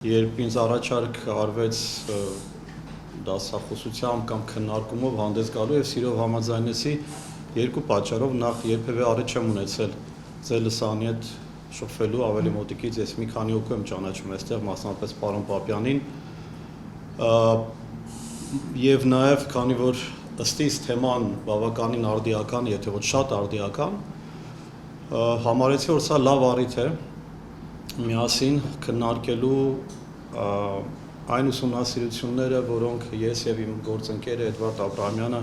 Երբ ինձ առաջարկ արվեց դասախոսությամբ կամ քննարկումով հանդես գալու եւ սիրով համաձայնեցի երկու պատճառով նախ երբևէ առիթ չեմ ունեցել ձեր լսանի հետ շփվելու ավելի մոտիկից ես մի քանի հոգու եմ ճանաչում այստեղ մասնավորապես պարոն Պապյանին եւ նաեւ քանի որ ըստիս թեման բավականին արդիական եթե ոչ շատ արդիական համարեցի որ սա լավ առիթ է միասին քննարկելու այն ուսումնասիրությունները, որոնք ես եւ իմ գործընկերը Էդվարդ Աբրահամյանը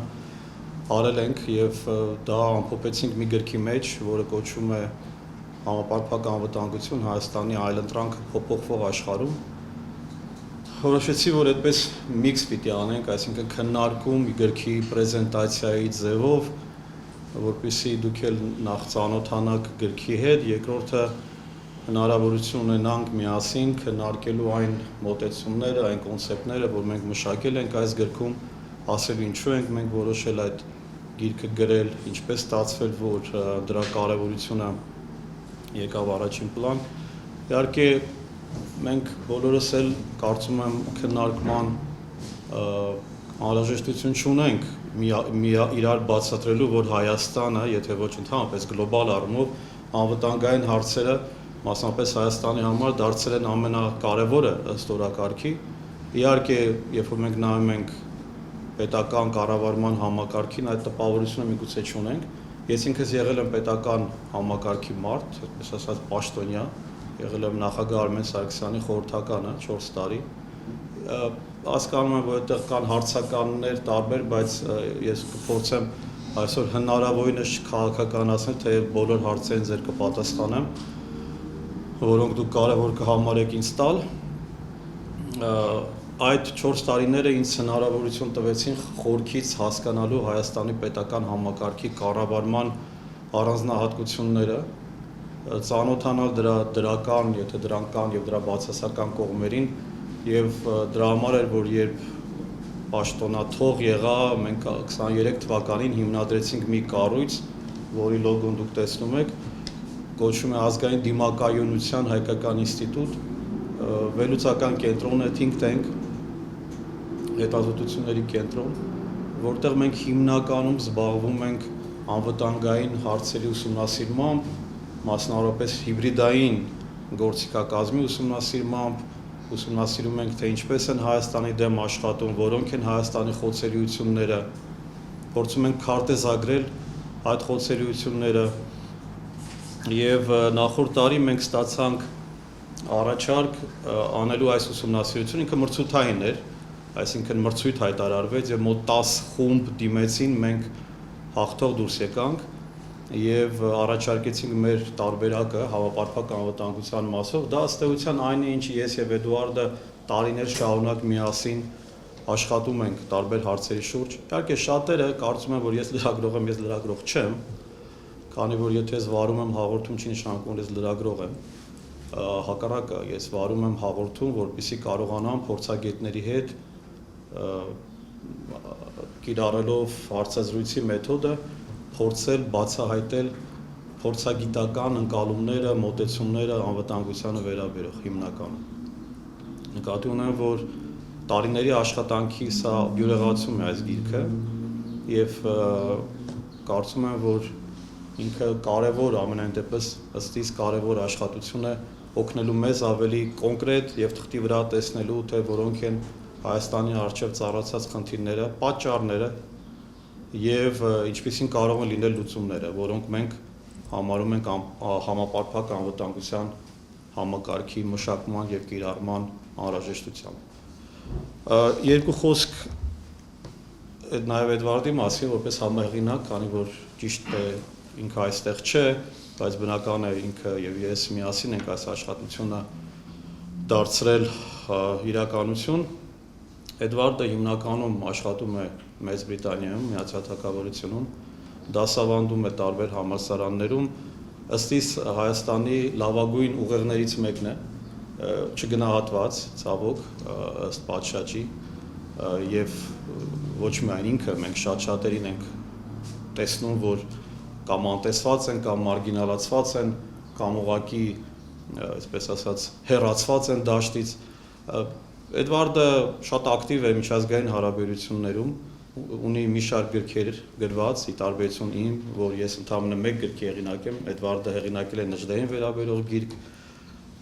արել ենք եւ դա ամփոփեցինք մի գրքի մեջ, որը կոչվում է Համապարփակ անվտանգություն Հայաստանի այլընտրանքը փոփոխվող աշխարհում։ Որոշեցի, որ այդպես միքս պիտի անենք, այսինքն քննարկում գրքի պրեզենտացիայի ձևով, որպեսզի դուք էլ նախ ծանոթանաք գրքի հետ, երկրորդը հնարավորություն ունենանք միասին քննարկելու այն մոտեցումները, այն կոնցեպտները, որ մենք մշակել ենք այս գրքում, ասել ինչու ենք մենք որոշել այդ գիրքը գրել, ինչպես ստացվել, որ դրա կարևորությունը եկավ առաջին պլան։ Իհարկե մենք բոլորս էլ կարծում եմ քննարկման անհրաժեշտություն չունենք իրար բացատրելու, որ Հայաստանը, եթե ոչ ընդհանրապես գլոբալ առումով անվտանգային հարցերը մասնապես Հայաստանի համար դարձել են ամենակարևորը ըստ օրակարգի։ Իհարկե, երբ որ մենք նայում ենք պետական կառավարման համակարգին, այդ տպավորությունը միգուցե չունենք։ Ես ինքս եղել եմ պետական համակարգի մարդ, այսպես ասած պաշտոնյա, եղել եմ նախագահ Արմեն Սարգսյանի խորհրդականը 4 տարի։ Հասկանում եմ, որ այդտեղ կան հարցականներ տարբեր, բայց ես կփորձեմ այսօր հնարավորինս քաղաքականացնել, թե բոլոր հարցերին ձեր կպատասխանեմ, որոնք դուք կարևոր կհամարեք ինձ տալ, այդ 4 տարիները ինձ հնարավորություն տվեցին խորքից հասկանալու Հայաստանի պետական համակարգի կառավարման առանձնահատկությունները, ծանոթանալ դրա դրական, եթե դրանք կան եւ դրա բացասական կողմերին եւ դրա համար էր, որ երբ պաշտոնաթող եղա, մենք 23 թվականին հիմնադրեցինք մի կառույց, որի լոգոն դուք տեսնում եք, կոչվում է ազգային դիմակայունության հայկական ինստիտուտ, վերլուծական կենտրոն է think tank, հետազոտությունների կենտրոն, որտեղ մենք հիմնականում զբաղվում ենք անվտանգային հարցերի ուսումնասիրմամբ, մասնավորապես հիբրիդային գործիքակազմի ուսումնասիրմամբ, ուսումնասիրում ենք, թե ինչպես են Հայաստանի դեմ աշխատում, որոնք են Հայաստանի խոցելիությունները, փորձում ենք քարտեզագրել այդ խոցելիությունները եւ նախորդ տարի մենք ստացանք առաջարկ անելու այս ուսումնասիրությունը, ինքը մրցութային էր, այսինքն մրցույթ հայտարարվեց եւ մոտ 10 խումբ դիմեցին, մենք հաղթող դուրս եկանք եւ առաջարկեցինք մեր տարբերակը համապարփակ անվտանգության մասով, դա ըստ էության այն է, ինչ ես եւ Էդուարդը տարիներ շարունակ միասին աշխատում ենք տարբեր հարցերի շուրջ։ Իհարկե շատերը կարծում են, որ ես լրագրող եմ, ես լրագրող չեմ, քանի որ եթե ես վարում եմ հաղորդում, չի նշանակում, որ ես լրագրող եմ։ Հակառակը, ես վարում եմ հաղորդում, որպեսզի կարողանամ փորձագետների հետ կիրառելով հարցազրույցի մեթոդը փորձել բացահայտել փորձագիտական ընկալումները, մոտեցումները անվտանգությանը վերաբերող հիմնականում։ Նկատի ունեմ, որ տարիների աշխատանքի սա բյուրեղացում է այս գիրքը եւ կարծում եմ, որ ինքը կարևոր ամենայն դեպս ըստիս կարևոր աշխատություն է օգնելու մեզ ավելի կոնկրետ եւ թղթի վրա տեսնելու, թե որոնք են Հայաստանի առջև ծառացած խնդիրները, պատճառները եւ ինչպիսին կարող են լինել լուծումները, որոնք մենք համարում ենք համապարփակ անվտանգության համակարգի մշակման եւ կիրառման անհրաժեշտությամբ։ Երկու խոսք նաեւ Էդվարդի մասին, որպես համահեղինակ, քանի որ ճիշտ է ինքը այստեղ չէ, բայց բնական է ինքը եւ ես միասին ենք այս աշխատությունը դարձրել իրականություն։ Էդվարդը հիմնականում աշխատում է Մեծ Բրիտանիայում, Միացյալ Թագավորությունում, դասավանդում է տարբեր համալսարաններում, ըստիս Հայաստանի լավագույն ուղեղներից մեկն է, չգնահատված, ցավոք, ըստ պատշաճի, եւ ոչ միայն ինքը, մենք շատ-շատերին ենք տեսնում, որ կամ անտեսված են, կամ մարգինալացված են, կամ ուղղակի այսպես ասած հեռացված են դաշտից Էդվարդը շատ ակտիվ է միջազգային հարաբերություններում, ունի մի շարք գրքեր գրված, ի տարբերություն իմ, որ ես ընդամենը մեկ գրք հեղինակեմ, Էդվարդը հեղինակել է Նժդեին վերաբերող գիրք,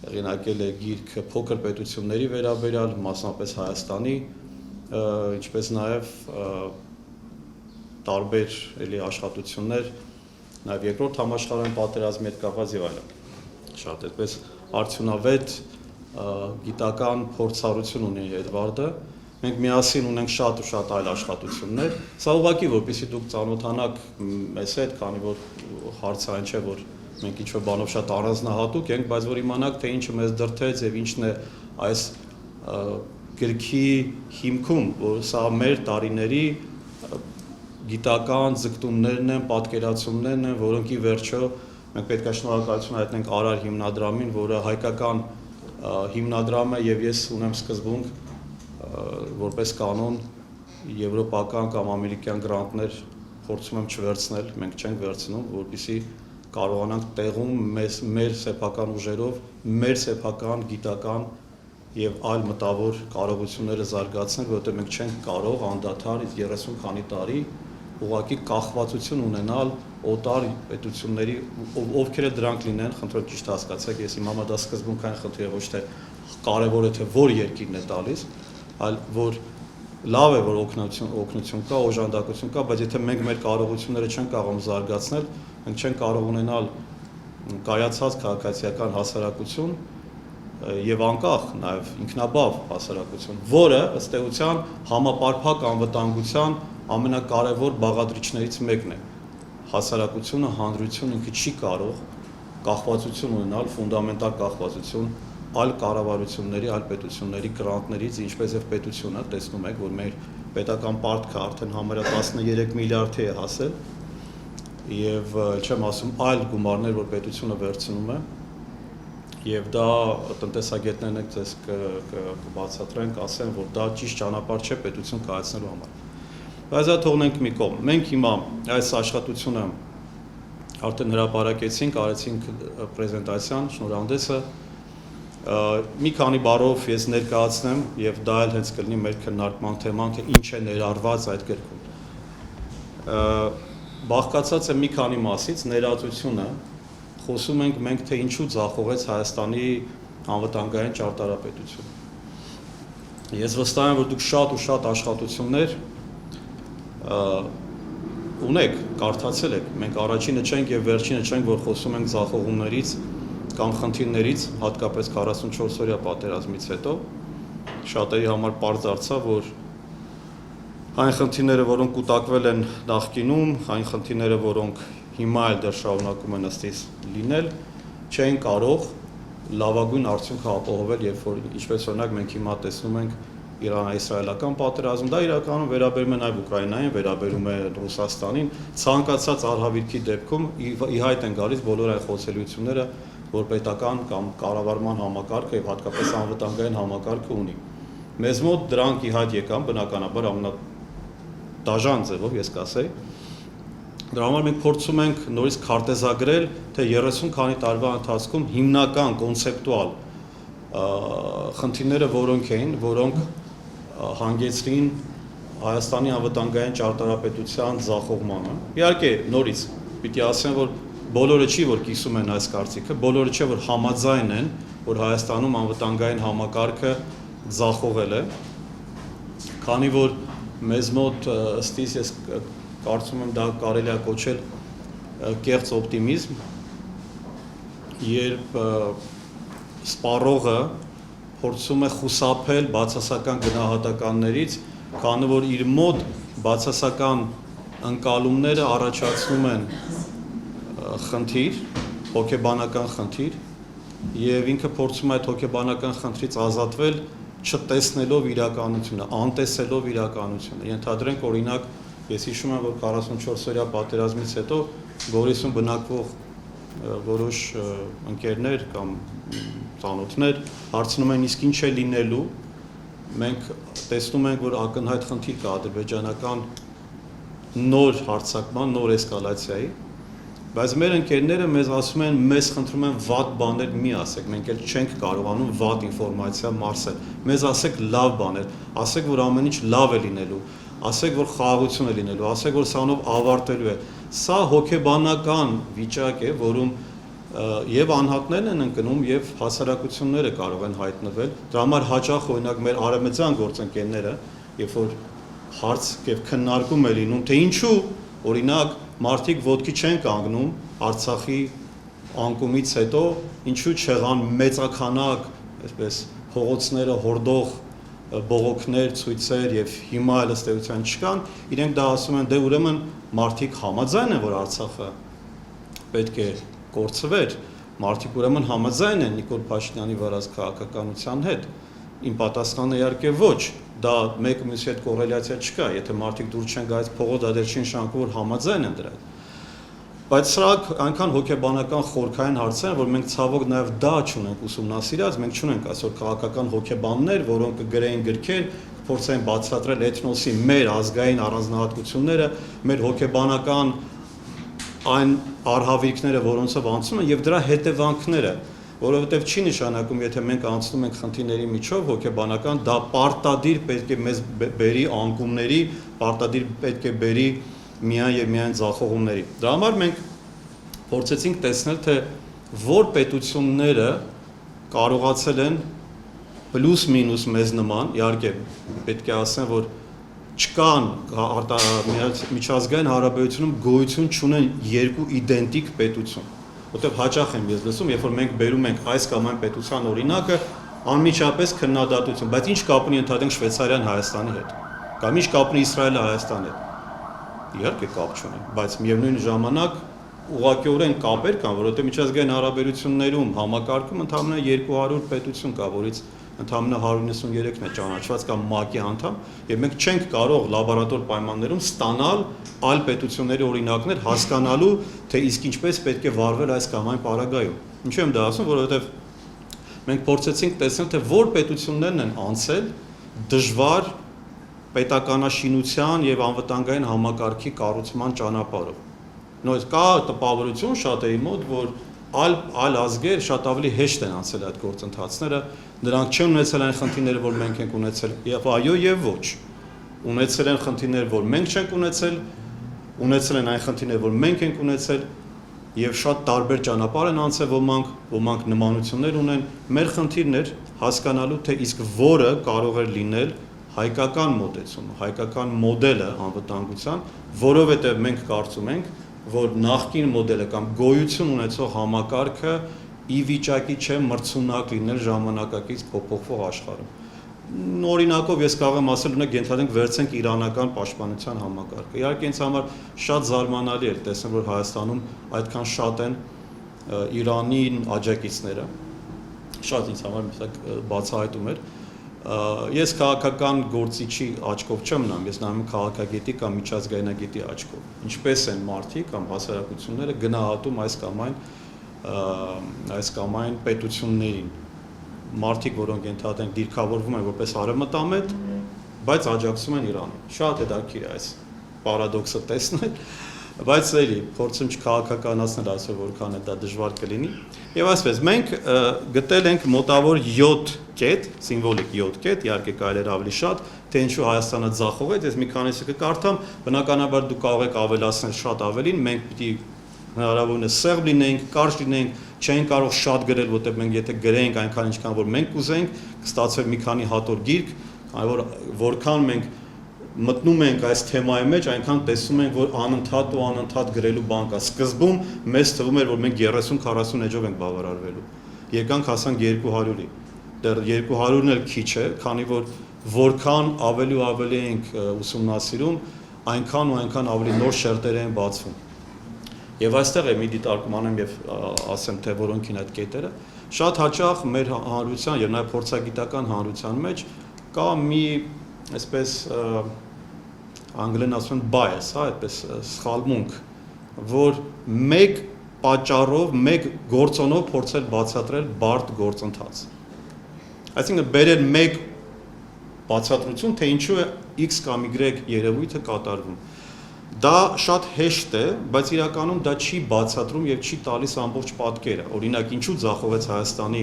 հեղինակել է գիրք փոքր պետությունների վերաբերյալ, մասնապես Հայաստանի, ինչպես նաև տարբեր էլի աշխատություններ, նաև երկրորդ համաշխարհային պատերազմի հետ կապված եւ այլն։ Շատ այդպես արդյունավետ գիտական փորձառություն ունի Էդվարդը։ Մենք միասին ունենք շատ ու շատ այլ աշխատություններ։ Սա ուղղակի որպեսզի դուք ծանոթանաք մեզ հետ, քանի որ հարցը այն չէ, որ մենք ինչ-որ բանով շատ առանձնահատուկ ենք, բայց որ իմանաք, թե ինչը մեզ դրդեց եւ ինչն է այս գրքի հիմքում, որ սա մեր տարիների գիտական ձգտումներն են, պատկերացումներն են, որոնք ի վերջո մենք պետք է շնորհակալություն հայտնենք Արար հիմնադրամին, որը հայկական հիմնադրամ է եւ ես ունեմ սկզբունք որպես կանոն եվրոպական կամ ամերիկյան գրանտներ փորձում եմ չվերցնել, մենք չենք վերցնում, որպեսզի կարողանանք տեղում մեր սեփական ուժերով, մեր սեփական գիտական եւ այլ մտավոր կարողությունները զարգացնել, որովհետեւ մենք չենք կարող անդադար 30 քանի տարի ուղղակի կախվածություն ունենալ օտար պետությունների, ովքեր դրանք լինեն, խնդրեմ ճիշտ հասկացեք, ես իմ համար դա սկզբունքային խնդիր է, ոչ թե կարևոր է թե որ երկիրն է տալիս, այլ որ լավ է որ օգնություն կա, օժանդակություն կա, բայց եթե մենք մեր կարողությունները չենք կարող զարգացնել, մենք չենք կարող ունենալ կայացած քաղաքացիական հասարակություն եւ անկախ նաեւ ինքնաբավ հասարակություն, որը ըստ էության համապարփակ անվտանգության ամենակարևոր բաղադրիչներից մեկն է։ Հասարակությունը, հանրությունը ինքը չի կարող կախվածություն ունենալ, ֆունդամենտալ կախվածություն այլ կառավարությունների, այլ պետությունների գրանտներից, ինչպես եւ պետությունը, տեսնում եք, որ մեր պետական պարտքը արդեն համարյա 13 միլիարդի է հասել եւ չեմ ասում այլ գումարներ, որ պետությունը վերցնում է եւ դա տնտեսագետներն եք ձեզ կբացատրեն, ասեն, որ դա ճիշտ ճանապարհ չէ պետություն կայացնելու համար։ Բայց դա թողնենք մի կողմ։ Մենք հիմա այս աշխատությունը արդեն հրապարակեցինք, արեցինք պրեզենտացիան, շնորհանդեսը մի քանի բառով ես ներկայացնեմ եւ դա էլ հենց կլինի մեր քննարկման թեման, թե ինչ է ներառված այդ գրքում։ Բաղկացած է մի քանի մասից, ներածությունը խոսում ենք մենք թե ինչու ձախողեց Հայաստանի անվտանգային ճարտարապետությունը։ Ես վստահ եմ, որ դուք շատ ու շատ աշխատություններ ունեք, կարդացել եք, մենք առաջինը չենք եւ վերջինը չենք, որ խոսում ենք ձախողումներից կամ խնդիրներից, հատկապես 44-օրյա պատերազմից հետո, շատերի համար պարզ դարձավ, որ այն խնդիրները, որոնք կուտակվել են նախկինում, այն խնդիրները, որոնք հիմա էլ դեռ շարունակում են ըստիս լինել, չեն կարող լավագույն արդյունքը ապահովել, երբ որ ինչպես օրինակ մենք հիմա տեսնում ենք Իրано-իսրայելական պատերազմ, դա իրականում վերաբերում է նաև Ուկրաինային, վերաբերում է Ռուսաստանին, ցանկացած արհավիրքի դեպքում ի հայտ են գալիս բոլոր այն խոցելիությունները, որ պետական կամ կառավարման համակարգը եւ հատկապես անվտանգային համակարգը ունի։ Մեզ մոտ դրանք ի հայտ եկան, բնականաբար ամենադաժան ձևով, ես կասեի։ Դրա համար մենք փորձում ենք նորից քարտեզագրել, թե 30 քանի տարվա ընթացքում հիմնական կոնցեպտուալ խնդիրները որոնք էին, որոնք հանգեցրին Հայաստանի անվտանգային ճարտարապետության ձախողմանը։ Իհարկե, նորից պիտի ասեմ, որ բոլորը չի, որ կիսում են այս կարծիքը, բոլորը չէ, որ համաձայն են, որ Հայաստանում անվտանգային համակարգը ձախողել է, քանի որ մեզ մոտ ըստիս ես կարծում եմ դա կարելի է կոչել կեղծ օպտիմիզմ, երբ սպառողը փորձում է խուսափել բացասական գնահատականներից, քանի որ իր մոտ բացասական ընկալումները առաջացնում են խնդիր, հոգեբանական խնդիր, եւ ինքը փորձում է այդ հոգեբանական խնդրից ազատվել, չտեսնելով իրականությունը, անտեսելով իրականությունը։ Ենթադրենք օրինակ, ես հիշում եմ, որ 44-օրյա պատերազմից հետո Գորիսում բնակվող որոշ ընկերներ կամ ծանոթներ հարցնում են իսկ ինչ է լինելու, մենք տեսնում ենք, որ ակնհայտ խնդիր կա ադրբեջանական նոր հարձակման, նոր էսկալացիայի, Բայց մեր ընկերները մեզ ասում են, մեզ խնդրում են վատ բաներ մի ասեք, մենք էլ չենք կարողանում վատ ինֆորմացիա մարսել։ Մեզ ասեք լավ բաներ, ասեք, որ ամեն ինչ լավ է լինելու, ասեք, որ խաղաղություն է լինելու, ասեք, որ սրանով ավարտելու է։ Սա հոգեբանական վիճակ է, որում եւ անհատներն են ընկնում եւ հասարակությունները կարող են հայտնվել։ Դրա համար հաճախ օրինակ մեր արևմտյան գործընկերները, երբ որ հարց եւ քննարկում է լինում, թե ինչու օրինակ մարդիկ ոտքի չեն կանգնում Արցախի անկումից հետո, ինչու չեղան մեծականակ, այսպես փողոցները հորդող բողոքներ, ցույցեր եւ հիմա էլ ըստ էության չկան, իրենք դա ասում են, դե ուրեմն մարդիկ համաձայն են, որ Արցախը պետք է կորցվեր, մարդիկ ուրեմն համաձայն են Նիկոլ Փաշինյանի վարած քաղաքականության հետ։ Իմ պատասխանը իհարկե ոչ, դա մեկը մյուսի հետ կոռելյացիա չկա, եթե մարդիկ դուր չեն գալիս փողոց, դա դեռ չի նշանակում, որ համաձայն են դրա հետ։ Բայց սրանք այնքան հոգեբանական խորքային հարցեր են, որ մենք ցավոք նաև դա չունենք ուսումնասիրած, մենք չունենք այսօր քաղաքական հոգեբաններ, որոնք կգրեին գրքեր, կփորձեն բացատրել էթնոսի մեր ազգային առանձնահատկությունները, մեր հոգեբանական այն արհավիրքները, որոնցով անցնում են եւ դրա հետևանքները, որովհետեւ չի նշանակում, եթե մենք անցնում ենք խնդիրների միջով հոգեբանական, դա պարտադիր պետք է մեզ բերի անկումների, պարտադիր պետք է բերի միայն եւ միայն ձախողումների։ Դրա համար մենք փորձեցինք տեսնել, թե որ պետությունները կարողացել են պլյուս մինուս մեզ նման, իհարկե պետք է ասեմ, որ չկան միջազգային հարաբերությունում գոյություն չունեն երկու իդենտիկ պետություն, որտեղ հաճախ եմ ես լսում, երբ որ մենք բերում ենք այս կամ այն պետության օրինակը, անմիջապես քննադատություն, բայց ինչ կապ ունի ընդհանրենք Շվեյցարիան Հայաստանի հետ, կամ ինչ կապ ունի Իսրայելը Հայաստանի հետ։ Իհարկե կապ չունի, բայց միևնույն ժամանակ ուղղակիորեն կապեր կան, որովհետև միջազգային հարաբերություններում համակարգում ընդհանրապես 200 պետություն կա, որից ընդհանրապես 193-ն է ճանաչված կամ ՄԱԿ-ի անդամ, եւ մենք չենք կարող լաբորատոր պայմաններում ստանալ այլ պետությունների օրինակներ, հասկանալու, թե իսկ ինչպես պետք է վարվել այս կամ այն պարագայում։ Ինչու եմ դա ասում, որովհետև մենք փորձեցինք տեսնել, թե որ պետություններն են անցել դժվար պետականաշինության եւ անվտանգային համակարգի կառուցման ճանապարհով։ Նույնիսկ կա տպավորություն շատերի մոտ, որ այլ ազգեր շատ ավելի հեշտ են անցել այդ գործընթացները, նրանք չեն ունեցել այն խնդիրները, որ մենք ենք ունեցել, եւ այո եւ ոչ։ Ունեցել են խնդիրներ, որ մենք չենք ունեցել, ունեցել են այն խնդիրները, որ մենք ենք ունեցել, եւ շատ տարբեր ճանապարհ են անցել ոմանք նմանություններ ունեն։ Մեր խնդիրն էր հասկանալու, թե իսկ որը կարող է լինել հայկական մոտեցումը, հայկական մոդելը անվտանգության, որովհետև մենք կարծում ենք, որ նախկին մոդելը կամ գոյություն ունեցող համակարգը ի վիճակի չէ մրցունակ լինել ժամանակակից փոփոխվող աշխարհում։ Օրինակով ես կարող եմ ասել, ունենք ենթադրենք վերցենք իրանական պաշտպանության համակարգը։ Իհարկե ինձ համար շատ զարմանալի էր տեսնել, որ Հայաստանում այդքան շատ են Իրանին աջակիցները։ Շատ ինձ համար բացահայտում էր։ Ես քաղաքական գործիչի աչքով չեմ նայում, ես նայում եմ քաղաքագետի կամ միջազգայնագետի աչքով։ Ինչպես են մարդիկ կամ հասարակությունները գնահատում այս կամ այն պետություններին։ Մարդիկ, որոնք ենթադրենք դիրքավորվում են որպես արևմտամետ, բայց աջակցում են Իրանին։ Շատ հետաքրքիր է այս պարադոքսը տեսնել, բայց էլի փորձում չքաղաքականացնել այսօր որքան է դա դժվար կլինի։ Եվ այսպես մենք գտել ենք մոտավոր 7 կետ, սիմվոլիկ 7 կետ, իհարկե կարելի է ավելի շատ, թե ինչու Հայաստանը ձախողեց, ես մի քանիսը կկարդամ, բնականաբար դուք կարող եք ավելացնել շատ ավելին, մենք պիտի հնարավորինս սեղմ լինենք, կարճ լինենք, չենք կարող շատ գրել, որտեղ մենք եթե գրենք այնքան ինչքան որ մենք կուզենք, կստացվեր մի քանի հատոր գիրք, որքան մենք մտնում ենք այս թեմայի մեջ, այնքան տեսնում ենք, որ անընդհատ գրելու բան կա։ Սկզբում մեզ թվում էր, որ մենք 30-40 էջով ենք բավարարվելու։ Եկանք հասանք 200-ի։ Դեռ 200-ն էլ քիչ է, քանի որ որքան ավելի ու ավելի ենք ուսումնասիրում, այնքան ու այնքան ավելի նոր շերտեր են բացվում։ Եվ այստեղ է մի դիտարկում անեմ եւ ասեմ, թե որոնք են այդ կետերը։ Շատ հաճախ մեր հանրության եւ նաեւ փորձագիտական հանրության մեջ կա մի այսպես անգլերեն ասում են bias, հա, այդպես սխալմունք, որ մեկ պատճառով, մեկ գործոնով փորձել բացատրել բարդ գործընթաց։ Այսինքն բերել մեկ բացատրություն, թե ինչու է X կամ Y երևույթը կատարվում։ Դա շատ հեշտ է, բայց իրականում դա չի բացատրում եւ չի տալիս ամբողջ պատկերը։ Օրինակ, ինչու ձախողեց Հայաստանի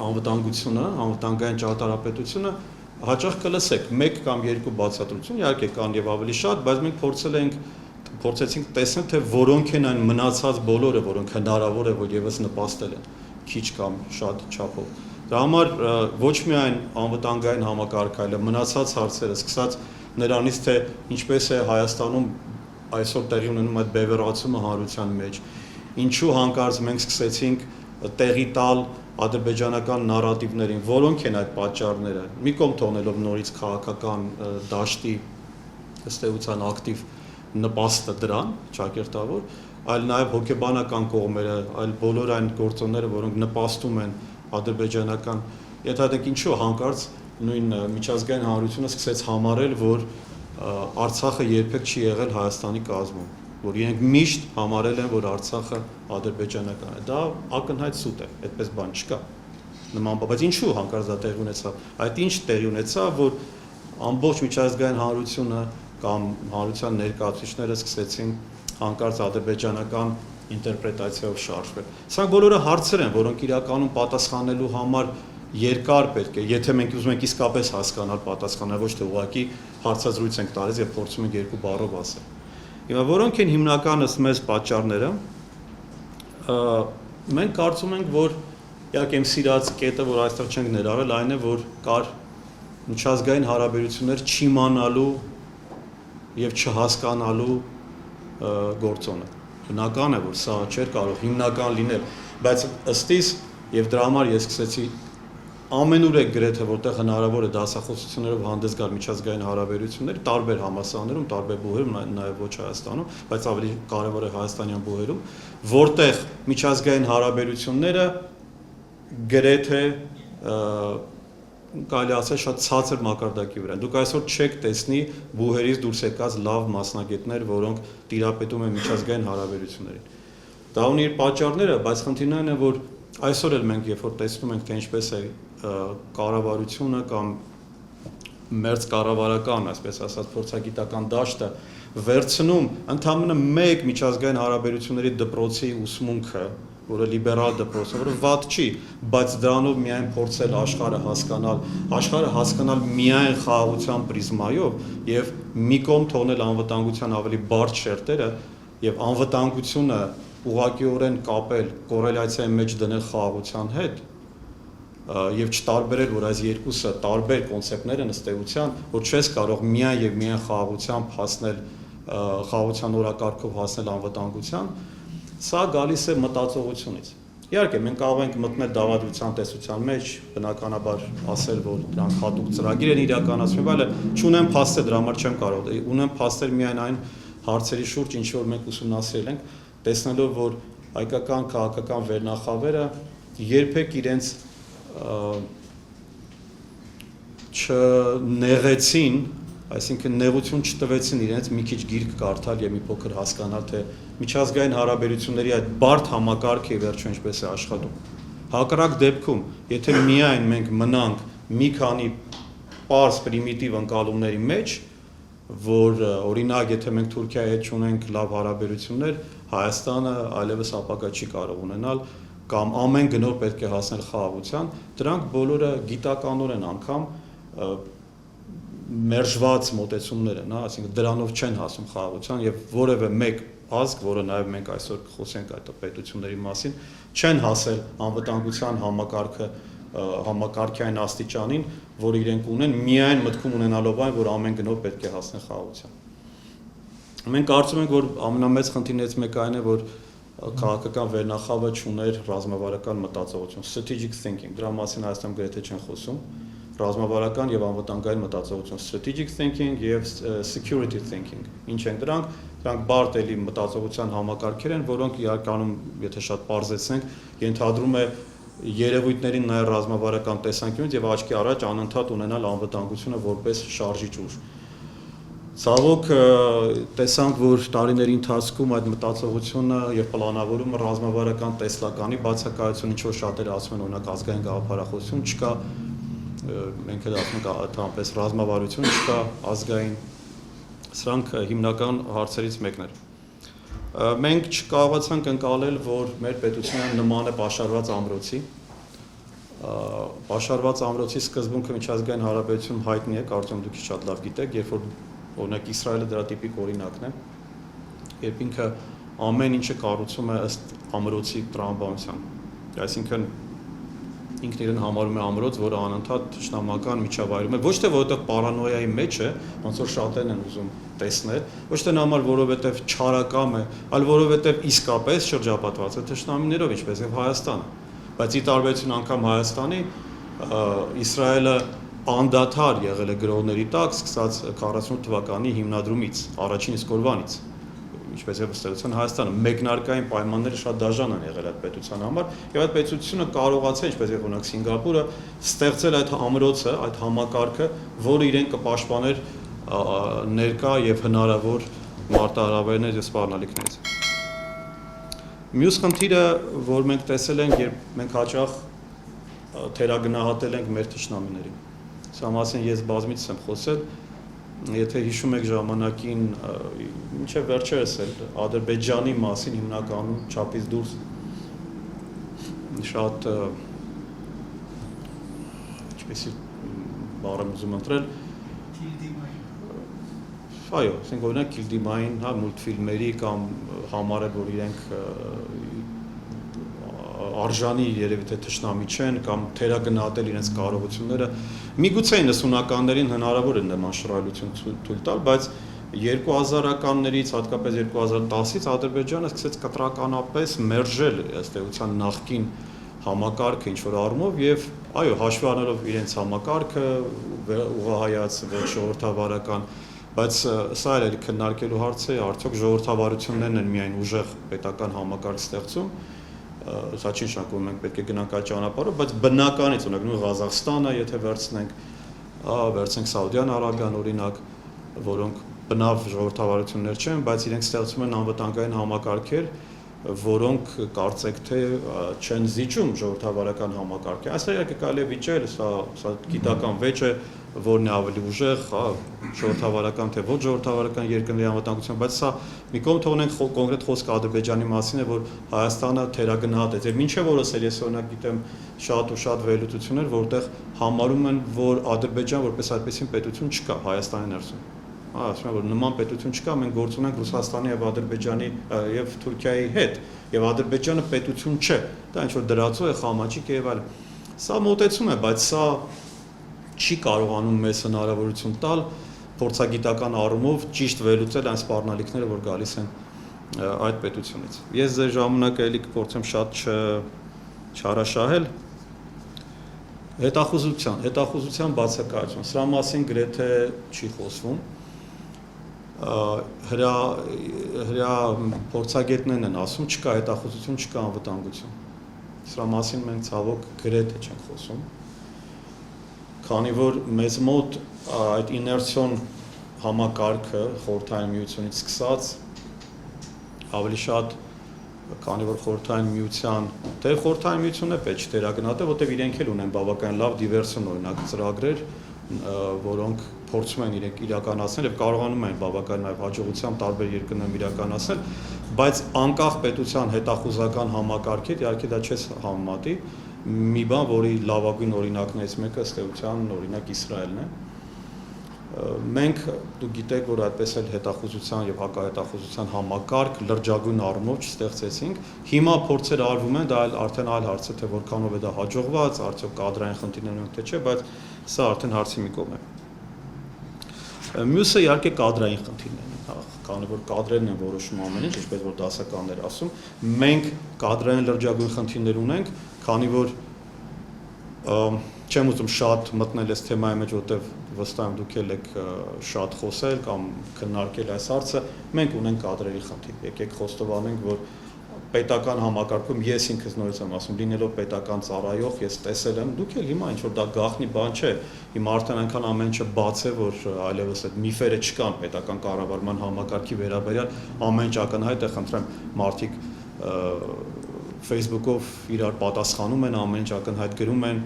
անվտանգությունը, անվտանգային ճարտարապետությունը, հաճախ կլսեք 1 կամ 2 բացատրություն, իհարկե կան եւ ավելի շատ, բայց մենք փորձեցինք տեսնել, թե որոնք են այն մնացած բոլորը, որոնք հնարավոր է, որ եւս նպաստել են քիչ կամ շատ չափով։ Դրա համար ոչ միայն անվտանգային համակարգը, մնացած հարցերը, սկսած նրանից, թե ինչպես է Հայաստանում այսօր տեղի ունենում այդ բևեռացումը հանրության մեջ, ինչու հանկարծ մենք սկսեցինք տեղի տալ ադրբեջանական նարատիվներին, որոնք են այդ պատճառները, մի կողմ թողնելով նորից քաղաքական դաշտի ըստ էության ակտիվ նպաստը դրան, ճակերտավոր, այլ նաև հոգեբանական կողմերը, այլ բոլոր այն գործոնները, որոնք նպաստում են ադրբեջանական, եթե դեք ինչու հանկարծ նույն միջազգային հանրությունը սկսեց համարել, որ Արցախը երբեք չի եղել Հայաստանի կազմում, որ իրենք միշտ համարել են, որ Արցախը ադրբեջանական է։ Դա ակնհայտ սուտ է, այդպես բան չկա։ Նման բան, բայց ինչու հանկարծ դա տեղի ունեցավ։ Այդ ինչ տեղի ունեցավ, որ ամբողջ միջազգային հանրությունը կամ հանրության ներկայացուցիչները սկսեցին հանկարծ ադրբեջանական ինտերպրետացիայով շարժվել։ Սրանք բոլորը հարցեր են, որոնք իրականում պատասխանելու համար երկար պետք է, եթե մենք ուզում ենք իսկապես հասկանալ պատասխանը, ոչ թե ուղղակի հարցազրույց ենք տալիս եւ փորձում ենք 2 բառով ասել։ Հիմա որոնք են հիմնականս մեծ պատճառները, մենք կարծում ենք, որ իհարկե իմ սիրած կետը, որ այստեղ չենք ներառել, այն է, որ կար միջազգային հարաբերություններ չիմանալու եւ չհասկանալու գործոնը։ Բնական է, որ սա չէր կարող հիմնական լինել, բայց ըստ իս եւ դրա համար ես սկսեցի ամենուրեք գրեթե որտեղ հնարավոր է դասախոսություններով հանդես գալ միջազգային հարաբերություններ, տարբեր համալսարաններում, տարբեր բուհերում, նաեւ ոչ Հայաստանում, բայց ավելի կարեւոր է հայաստանյան բուհերում, որտեղ միջազգային հարաբերությունները գրեթե կարելի ասել շատ ցածր մակարդակի վրա։ Դուք այսօր չեք տեսնի բուհերից դուրս եկած լավ մասնագետներ, որոնք տիրապետում են միջազգային հարաբերություններին։ Դա ունի իր պատճառները, բայց խնդիրն այն է, որ այսօր էլ մենք երբ որ տեսնում ենք, թե ինչպես է կառավարությունը կամ մերձ կառավարական, այսպես ասած, փորձագիտական դաշտը վերցնում ընդհանրապես մեկ միջազգային հարաբերությունների դպրոցի ուսմունքը, որը լիբերալ դպրոց է, որը վատ չի, բայց դրանով միայն փորձել աշխարհը հասկանալ միայն խաղաղության պրիզմայով եւ մի կողմ թողնել անվտանգության ավելի բարդ շերտերը եւ անվտանգությունը ուղղակիորեն կապել կոռելյացիայի մեջ դնել խաղաղության հետ եւ չտարբերել, որ այս երկուսը տարբեր կոնցեպտներ են ըստ էության, որ չես կարող միայն եւ միայն խաղաղությամբ հասնել խաղաղության օրակարգով հասնել անվտանգության, սա գալիս է մտածողությունից։ Իհարկե, մենք կարող ենք մտնել դավադրության տեսության մեջ, բնականաբար ասել, որ դրանք հատուկ ծրագիր են իրականացվում, այլ չունեմ փաստեր, դրա համար չեմ կարող։ Ունեմ փաստեր միայն այն հարցերի շուրջ, ինչ որ մենք ուսումնասիրել ենք, տեսնելով, որ հայկական քաղաքական վերնախավերը երբեք իրենց չնեղեցին, այսինքն նեղություն չտվեցին իրենց մի քիչ գիրք կարդալ եւ մի փոքր հասկանալ, թե միջազգային հարաբերությունների այդ բարդ համակարգը վերջո ինչպես է աշխատում։ Հակառակ դեպքում, եթե միայն մենք մնանք մի քանի պարզ պրիմիտիվ ընկալումների մեջ, որ օրինակ, եթե մենք Թուրքիայի հետ ունենք լավ հարաբերություններ, Հայաստանը այլևս ապագա չի կարող ունենալ կամ ամեն գնով պետք է հասնել խաղաղության, դրանք բոլորը գիտականորեն անգամ մերժված մոտեցումներ են, այսինքն դրանով չեն հասնում խաղաղության եւ որևէ մեկ ազգ, որը նաեւ մենք այսօր կխոսենք այդ պետությունների մասին, չեն հասել անվտանգության համակարգային աստիճանին, որ իրենք ունեն միայն մտքում ունենալով այն, որ ամեն գնով պետք է հասնեն խաղաղության։ Մենք կարծում ենք, որ ամենամեծ խնդիրներից մեկը այն է, որ քաղաքական վերնախավը չուներ ռազմավարական մտածողություն, strategic thinking, դրա մասին Հայաստանում գրեթե չեն խոսում, ռազմավարական եւ անվտանգային մտածողություն, strategic thinking եւ security thinking։ Ինչ են դրանք? Դրանք բարդ էլի մտածողության համակարգեր են, որոնք իրականում, եթե շատ պարզեցնենք, ենթադրում է երևույթներին նաեւ ռազմավարական տեսանկյունից եւ աչքի առաջ անընդհատ ունենալ անվտանգությունը որպես շարժիչ ուժ։ Ցավոք տեսանք, որ տարիների ընթացքում այդ մտածողությունը եւ պլանավորումը ռազմավարական տեսլականի բացակայություն, ինչ որ շատերը ասում են, օրինակ ազգային գաղափարախոսություն չկա, մենք էլ ասում ենք այդպես ռազմավարություն չկա, ազգային Սրանք հիմնական հարցերից մեկն էր։ Մենք չկարողացանք ընկալել, որ մեր պետությունը նման է պաշարված ամրոցի։ Պաշարված ամրոցի սկզբունքը միջազգային հարաբերությունում հայտնի է, կարծում դուք շատ լավ գիտեք, երբ որ օրինակ Իսրայելը դրա տիպիկ օրինակն է, երբ ինքը ամեն ինչը կառուցում է ըստ ամրոցի տրամաբանության։ Այսինքն ինքն իրեն համարում է ամրոց, որը անընդհատ թշնամական միջավայրում է, ոչ թե որովհետև պարանոյայի մեջ է, ոնց որ շատերն են ուզում տեսնել, ոչ թե նամար, որովհետև չարակամ է, այլ որովհետև իսկապես շրջապատված է թշնամիներով, ինչպես եւ Հայաստանը։ Բայց ի տարբերություն անգամ Հայաստանի, Իսրայելը անդադար եղել է գրողների տակ, սկսած 48 թվականի հիմնադրումից, առաջին իսկ օրվանից, ինչպես եւ ըստ էության Հայաստանը մեկնարկային պայմանները շատ դաժան են եղել այդ պետության համար, եւ այդ պետությունը կարողացել, ինչպես եւ օրինակ Սինգապուրը, ստեղծել այդ ամրոցը, այդ համակարգը, որը իրեն կպաշտպաներ ներկա եւ հնարավոր մարտահրավերներից եւ սպառնալիքներից։ Մյուս խնդիրը, որ մենք տեսել ենք, երբ մենք հաճախ թերագնահատել ենք մեր թշնամիներին։ Սա մասին ես բազմիցս եմ խոսել, եթե հիշում եք ժամանակին, մինչև վերջերս էլ Ադրբեջանի մասին հիմնականում չափից դուրս շատ ինչպեսի բառ եմ ուզում ընտրել, այո, ասենք օրինակ Կիլդիմային, հա, մուլտֆիլմերի կամ համարել, որ իրենք արժանի երևի թե թշնամի չեն կամ թերագնահատել իրենց կարողությունները, միգուցե 90-ականներին հնարավոր է նման շռայլություն թույլ տալ, բայց 2000-ականներից, հատկապես 2010-ից Ադրբեջանը սկսեց կտրականապես մերժել ըստ էության նախկին համակարգը ինչ-որ առումով եւ այո, հաշվի առնելով իրենց համակարգը, ուղղահայաց, ոչ ժողովրդավարական, բայց սա էլ քննարկելու հարց է, արդյոք ժողովրդավարություններն են միայն ուժեղ պետական համակարգ ստեղծում, սա չի նշանակում մենք պետք է գնանք այդ ճանապարհով, բայց բնականից օրինակ նույն Ղազախստանը, եթե վերցնենք Սաուդյան Արաբիան օրինակ, որոնք բնավ ժողովրդավարություններ չեն, բայց իրենք ստեղծում են անվտանգային համակարգեր, որոնք կարծեք թե չեն զիջում ժողովրդավարական համակարգի։ Այսօր իհարկե կարելի է վիճել, սա գիտական վեճ է, որն է ավելի ուժեղ, ժողովրդավարական թե ոչ ժողովրդավարական երկրների անվտանգության, բայց սա մի կողմ թողնենք կոնկրետ խոսքը Ադրբեջանի մասին է, որ Հայաստանը թերագնահատեց։ Եվ մինչև օրս էլ ես օրինակ գիտեմ շատ ու շատ վերլուծություններ, որտեղ համարում են, որ Ադրբեջան որպես այդպեսին պետություն չկա Հայաստանի ներսում։ Ասում եմ, որ նման պետություն չկա, մենք գործ ունենք Ռուսաստանի եւ Ադրբեջանի եւ Թուրքիայի հետ, եւ Ադրբեջանը պետություն չէ։ Դա ինչ որ դրածո է, խամաճիկ է եւ այլն։ Սա մոտեցում է, բայց սա չի կարողանում մեզ հնարավորություն տալ փորձագիտական առումով ճիշտ վերլուծել այն սպառնալիքները, որ գալիս են այդ պետությունից։ Ես ձեր ժամանակը էլի կփորձեմ շատ չարաշահել։ Հետախուզության բացակայություն։ Սրա մասին գրեթե չի խոսվում։ Հրա փորձագետներն են ասում, չկա հետախուզություն, չկա անվտանգություն։ Սրա մասին մենք ցավոք գրեթե չենք խոսում։ Քանի որ մեզ մոտ այդ իներցիոն համակարգը խորհրդային միությունից սկսած ավելի շատ, քանի որ խորհրդային միության, թե խորհրդային միությունն է պետք չտերագնահատել, որտեղ իրենք էլ ունեն բավական լավ դիվերսիոն օրինակ ծրագրեր, որոնք փորձում են իրականացնել եւ կարողանում են բավական նաեւ հաջողությամբ տարբեր երկրներում իրականացնել, բայց անկախ պետության հետախուզական համակարգից իհարկե դա չես համեմատի, մի բան, որի լավագույն օրինակներից մեկը ըստ էության օրինակ Իսրայելն է։ Մենք դուք գիտեք, որ այդպես էլ հետախուզության եւ հակահետախուզության համակարգ լրջագույն առումով չստեղծեցինք։ Հիմա փորձեր արվում են, դա արդեն այլ հարց է, թե որքանով է դա հաջողված, արդյոք կադրային խնդիրներ ունենք թե չէ, բայց սա արդեն հարցի մի կողմ է։ Մյուսը իհարկե կադրային խնդիրներն են, քանի որ կադրերն են որոշում ամեն ինչ, ինչպես որ դասականներ ասում, մենք կադրային լրջագույն խնդիրներ ունենք, քանի որ չեմ ուզում շատ մտնել այս թեմայի մեջ, որտեղ վստահ եմ դուք եք շատ խոսել կամ քննարկել այս հարցը, մենք ունենք կադրերի խնդիր։ Եկեք խոստովանենք, որ պետական համակարգում ես ինքս նորից եմ ասում, լինելով պետական ծառայող, ես տեսել եմ, դուք էլ հիմա ինչ որ դա գաղտնի բան չէ, հիմա արդեն այնքան ամեն ինչը բաց է, որ այլևս այդ միֆերը չկան պետական կառավարման համակարգի վերաբերյալ, ամեն ինչ ակնհայտ է, խնդրեմ, մարդիկ Facebook-ով իրար պատասխանում են, ամեն ինչ ակնհայտ գրում են,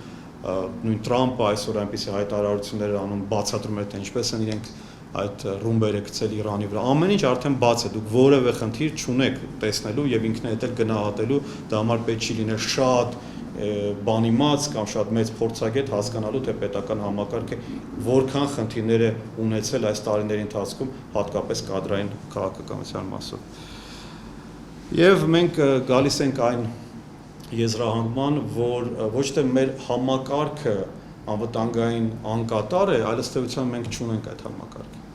նույն Թրամփը այսօր այնպիսի հայտարարություններ անում, բացատրում է թե ինչպես են իրենք այդ ռումբերը գցել Իրանի վրա։ Ամեն ինչ արդեն բաց է, դուք որևէ խնդիր չունեք տեսնելու եւ ինքներդ էլ գնահատելու, դա համար պետք չի լինել շատ բանիմաց կամ շատ մեծ փորձագետ հասկանալու թե պետական համակարգը որքան խնդիրներ է ունեցել այս տարիների ընթացքում, հատկապես կադրային քաղաքականության մասով։ Եվ մենք գալիս ենք այն եզրահանգման, որ ոչ թե մեր համակարգը անվտանգային անկատար է, այլ ըստ էության մենք չունենք այդ համակարգը։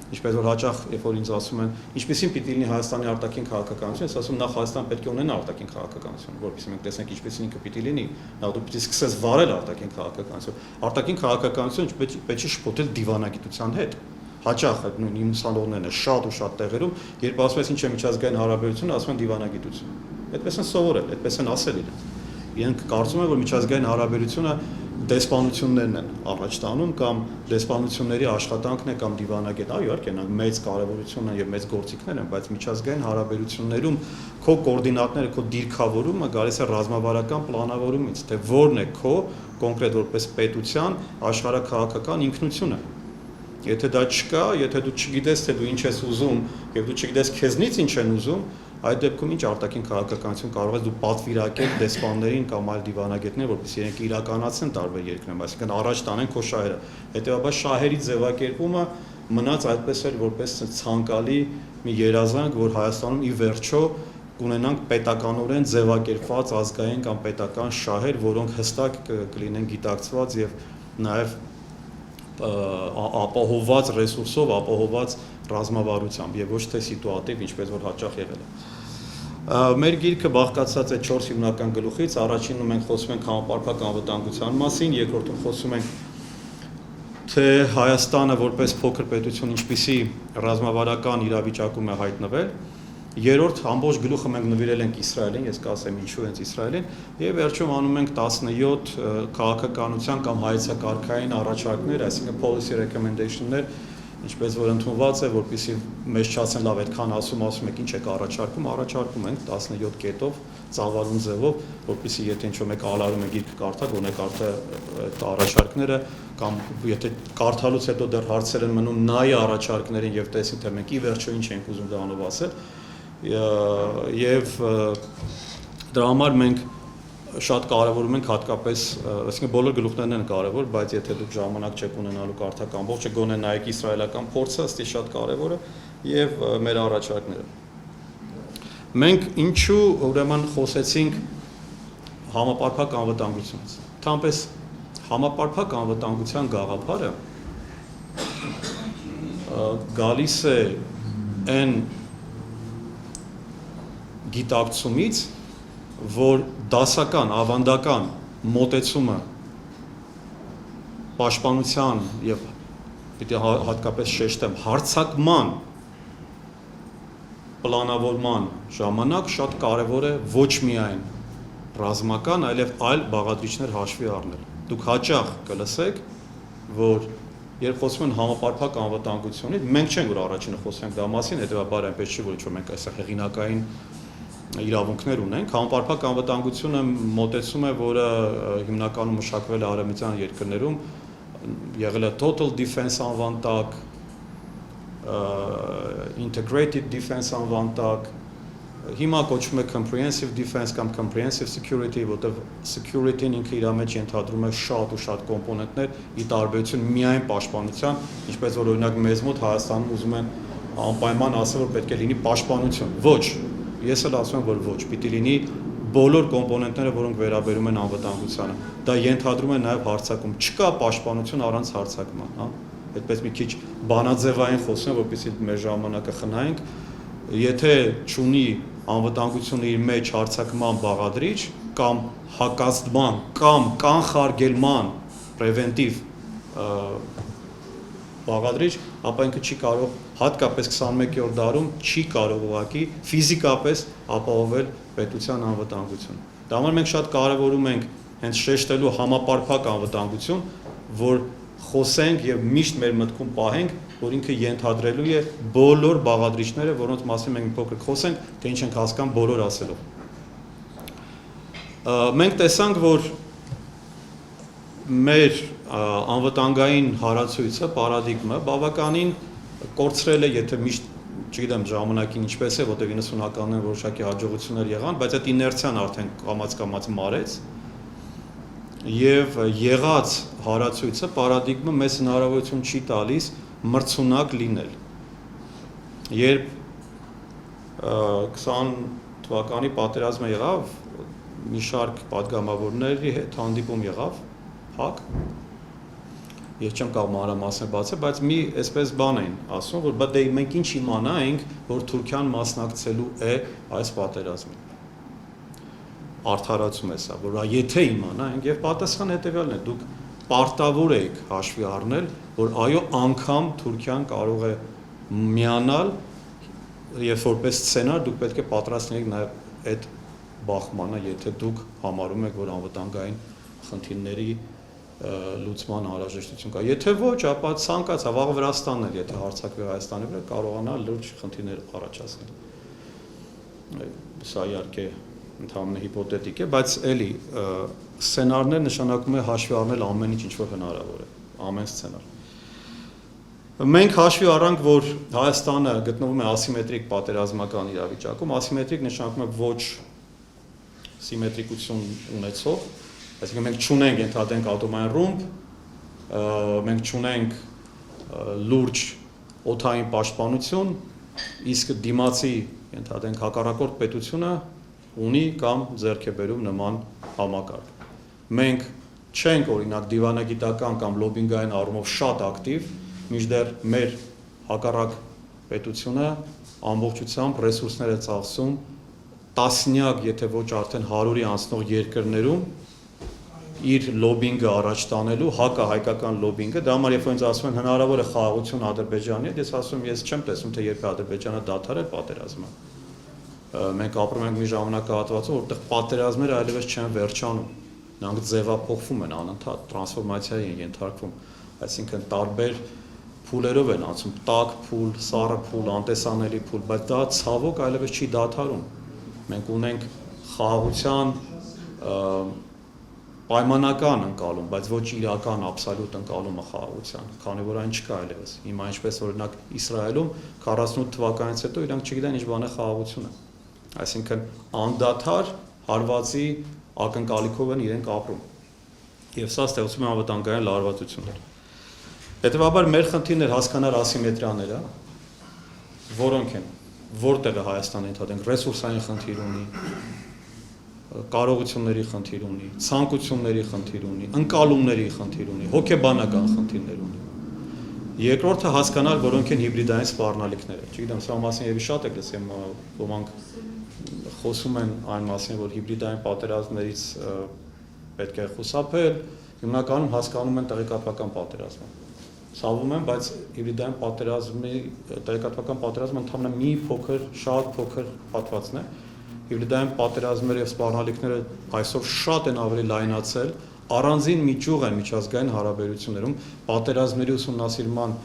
Ինչպես որ հաճախ, երբ որ ինձ ասում են, ինչպեսին պիտի լինի Հայաստանի արտաքին քաղաքականությունը, ես ասում նախ Հայաստան պետք է ունենա արտաքին քաղաքականություն, որովհետեւ մենք տեսնենք ինչպեսին ինքը պիտի լինի, նախ դու պիտի սկսես վարել արտաքին քաղաքականություն։ Արտաքին քաղաքականությունը պետք է շփոթել դիվանագիտության հետ։ Հաճախ այդ նույն իմ ուսանողներն են շատ ու շատ տեղերում, երբ ասում ես ինչ է միջազգային հարաբերությունը, ասում են դիվանագիտություն։ Այդպես են սովորել, այդպես են ասել իրենց։ Իրենք կարծում են, որ միջազգային հարաբերությունը դեսպանություններն են առաջ տանում կամ դեսպանությունների աշխատանքն է կամ դիվանագետ, այո, իհարկե նա մեծ կարևորություն են եւ մեծ գործիքներ են, բայց միջազգային հարաբերություններում քո կոորդինատները, քո դիրքավորումը գալիս է ռազմավարական պլանավորումից, թե որն է քո կոնկրետ որպես պետության աշխարհաքաղաքական ինքնությունը։ Եթե դա չկա, եթե դու չգիտես, թե դու ինչ ես ուզում, եւ դու չգիտես քեզնից ինչ են ուզում, այդ դեպքում ինչ արտաքին քաղաքականություն կարող ես դու պատվիրակել դեսպաններին կամ այլ դիվանագետներին, որպեսզի իրենք իրականացնեն տարբեր երկրներում, այսինքն առաջ տանեն քո շահերը։ Հետեւաբար շահերի ձևակերպումը մնաց այդպես էլ որպես ցանկալի մի երազանք, որ Հայաստանում ի վերջո կունենանք պետականորեն ձևակերպված ազգային կամ պետական շահեր, որոնք հստակ կլինեն գիտակցված եւ նաեւ ապահովված ռեսուրսով, ապահովված ռազմավարությամբ եւ ոչ թե սիտուատիվ, ինչպես որ հաճախ եղել է։ Մեր գիրքը բաղկացած է 4 հիմնական գլուխից, առաջինում մենք խոսում ենք համապարփակ անվտանգության մասին, երկրորդում խոսում ենք թե Հայաստանը որպես փոքր պետություն ինչպիսի ռազմավարական իրավիճակում է հայտնվել, երրորդ ամբողջ գլուխը մենք նվիրել ենք Իսրայելին, ես կասեմ ինչու հենց Իսրայելին, եւ վերջում անում ենք 17 քաղաքականության կամ հայեցակարգային առաջարկներ, այսինքն policy recommendation-ներ, ինչպես որ ընդունված է, որպեսզի մեզ չասեն լավ այդքան ասում եք ինչ եք առաջարկում ենք 17 կետով, ծավալուն ձևով, որպեսզի եթե ինչ-որ մեկ ալարում է գիրքը կարդա, գոնե կարդա այդ առաջարկները կամ եթե կարդալուց հետո դեռ հարցեր են մնում նայի առաջարկներին եւ տեսի թե մենք ի վերջո ինչ ենք ուզում դրանով ասել եւ դրա համար մենք շատ կարևորում ենք հատկապես, այսինքն բոլոր գլուխներն են կարևոր, բայց եթե դուք ժամանակ չեք ունենալու կարդաք ամբողջը, գոնե նայեք իսրայելական փորձը, ըստ շատ կարևոր է եւ մեր առաջարկները։ Մենք ինչու ուրեմն խոսեցինք համապարփակ անվտանգությունից։ Թամպես համապարփակ անվտանգության գաղափարը գալիս է այն գիտակցումից, որ դասական, ավանդական մոտեցումը պաշտպանության եւ պիտի հատկապես շեշտեմ հարձակման պլանավորման ժամանակ շատ կարեւոր է ոչ միայն ռազմական, այլև այլ բաղադրիչներ հաշվի առնել։ Դուք հաճախ կլսեք, որ երբ խոսում են համապարփակ անվտանգությունից, մենք չենք որ առաջինը խոսենք դա մասին, հետեւաբար այնպես չի, որ ինչ-որ մենք այստեղ հեղինակային իրավունքներ ունենք, համապարփակ անվտանգությունը մոտեցում է, որը հիմնականում մշակվել է արևմտյան երկրներում, եղել է total defense անվան տակ, integrated defense անվան տակ, հիմա կոչվում է comprehensive defense կամ comprehensive security, որտեղ security-ն ինքը իր մեջ ենթադրում է շատ ու շատ կոմպոնենտներ, ի տարբերություն միայն պաշտպանության, ինչպես որ օրինակ մեզ մոտ Հայաստանում ուզում են անպայման ասել, որ պետք է լինի պաշտպանություն։ Ոչ, ես էլ ասում եմ, որ ոչ, պիտի լինի բոլոր կոմպոնենտները, որոնք վերաբերում են անվտանգությանը։ Դա ենթադրում է նաև հարձակում։ Չկա պաշտպանություն առանց հարձակման, հա։ Այդպես մի քիչ բանաձևային խոսում եմ, որպեսզի մեր ժամանակը խնայենք։ Եթե չունի անվտանգությունը իր մեջ հարձակման բաղադրիչ կամ հակազդման կամ կանխարգելման պրևենտիվ բաղադրիչ, ապա ինքը չի կարող հատկապես 21-րդ դարում չի կարող ուղղակի ֆիզիկապես ապահովել պետության անվտանգությունը։ Դա համար մենք շատ կարևորում ենք հենց շեշտելու համապարփակ անվտանգություն, որ խոսենք եւ միշտ մեր մտքում պահենք, որ ինքը ենթադրելու է բոլոր բաղադրիչները, որոնց մասին մենք փոքր խոսենք, թե ինչ ենք հասկանում բոլոր ասելով։ Մենք տեսանք, որ մեր անվտանգային հարացույցը, պարադիգմը բավականին կորցրել է, եթե միշտ չգիտեմ ժամանակին ինչպես է, որտեղ 90-ականներին որոշակի հաջողություններ եղան, բայց այդ իներցիան արդեն կամաց մարեց եւ եղած հարացույցը պարադիգմը մեզ հնարավորություն չի տալիս մրցունակ լինել։ Երբ 20 թվականի պատերազմը եղավ, մի շարք պատգամավորների հետ հանդիպում եղավ, հակ, ես չեմ կարող մանրամասներ բացել, բայց մի այսպես բան էին ասում, որ բայց մենք ինչ իմանայինք, որ Թուրքիան մասնակցելու է այս պատերազմին։ Արդարացում է սա, որ եթե իմանայինք եւ պատասխան հետեւյալն է, դուք պարտավոր եք հաշվի առնել, որ այո, անգամ Թուրքիան կարող է միանալ եւ որպես սցենար դուք պետք է պատրաստ լինեք նաեւ այդ բախմանը, եթե դուք համարում եք, որ անվտանգային խնդիրների լուծման անհրաժեշտություն կա։ Եթե ոչ, ապա ցանկացած վաղ Վրաստանն էլ, եթե հարձակվի Հայաստանի վրա, կարողանա լուրջ խնդիրներ առաջացնել։ Սա իհարկե ընդհանուր հիպոթետիկ է, բայց էլի սցենարներ նշանակում է հաշվի առնել ամեն ինչ, ինչ որ հնարավոր է, ամեն սցենար։ Մենք հաշվի առանք, որ Հայաստանը գտնվում է ասիմետրիկ պատերազմական իրավիճակում, ասիմետրիկ նշանակում է ոչ սիմետրիկություն ունեցող, այսինքն մենք չունենք ենթադրենք ատոմային ռումբ, մենք չունենք լուրջ օդային պաշտպանություն, իսկ դիմացի ենթադրենք հակառակորդ պետությունը ունի կամ ձեռք է բերում նման համակարգ։ Մենք չենք օրինակ դիվանագիտական կամ լոբինգային առումով շատ ակտիվ, մինչդեռ մեր հակառակ պետությունը ամբողջությամբ ռեսուրսներ է ծախսում տասնյակ, եթե ոչ արդեն 100-ի անցնող երկրներում իր լոբինգը առաջ տանելու, հակահայկական լոբինգը, դա համար երբ որ ինձ ասում են հնարավոր է խաղաղություն Ադրբեջանի հետ, ես ասում եմ, ես չեմ տեսնում, թե երբ է Ադրբեջանը դադարել պատերազմը։ Մենք ապրում ենք մի ժամանակահատվածում, որտեղ պատերազմները այլևս չեն վերջանում, նրանք ձևափոխվում են անընդհատ, տրանսֆորմացիայի են ենթարկվում, այսինքն տարբեր փուլերով են անցում, տաք փուլ, սառը փուլ, անտեսանելի փուլ, բայց դա ցավոք այլևս չի դադարում։ Մենք ունենք խաղաղության պայմանական ընկալում, բայց ոչ իրական աբսոլյուտ ընկալումը խաղաղության, քանի որ այն չկա այլևս։ Հիմա ինչպես օրինակ Իսրայելում 48 թվականից հետո իրանք չգիտեն ինչ բան է խաղաղությունը։ Այսինքն անդադար հարվածի ակնկալիքով են իրենք ապրում։ Եվ սա ստեղծում է անվտանգային լարվածություններ։ Հետևաբար մեր խնդիրն է հասկանալ ասիմետրիաները, որոնք են, որտեղ է Հայաստանը ընդհանրենք ռեսուրսային խնդիր ունի, կարողությունների խնդիր ունի, ցանկությունների խնդիր ունի, ընկալումների խնդիր ունի, հոգեբանական խնդիրներ ունի։ Երկրորդը հասկանալ, որոնք են հիբրիդային սպառնալիքները։ Չգիտեմ, սա մասին եւի շատ եք լսեմ, ոմանք խոսում են այն մասին, որ հիբրիդային պատերազմներից պետք է խուսափել, հիմնականում հասկանում են տեղեկատվական պատերազմը։ Ցավում եմ, բայց հիբրիդային պատերազմի տեղեկատվական պատերազմը ընդհանրապես մի փոքր, շատ փոքր հատվածն է։ Հիբրիդային պատերազմները եւ սպառնալիքները այսօր շատ են ավելի լայնացել, առանձին միջուղ են միջազգային հարաբերություններում, պատերազմների ուսումնասիրման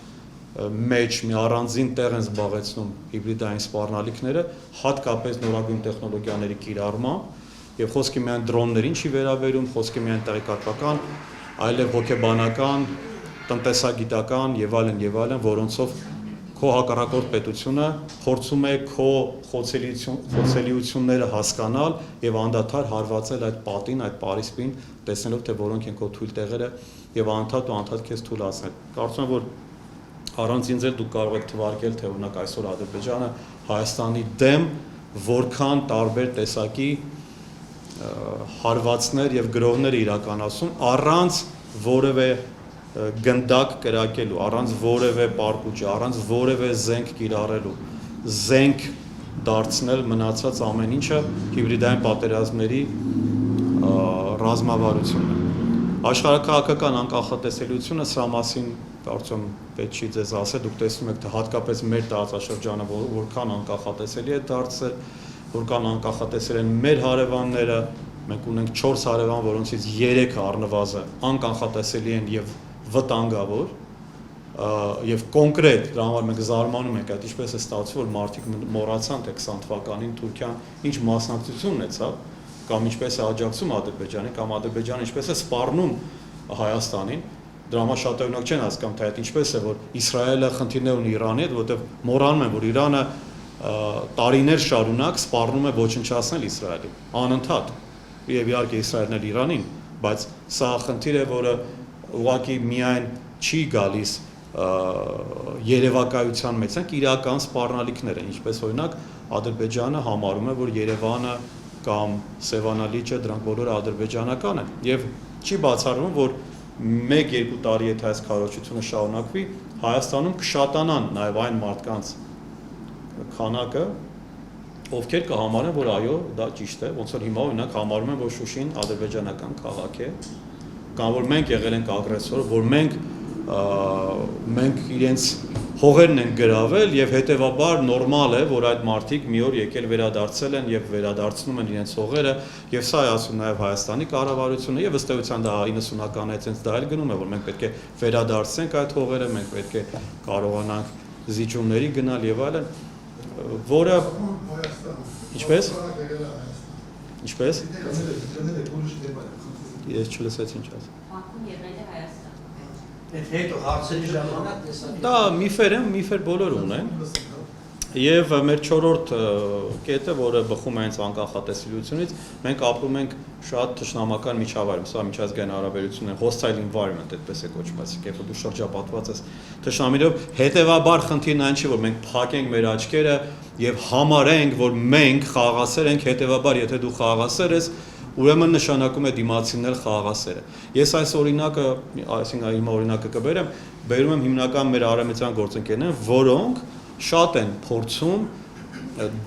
մեջ մի առանձին տեղ են զբաղեցնում հիբրիդային սպառնալիքները, հատկապես նորագույն տեխնոլոգիաների կիրառմամբ եւ խոսքը միայն դրոններին չի վերաբերում, խոսքը միայն տեղեկատվական, այլև հոգեբանական, տնտեսագիտական եւ այլն, որոնցով քո հակառակորդ պետությունը փորձում է քո խոցելիությունները հասկանալ եւ անդադար հարվածել այդ պատին, այդ պարիսպին, տեսնելով թե որոնք են քո թույլ տեղերը եւ անդադար քեզ թույլատրել։ Կարծում եմ, որ առանց ինձ էլ դուք կարող եք թվարկել, թե օրինակ այսօր Ադրբեջանը Հայաստանի դեմ որքան տարբեր տեսակի հարվածներ եւ գրոհներ իրականացում առանց որևէ գնդակ կրակելու, առանց որևէ պարկուճի, առանց որևէ զենք կիրառելու, զենք դարձնել մնացած ամեն ինչը հիբրիդային պատերազմների ռազմավարությունն է։ Աշխարհաքաղաքական անկախատեսելիությունը սրա մասին կարծում պետք չի ձեզ ասել, դուք տեսնում եք, թե հատկապես մեր տարածաշրջանը որքան անկախատեսելի է դարձել, որքան անկախատեսել են մեր հարևանները, մենք ունենք 4 հարևան, որոնցից 3-ը առնվազն անկանխատեսելի են եւ վտանգավոր եւ կոնկրետ դրա համար մենք զարմանում ենք այդ ինչպես է ստացվում որ մարդիկ մոռացան թե 20 թվականին Թուրքիան ինչ մասնակցություն ունեցավ կամ ինչպես է աջակցում Ադրբեջանին կամ Ադրբեջանը ինչպես է սպառնում Հայաստանին դրա շատ օրինակ չեն հասկանում, թե այդ ինչպես է, որ Իսրայելը խնդիրներ ունի Իրանի հետ, որովհետև մոռանում են, որ Իրանը տարիներ շարունակ սպառնում է ոչնչացնել Իսրայելին, անընդհատ, եւ իհարկե Իսրայելն էլ Իրանին, բայց սա խնդիր է, որը ուղղակի միայն չի գալիս երևակայության մեջ, ցանկ իրական սպառնալիքներ են, ինչպես օրինակ Ադրբեջանը համարում է, որ Երևանը կամ Սևանալիճը դրանք բոլորը ադրբեջանական են, եւ չի բացառվում, որ 1-2 տարի եթե այս քարոզությունը շարունակվի, Հայաստանում կշատանան նաև այն մարդկանց քանակը, ովքեր կհամարեն, որ այո, դա ճիշտ է, ոնց որ հիմա օրինակ համարում են, որ Շուշին ադրբեջանական քաղաք է, կամ որ մենք եղել ենք ագրեսոր, որ մենք իրենց հողերն են գրավել եւ հետեւաբար նորմալ է, որ այդ մարդիկ մի օր եկել վերադարձել են եւ վերադարձնում են իրենց հողերը եւ սա է ասում նաեւ Հայաստանի կառավարությունը եւ ըստ էության դա 90-ականից հենց դա էլ գնում է, որ մենք պետք է վերադարձենք այդ հողերը, մենք պետք է կարողանանք զիջումների գնալ եւ այլն, որը ինչպես ես չլսեցի ինչ ասա Հետո հարցերի ժամանակ տեսա։ Դա միֆեր բոլորը ունեն։ Եվ մեր 4-րդ կետը, որը բխում է հենց անկախատեսելիությունից, մենք ապրում ենք շատ թշնամական միջավայրում, սա միջազգային հարաբերությունն է, hostile environment, այդպես է կոչված, երբ դու շրջապատված ես թշնամիներով, հետևաբար խնդիրն այն չի, որ մենք փակենք մեր աչքերը եւ համարենք, որ մենք խաղաղասեր ենք, հետևաբար եթե դու խաղաղասեր ես, ուրեմն նշանակում է դիմացինել խաղաղասերը։ Ես այս օրինակը, այսինքն հիմա օրինակը կբերեմ, բերում եմ հիմնական մեր արևմտյան գործընկերներ, որոնք շատ են փորձում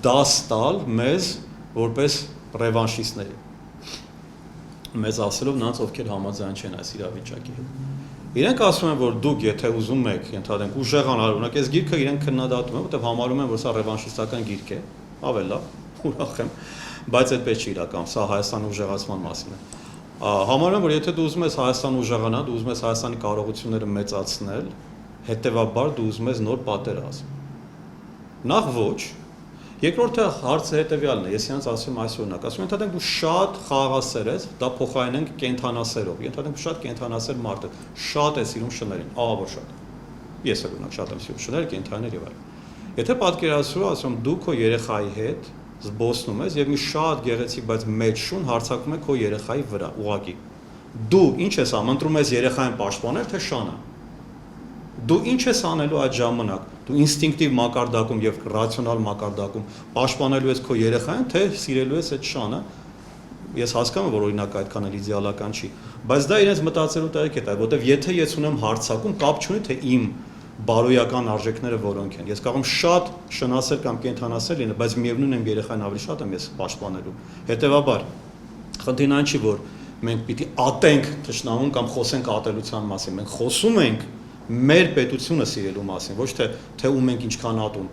դաս տալ մեզ որպես ռևանշիստների։ Մեզ ասելով նրանց, ովքեր համաձայն չեն այս իրավիճակի հետ։ Իրենք ասում են, որ դուք եթե ուզում եք, ենթադրենք, ուժեղանալ, օրինակ, այս գիրքը իրենք քննադատում են, որտեղ համարում են, որ սա ռևանշիստական գիրք է, ավելի լավ, ուրախ եմ, բայց այդպես չի իրական, սա Հայաստանի ուժեղացման մասին է։ Համարում եմ, որ եթե դու ուզում ես Հայաստանը ուժեղանալ, դու ուզում ես Հայաստանի կարողությունները մեծացնել, հետևաբար դու ուզում ես նոր պատերազմ։ Նախ ոչ, երկրորդը հարցը հետևյալն է, ես իրանց ասում այս օրինակ, ասում եմ, ենթադրենք դու շատ խաղաղասեր ես, դա փոխարինենք կենթանասերով, ենթադրենք շատ կենթանասեր մարդ է, շատ է սիրում շներին, ահավոր շատ։ Ես էլ օրինակ շատ եմ սիրում շներ, կենթանիներ եւ այլն։ Եթե պատկերացրու, ասում դու քո երեխայի հետ զբոսնում ես եւ մի շատ գեղեցիկ, բայց մեծ շուն հարձակվում է քո երեխայի վրա, ուղակի։ Դու ինչ ես անում, ընտրում ես երեխային պաշտպանել, թե շանը։ Դու ինչ ես անելու այդ ժամանակ։ Դու ինստինկտիվ մակարդակում եւ ռացիոնալ մակարդակում պաշտպանելու ես քո երեխային, թե սիրելու ես այդ շանը։ Ես հասկանում եմ, որ օրինակ այդքան էլ իդեալական չի, բայց դա իրենց մտածելու տարիք է, որտեվ եթե ես ունեմ հարձակում, կապ չունի թե իմ բարոյական արժեքները որոնք են։ Ես կարող եմ շատ շնասել կամ կենթանասել լինել, բայց միևնույն է երեխային ավելի շատ եմ ես պաշտպանելու։ Հետևաբար, խնդիրն այն չի, որ մենք պիտի ատենք թշնամուն կամ խոսենք ատելության մասին։ Մենք խոսում ենք մեր պետությունը սիրելու մասին, ոչ թե ում ենք ինչքան ատում։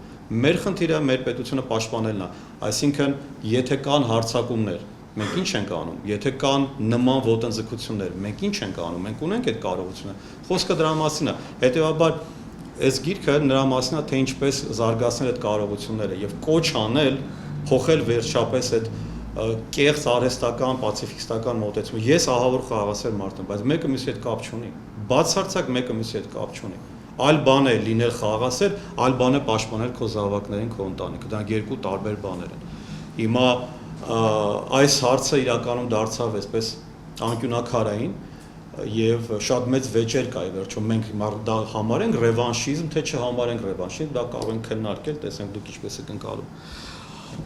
Մեր խնդիրը մեր պետությունը պաշտպանելն է։ Այսինքն, եթե կան հարձակումներ, մենք ինչ ենք անում։ Եթե կան նման ոտնձգություններ, մենք ինչ ենք անում։ Մենք ունենք այդ կարողությունը։ Խոսքը դրա մասին է։ Հետևաբար այս գիրքը նրա մասին է, թե ինչպես զարգացնել այդ կարողությունները եւ կոչ անել, փոխել վերջապես այդ կեղծ արհեստական, պացիֆիստական մոտեցումը։ Ես ահավոր խաղաղասեր մարդ եմ, բայց մեկը մյուսի հետ կապ չունի։ Բացարձակ մեկը մյուսի հետ կապ չունի։ Այլ բան է լինել խաղաղասեր, այլ բան է պաշտպանել քո զավակներին, քո ընտանիքը։ Դրանք երկու տարբեր բաներ են։ Հիմա այս հարցը իրականում դարձավ այսպես անկյունակարային եւ շատ մեծ վեճեր կա ի վերջո մենք դա համարենք ռևանշիզմ, թե չհամարենք ռևանշիզմ, դա կարող ենք քննարկել, տեսենք դուք ինչպես եք ընկալում։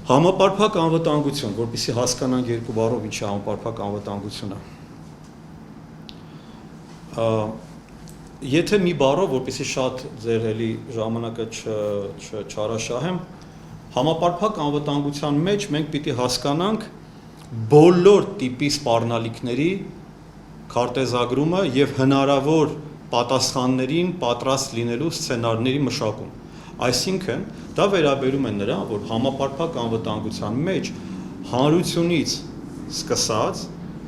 Համապարփակ անվտանգություն, որպեսզի հասկանանք երկու բառով ինչ է համապարփակ անվտանգությունը։ Եթե մի բառով, որպեսզի շատ ձեր էլի ժամանակը չարաշահեմ, համապարփակ անվտանգության մեջ մենք պիտի հասկանանք բոլոր տիպի սպառնալիքների քարտեզագրումը եւ հնարավոր պատասխաններին պատրաստ լինելու սցենարների մշակում։ Այսինքն, դա վերաբերում է նրան, որ համապարփակ անվտանգության մեջ հանրությունից սկսած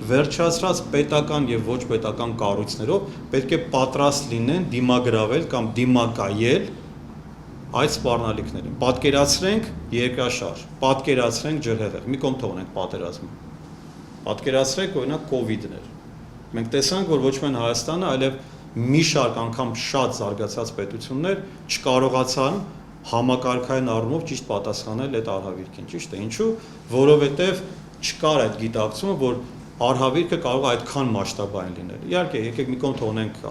վերջացրած պետական եւ ոչ պետական կառույցներով պետք է պատրաստ լինեն դիմագրավել կամ դիմակայել այդ սպառնալիքներին։ Պատկերացրենք երկրաշարժ, պատկերացրենք ջրհեղեղ, մի կողմ թողնենք պատերազմը։ Պատկերացրեք օրինակ կոവിഡ്ներ։ Մենք տեսանք, որ ոչ միայն Հայաստանը, այլև մի շարք անգամ շատ զարգացած պետություններ չկարողացան համակարգային առումով ճիշտ պատասխանել այդ արհավիրքին, ճիշտ է, ինչու, որովհետև չկար այդ գիտակցումը, որ արհավիրքը կարող է այդքան մասշտաբային լինել։ Իհարկե, եկեք մի կողմ թողնենք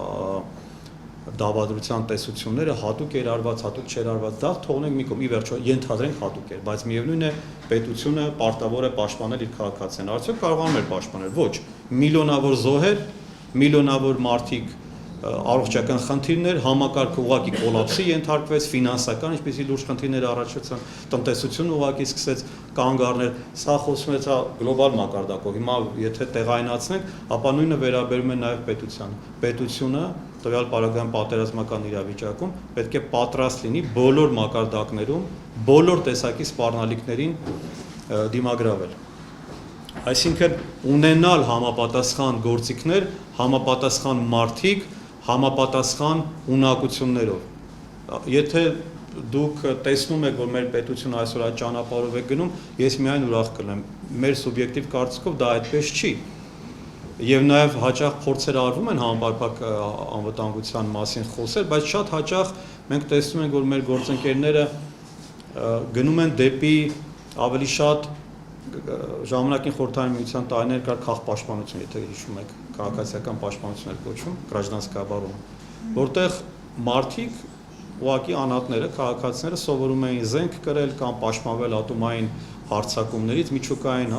դավադրության տեսությունները, հատուկ էր արված, հատուկ չէր արված, դա թողնենք մի կողմ, ի վերջո ենթադրենք հատուկ էր, բայց միևնույն է պետությունը պարտավոր է պաշտպանել իր քաղաքացիներին։ Արդյոք կարողանում էր պաշտպանել։ Ոչ, միլիոնավոր զոհեր, միլիոնավոր մարդիկ առողջական խնդիրներ, համակարգը ուղղակի կոլապսի ենթարկվեց, ֆինանսական ինչպեսի լուրջ խնդիրներ առաջացան, տնտեսությունը ուղղակի սկսեց կանգ առնել, սա խոսում է գլոբալ մակարդակով։ Հիմա եթե տեղայնացնենք, ապա նույնը վերաբերում է նաև պետությանը։ Պետությունը տվյալ պարագայում պատերազմական իրավիճակում պետք է պատրաստ լինի բոլոր մակարդակներում, բոլոր տեսակի սպառնալիքներին դիմագրավել։ Այսինքն ունենալ համապատասխան գործիքներ, համապատասխան մարդիկ, համապատասխան ունակություններով։ Եթե դուք տեսնում եք, որ մեր պետությունը այսօր այդ ճանապարհով է գնում, ես միայն ուրախ կլինեմ։ Մեր սուբյեկտիվ կարծիքով դա այդպես չի։ Եվ նաև հաճախ փորձեր արվում են համապարփակ անվտանգության մասին խոսել, բայց շատ հաճախ մենք տեսնում ենք, որ մեր գործընկերները գնում են դեպի ավելի շատ ժամանակին խորհրդային միության տարիներ կար քաղաքապաշտպանություն, եթե հիշում եք, քաղաքացիական պաշտպանություն էր կոչվում, գրաժդանսկաբարում, որտեղ մարդիկ ուղղակի անհատները, քաղաքացիները սովորում էին զենք կրել կամ պաշտպանվել ատոմային հարցակումներից, միջուկային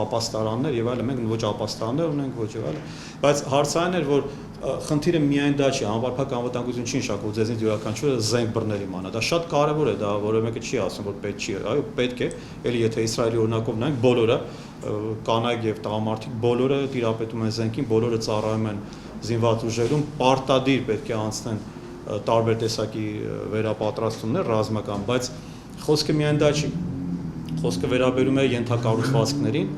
ապաստարաններ եւ այլն, մենք ոչ ապաստարաններ ունենք, ոչ եւ այլն, բայց հարցային էր, որ խնդիրը միայն դա չի, համապարփակ անվտանգություն չի նշանակում, ձեզնից յուրաքանչյուրը զենք բռներ իմանա, դա շատ կարեւոր է, դա որը մեկը չի ասում, որ պետք չի, այո, պետք է, ելի եթե Իսրայելի օրինակով նայենք, բոլորը կանայք եւ տղամարդիկ բոլորը տիրապետում են զենքին, բոլորը ծառայում են զինված ուժերում, պարտադիր պետք է անցնեն տարբեր տեսակի վերապատրաստումներ ռազմական, բայց խոսքը միայն դա չի։ Խոսքը վերաբերում է ենթակառուցվածքներին,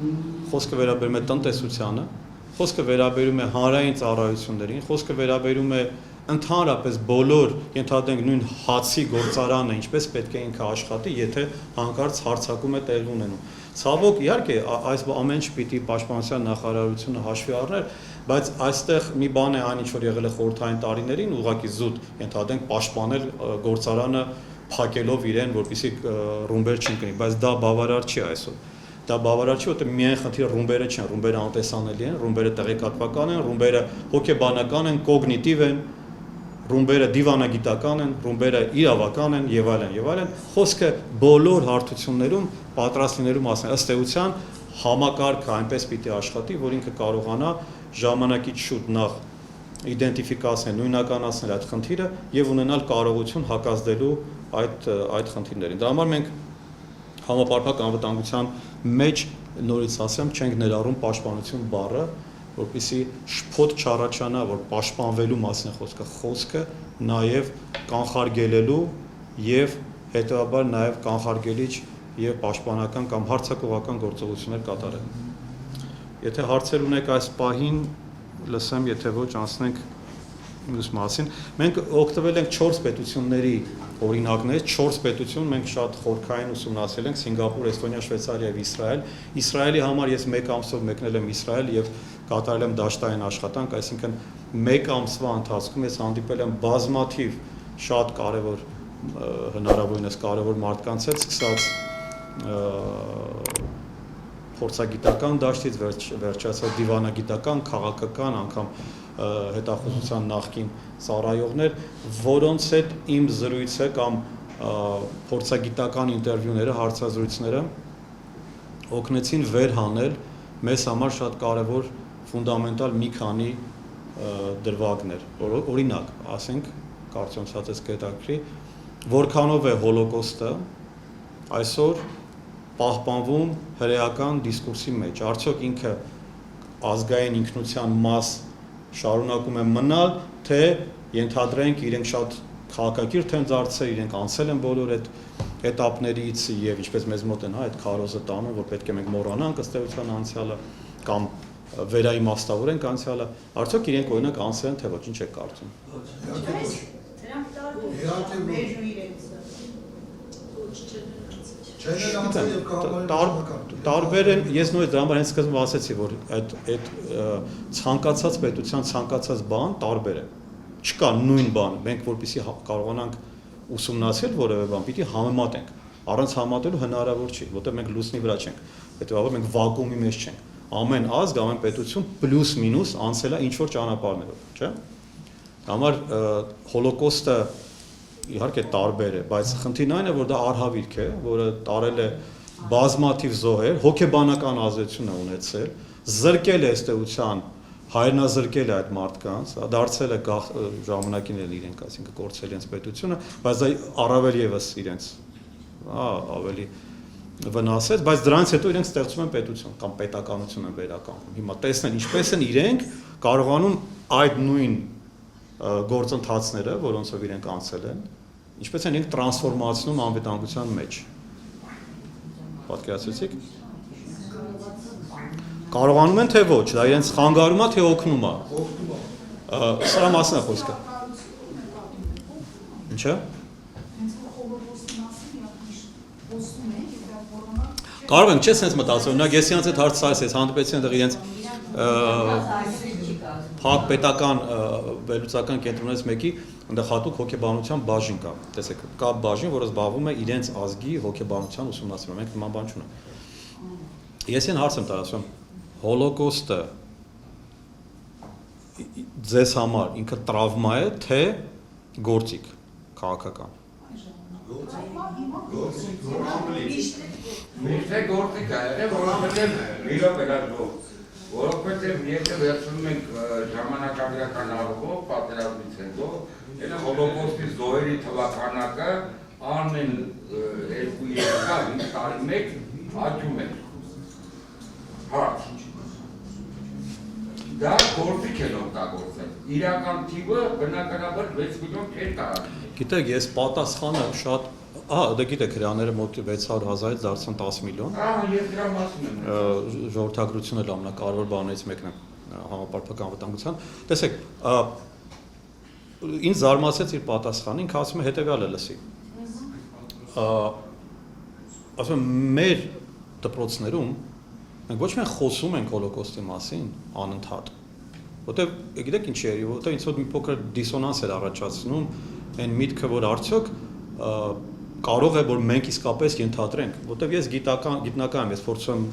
խոսքը վերաբերում է տնտեսությանը, խոսքը վերաբերում է հանրային ծառայություններին, խոսքը վերաբերում է ընդհանրապես բոլոր, ենթադրենք նույն հացի գործարանը, ինչպես պետք է ինքը աշխատի, եթե հանկարծ հարձակում է տեղի ունենում։ Ցավոք, իհարկե, այս ամեն ինչ պիտի պաշտպանության նախարարությունը հաշվի առներ, բայց այստեղ մի բան է այն, ինչ որ եղել է խորհրդային տարիներին, ուղղակի զուտ, ենթադրենք պաշտպանել գործարանը փակելով իրեն, որպեսզի ռումբեր չընկնի, բայց դա բավարար չի այսօր։ Դա բավարար չի, որտեղ միայն խնդիրը ռումբերը չեն, ռումբերը անտեսանելի են, ռումբերը տեղեկատվական են, ռումբերը հոգեբանական են, կոգնիտիվ են, ռումբերը դիվանագիտական են, ռումբերը իրավական են եւ այլն եւ այլն։ Խոսքը բոլոր հարթություններում պատրաստ լինելու մասին, ըստ էության համակարգը այնպես պիտի աշխատի, որ ինքը կարողանա ժամանակից շուտ նախ իդենտիֆիկացնել, նույնականացնել այդ խնդիրը եւ ունենալ կարողություն հակազդելու այդ խնդիրներին։ Դրա համար մենք համապարփակ անվտանգության մեջ նորից ասեմ, չենք ներառում պաշտպանություն բառը, որպեսզի շփոթ չառաջանա, որ պաշտպանվելու մասին է խոսքը նաեւ կանխարգելելու եւ հետեւաբար նաեւ կանխարգելիչ եւ պաշտպանական կամ հարձակողական գործողություններ կատարել։ Եթե հարցեր ունեք այս պահին, լսեմ, եթե ոչ, անցնենք մյուս մասին։ Մենք օգտվել ենք 4 պետությունների օրինակներից, 4 պետություն մենք շատ խորքային ուսումնասիրել ենք՝ Սինգապուր, Էստոնիա, Շվեյցարիա եւ Իսրայել։ Իսրայելի համար ես 1 ամսով մեկնել եմ Իսրայել եւ կատարել եմ դաշտային աշխատանք, այսինքն 1 ամսվա ընթացքում ես հանդիպել եմ բազմաթիվ շատ կարեւոր հնարավորինս կարեւոր մարդկանց հետ, սկսած փորձագիտական դաշտից վերջացած դիվանագիտական, քաղաքական, անգամ հետախուզության նախկին ծառայողներ, որոնց հետ իմ զրույցը կամ փորձագիտական ինտերվյուները, հարցազրույցները օգնեցին վերհանել մեզ համար շատ կարևոր ֆունդամենտալ մի քանի դրվագներ։ Օրինակ, ասենք, կարծում եմ ցած կետակրի, որքանով է հոլոկոստը այսօր պահպանվում հրեական դիսկուրսի մեջ, արդյոք ինքը ազգային ինքնության մաս շարունակում է մնալ, թե ենթադրենք իրենք շատ քաղաքակիրթ են դարձել, իրենք անցել են բոլոր այդ էտապներից եւ ինչպես մեզ մոտ են այդ քարոզը տանում, որ պետք է մենք մոռանանք ըստ էության անցյալը կամ վերաիմաստավորենք անցյալը, արդյոք իրենք օրինակ անցել են թե ոչ, ինչ եք կարծում։ Տարբեր են, ես նույնիսկ դրա համար հենց սկզբում ասացի, որ այդ ցանկացած պետության ցանկացած բան տարբեր է։ չկա նույն բան, մենք որպեսզի կարողանանք ուսումնասիրել որևէ բան, պիտի համեմատենք, առանց համատելու հնարավոր չի, որտեղ մենք լուսնի վրա չենք, հետեւաբար մենք վակուումի մեջ չենք, ամեն ազգ, ամեն պետություն պլյուս մինուս անցել է ինչ-որ ճանապարհներով, չէ՞։ Համար հոլոկոստը իհարկե տարբեր է, բայց խնդիրն այն է, որ դա արհավիրք է, որը տարել է բազմաթիվ զոհեր, հոգեբանական ազդեցություն է ունեցել, զրկել է ըստ էության, հայրենազրկել է այդ մարդկանց, դարձել է ժամանակին էլ իրենք, այսինքն կորցրել իրենց պետությունը, բայց դա առավել եւս իրենց ավելի վնասեց, բայց դրանից հետո իրենք ստեղծում են պետություն կամ պետականություն են վերականգնում։ Հիմա տեսնեն ինչպես են իրենք կարողանում այդ նույն գործընթացները, որոնցով իրենք անցել են, ինչպես են իրենք տրանսֆորմացնում անվտանգության մեջ։ Պատկերացրեցիք։ Կարողանում են թե ոչ, դա իրենց խանգարում է թե օգնում է։ Սրա մասին է խոսքը։ Ինչը։ Կարող ենք չէ՞ sense մտածել, օրինակ ես իրենց հետ հարցրած ես, հանդիպեցի այնտեղ իրենց փակ պետական վերլուծական կենտրոնից մեկի, այնտեղ հատուկ հոգեբանության բաժին կա։ Տեսեք, կա բաժին, որը զբաղվում է իրենց ազգի հոգեբանության ուսումնասիրմամբ, մենք նման բան չունենք։ Ես այն հարց եմ տալիս, ասում հոլոկոստը ձեզ համար ինքը տրավմա է, թե գործիք քաղաքական։ Միշտ է գործիք է, որովհետև իրոք էլա որովհետև եթե վերցնում ենք ժամանակագրական առումով պատերազմից հետո, elə հոլոկոստի զոհերի թվականակը ամեն 2-3 տարի մեկ աճում է։ Հարց։ Դա գործիք են օգտագործել։ Իրական թիվը բնականաբար 6 միլիոն չէր տարածվում։ Գիտեք, ես պատասխանը շատ դա գիտեք, հրեաները մոտ 600,000-ից դարձան 10 միլիոն։ Ես դրա մասին եմ։ Ժողովրդագրությունը էլ ամենակարևոր բաներից մեկն է համապարփակ անվտանգության։ Տեսեք, ինձ զարմացեց իր պատասխանը, ինքը ասում է հետևյալը լսի։ Ասում եմ, մեր դպրոցներում մենք ոչ միայն խոսում ենք հոլոկոստի մասին անընդհատ, որտեղ գիտեք ինչի է, որտեղ ինձ մոտ մի փոքր դիսոնանս էր առաջացնում այն միտքը, որ արդյոք կարող է որ մենք իսկապես ենթադրենք, որտեղ ես գիտնական եմ, ես փորձում եմ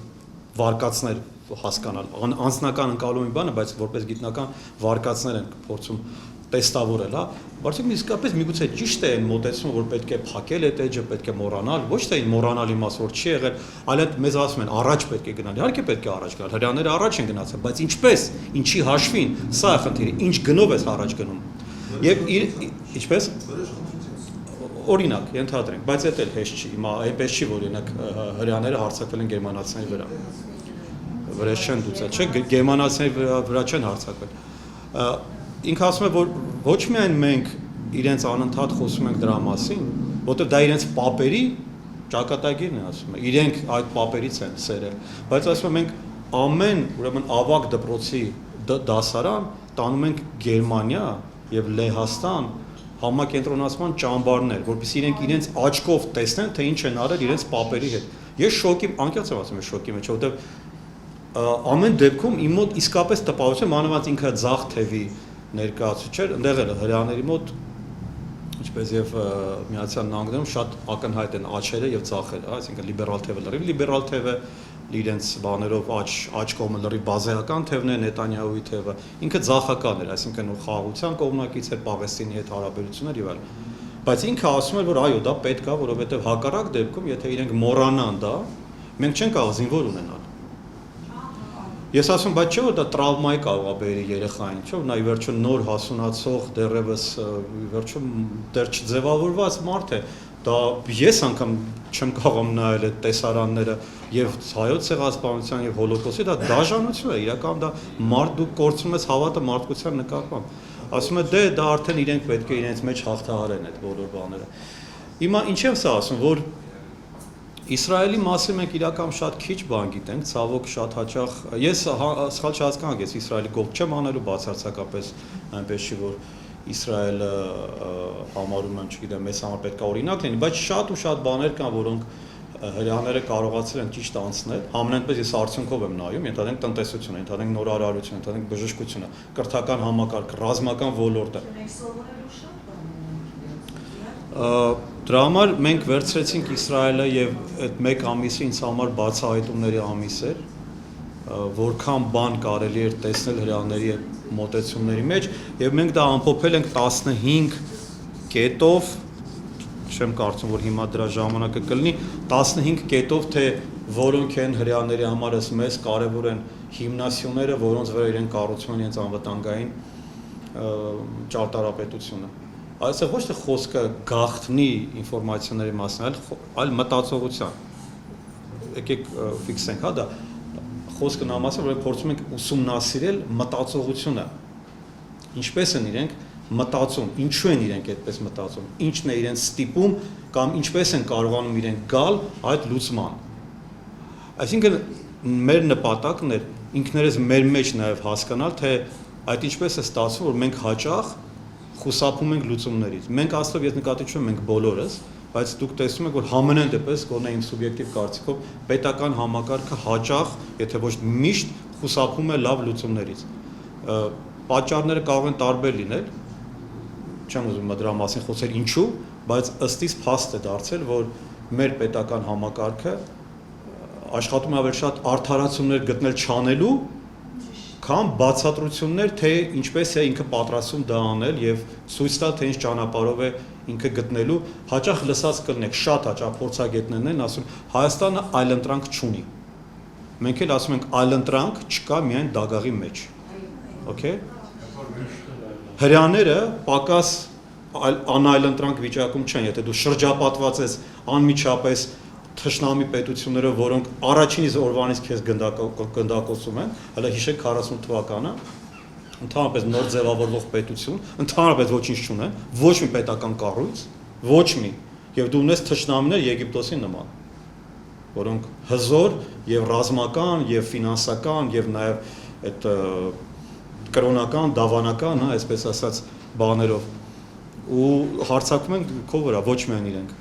վարկածներ հասկանալ, անձնական ընկալումի բանը, բայց որպես գիտնական վարկածներ են փորձում տեստավորել, հա, բայց իսկապես միգուցե ճիշտ է այն մոտեցումը, որ պետք է փակել այդ էջը, պետք է մոռանալ, ոչ թե այն մոռանալ իմաստ որ չի եղել, այլ այդ մեզ ասում են առաջ պետք է գնալ, իհարկե պետք է առաջ գնալ, հրեաները առաջ են գնացել, բայց ինչպես, ինչի հաշվին, սա է խնդիրը, ինչ գնով ես առաջ գնում։ Եվ ինչպես օրինակ, ենթադրենք, բայց դա էլ հեշտ չի, հիմա այնպես չի, որ օրինակ հրեաները հարձակվել են գերմանացիների վրա։ Վրեժ չեն դուցել, չէ, գերմանացիների վրա չեն հարձակվել։ Ինքը ասում է, որ ոչ միայն մենք իրենց անընդհատ խոսում ենք դրա մասին, որտեղ դա իրենց պապերի ճակատագիրն է, ասում է, իրենք այդ պապերից են սերել, բայց ասում եմ մենք ամեն, ուրեմն ավագ դպրոցի դասարան տանում ենք Գերմանիա եւ Լեհաստան համակենտրոնացման ճամբարներ, որովհետեւ իրենք իրենց աչքով տեսնեն, թե ինչ են արել իրենց պապերի հետ։ Ես շոկի, անկեղծ եմ ասում, ես շոկի մեջ, որովհետեւ ամեն դեպքում իմ մոտ իսկապես տպավորություն, մանավանդ ինքը ձախ թևի ներկայացուցիչ էր, այնտեղ էլ հրեաների մոտ, ինչպես եւ Միացյալ Նահանգներում շատ ակնհայտ են աչերը եւ ձախերը, այսինքն լիբերալ թևը լրիվ լիբերալ թևը իրենց բաներով աչ կողմը լրիվ բազեական թևն է, Նետանյահուի թևը, ինքը ձախական էր, այսինքն խաղաղության կողմնակից էր, Պաղեստինի հետ հարաբերություններ եւ այլն։ Բայց ինքը ասում էր, որ այո, դա պետք է, որովհետեւ հակառակ դեպքում, եթե իրենք մոռանան դա, մենք չենք կարող զինվոր ունենալ։ Ես ասում, բայց չէ՞ որ դա տրավմայի կարող է բերի երեխային, չէ՞ որ նա ի վերջո նոր հասունացող դեռևս ի վերջո դեռ չձևավորված մարդ է, դա ես անգամ չեմ կարող նայել այդ տեսարանները եւ հայոց ցեղասպանության եւ հոլոկոստի, դա դաժանություն է, իրական դա մարդ դու կորցնում ես հավատը մարդկության նկատմամբ։ Ասում է դե դա արդեն իրենք պետք է իրենց մեջ հաղթահարեն այդ բոլոր բաները։ Հիմա ինչ եմ սա ասում, որ Իսրայելի մասին մենք իրական շատ քիչ բան գիտենք, ցավոք շատ հաճախ ես սխալ չհասկանաք, ես Իսրայելի կողմ չեմ անելու բացարձակապես այնպես չի որ Իսրայելը համարում եմ, չգիտեմ, մեզ համար պետք է օրինակ լինի, բայց շատ ու շատ բաներ կան, որոնք հրեաները կարողացել են ճիշտ անցնել, համենայնպես ես արդյունքով եմ նայում, ենթադրենք տնտեսությունը, ենթադրենք նորարարությունը, ենթադրենք բժշկությունը, կրթական համակարգ, ռազմական ոլորտը։ Դրա համար մենք վերցրեցինք Իսրայելը եւ այդ 1 ամիսը ինձ համար բացահայտումների ամիս էր, որքան բան կարելի էր տեսնել հրեաների մոտեցումների մեջ եւ մենք դա ամփոփել ենք 15 կետով, չեմ կարծում որ հիմա դրա ժամանակը կլինի, 15 կետով թե որոնք են հրեաների համար մեզ կարևոր են հիմնասյուները, որոնց վրա իրեն կառուցում են իրենց անվտանգային ճարտարապետությունը։ Այստեղ ոչ թե խոսքը գաղտնի ինֆորմացիաների մասին, այլ մտածողության։ Եկեք ֆիքսենք, հա դա խոսքը նա մասը, որ փորձում ենք ուսումնասիրել մտածողությունը։ Ինչպես են իրենք մտածում, ինչու են իրենք այդպես մտածում, ինչն է իրենց ստիպում կամ ինչպես են կարողանում իրենք գալ այդ լուծման։ Այսինքն մեր նպատակն է ինքներս մեր մեջ նաև հասկանալ, թե այդ ինչպես է ստացվում, որ մենք հաճախ խուսափում ենք լուծումներից։ Մենք աստով ես նկատի չունեմ մենք բոլորս, բայց դուք տեսնում եք, որ համենայն դեպս, գոնե իմ սուբյեկտիվ կարծիքով, պետական համակարգը հաճախ, եթե ոչ միշտ, խուսափում է լավ լուծումներից։ Պատճառները կարող են տարբեր լինել, չեմ ուզում դրա մասին խոսել ինչու, բայց ըստիս փաստ է դարձել, որ մեր պետական համակարգը աշխատում է ավելի շատ արդարացումներ գտնել չանելու, քան բացատրություններ, թե ինչպես է ինքը պատրաստում դա անել եւ ցույց տալ, թե ինչ ճանապարհով է ինքը գտնելու, հաճախ լսած կլինեք, շատ հաճախ փորձագետներն են ասում, Հայաստանը այլընտրանք չունի։ Մենք էլ ասում ենք այլընտրանք չկա միայն դագաղի մեջ։ Okay։ Հրեաները պակաս անայլընտրանք վիճակում չեն, եթե դու շրջապատված ես անմիջապես թշնամի պետությունները, որոնք առաջինից օրվանից քեզ գնդակոծում են, հələ հիշեք 40 թվականը, ընդհանրապես նոր ձևավորվող պետություն, ընդհանրապես ոչինչ չունեն, ոչ մի պետական կառույց, ոչ մի, եւ դու ունես թշնամիներ Եգիպտոսի նման, որոնք հզոր եւ ռազմական եւ ֆինանսական եւ նաեւ այդ կրոնական, դավանական, հա, այսպես ասած բաներով ու հարցակում են քո վրա, ոչ միայն իրենք,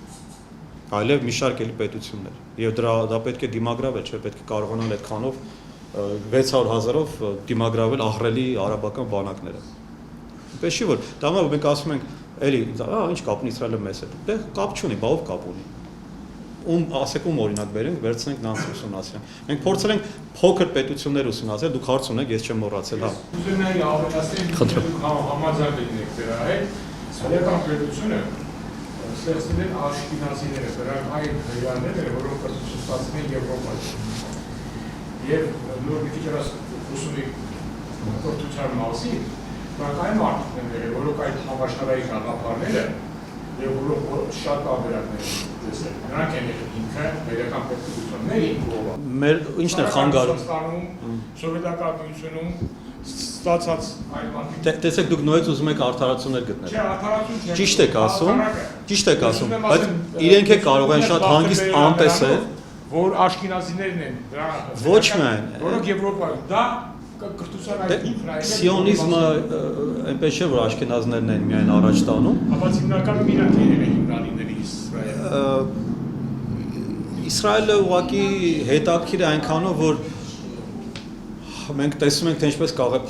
այլև մի շարք էլի պետություններ։ Եվ դա պետք է դիմագրավել, չէ, պետք է կարողանալ այդքանով 600,000-ով դիմագրավել ահռելի արաբական բանակները։ Պես չի որ, դա համար մենք ասում ենք, էլի, ինչ կապ ունի Իսրայելը մեզ հետ։ Դե կապ չունի, բա ով կապ ունի։ Ասեք օրինակ բերենք, վերցնենք նրանց ուսումնասիրենք։ Մենք փորձել ենք փոքր պետություններ ուսումնասիրել, դուք հարց ունեք, ես չեմ մոռացել, հա։ Ուզում եի ավելացնել, դուք համաձայն եք դրա հետ, սովետական պետությունը ստեղծել են աշքինազիները, դրանք այն հրեաները, որոնք կրթություն են Եվրոպայում։ Եվ նոր մի քիչ ուսումի կրթության մասին, դրանք այն մարդիկ են, որոնք այդ համաշխարհային գաղափարները եւ որոնք շատ տարբերակներ են տեսել։ Նրանք են ինքը վերական պետությունների կողմը։ Մեր ինչն է խանգարում։ Սովետական միությունում ստացած այլ մարդիկ։ Տեսեք դուք նույնիսկ ուզում եք արդարացումներ գտնել։ Չէ, արդարացում չէ։ Ճիշտ եք ասում, բայց իրենք է կարող են շատ հանգիստ անտեսել, որ աշքինազիներն են դրա ոչ միայն, որոնք Եվրոպայում դա կրթության այդ ինքն է։ Սիոնիզմը այնպես չէ որ աշքենազներն են միայն առաջ տանում։ Բայց հիմնականում իրանք են հիմնադիրները Իսրայել։ Իսրայելը ուղղակի հետաքրքիր է այնքանով որ մենք տեսնում ենք թե ինչպես կարող է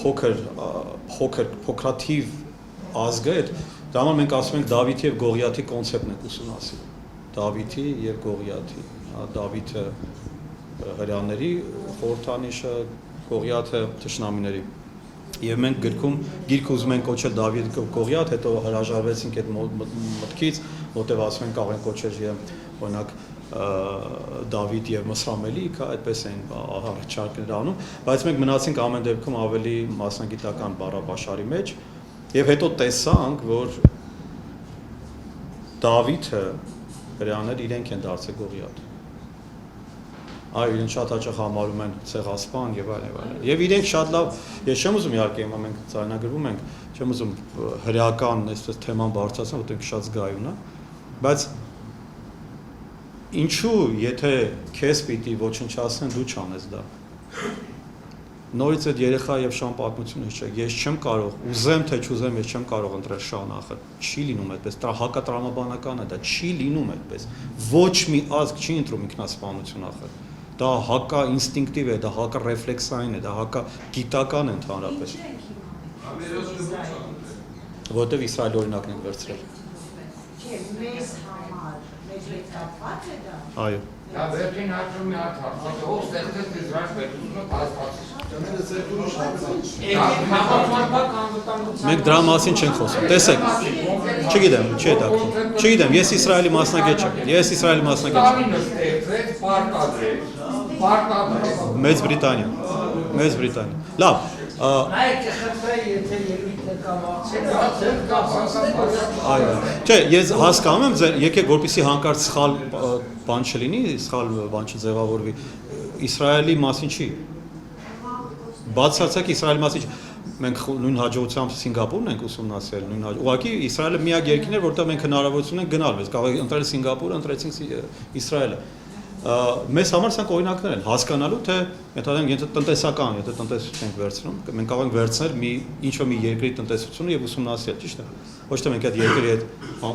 փոքրաթիվ ազգը այդ դա համար մենք ասում ենք Դավիթի եւ Գողիաթի կոնցեպտն է ուսումնասիրում։ Դավիթի եւ Գողիաթի, Դավիթը հրեաների խորհրդանիշը, Գողիաթը թշնամիների։ Եվ մենք գիրք ուզում ենք կոչել Դավիթ Գողիաթ, հետո հրաժարվեցինք այդ մտքից, որտեղ ասում ենք կարող են կոչել օրինակ Դավիթ եւ Մսրամելիք, այդպես են առաջարկներ անում, բայց մենք մնացինք ամեն դեպքում ավելի մասնագիտական բառապաշարի մեջ եւ հետո տեսանք, որ Դավիթը հրեաներ իրենք են դարձել Գողիաթ։ Այո, իրենք շատ հաճախ համարում են ցեղասպան եւ այլն։ Եվ իրենք շատ լավ, ես չեմ ուզում իհարկե հիմա մենք ցայնագրվում ենք, չեմ ուզում հրեական այսպես թեման բարձրացնել, որտեղ շատ զգայուն է, բայց ինչու եթե քեզ պիտի ոչնչացնեն դու չանես դա։ նորից այդ երեխա եւ շան պատմությունը չէ, ես չեմ կարող, ուզեմ թե չուզեմ, ես չեմ կարող ընտրել շան ախր, չի լինում այդպես, դա հակատրամաբանական է, դա չի լինում այդպես, ոչ մի ազգ չի ընտրում ինքնասպանություն ախր, դա հակա ինստինկտիվ է, դա հակա ռեֆլեքսային է, դա հակա գիտական է ընդհանրապես, որտեվ Իսրայելի օրինակն ենք վերցրել, մեզ համար, մեզ հետ կապված է դա։ այո, Դա վերջին հաշվում մի հատ հարց, ով ստեղծեց Իսրայել պետությունը փաստացի։ մենք դրա մասին չենք խոսում, տեսեք, չգիտեմ, չի դա, չգիտեմ, ես Իսրայելի մասնագետ չեմ, Ստալինը ստեղծեց պարտադրեց, Մեծ Բրիտանիա, լավ, Նայեք խնդրեի, եթե ելույթներ կամացել, այո, չէ, ես հասկանում եմ ձեր, եկեք որպեսզի հանկարծ սխալ բան չլինի, սխալ բան չձևավորվի, Իսրայելի մասին չի, բացարձակ Իսրայելի մասին չի, մենք նույն հաջողությամբ Սինգապուրն ենք ուսումնասիրել, ուղղակի Իսրայելը միակ երկիրն է, որտեղ մենք հնարավորություն ենք գնալ, մենք կարող ենք ընտրել Սինգապուրը, ընտրեցինք Իսրայելը, մեզ համար սրանք օրինակներ են, հասկանալու թե եթե տնտեսական, եթե տնտեսություն ենք վերցնում, մենք կարող ենք վերցնել ինչ-որ մի երկրի տնտեսությունը եւ ուսումնասիրել, ճիշտ է։ Ոչ թե մենք այդ երկրի հետ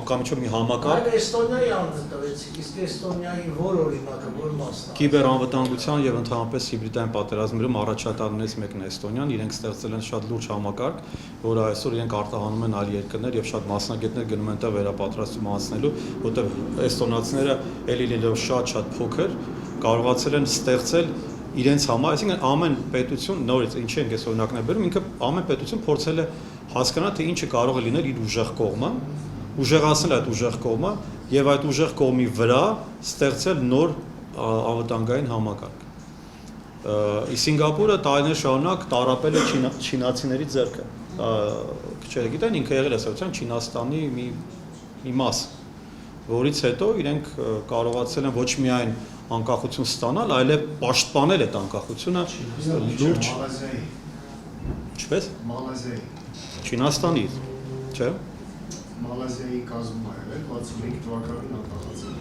կամ ինչ-որ մի համակարգ Էստոնիայի անունը տվեցիք, իսկ Էստոնիայի որ օրինակը, որ մասն է։ Կիբերանվտանգության եւ ընդհանրապես հիբրիդային պատերազմներում առաջատարներից մեկն է Էստոնիան, իրենք ստեղծել են շատ լուրջ համակարգ, որը այսօր իրենք արտահանում են այլ երկրներ եւ շատ մասնագետներ գնում են տեղ վերապատրաստում անցնելու, որտեղ էստոնացիները ելի լինելով շատ փոքր կարողացել են ստեղծել իրենց համար, այսինքն ամեն պետություն նորից ինչի ենք այս օրինակներ բերում, ինքը ամեն պետություն փորձել է հասկանալ թե ինչը կարող է լինել իր ուժեղ կողմը, ուժեղացնել այդ ուժեղ կողմը եւ այդ ուժեղ կողմի վրա ստեղծել նոր անվտանգային համակարգ։ Սինգապուրը տարիներ շարունակ տարապել է չինացիների ձեռքը։ Քչերը գիտեն, ինքը եղել է սոցիալ Չինաստանի մի մաս, որից հետո իրենք կարողացել են ոչ միայն անկախություն ստանալ, այլև պաշտպանել այդ անկախությունը լուրջ Ինչպես? Մալազիայի Չինաստանի, չէ՞։ Մալազիայի կազմում է եղել 65 թվականին անկախացել։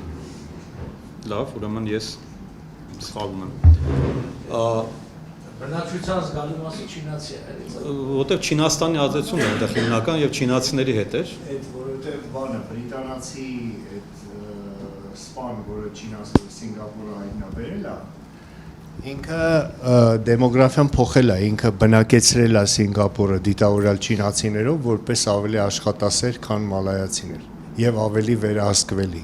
Լավ, ուրեմն ես սխալվում եմ։ Բնակչության զգալի մասը չինացի է, էլի։ Որտեղ Չինաստանի ազդեցությունն է այնտեղ հիմնական եւ չինացիների հետ էր։ Այդ որովհետև բանը բրիտանացի այդ սպան, որը Չինաստանի Սինգապուրը հայտնաբերել է, ինքը դեմոգրաֆիան փոխել է, ինքը բնակեցրել է Սինգապուրը դիտավորյալ չինացիներով, որպես ավելի աշխատասեր, քան մալայացիներ եւ ավելի վերահսկվելի։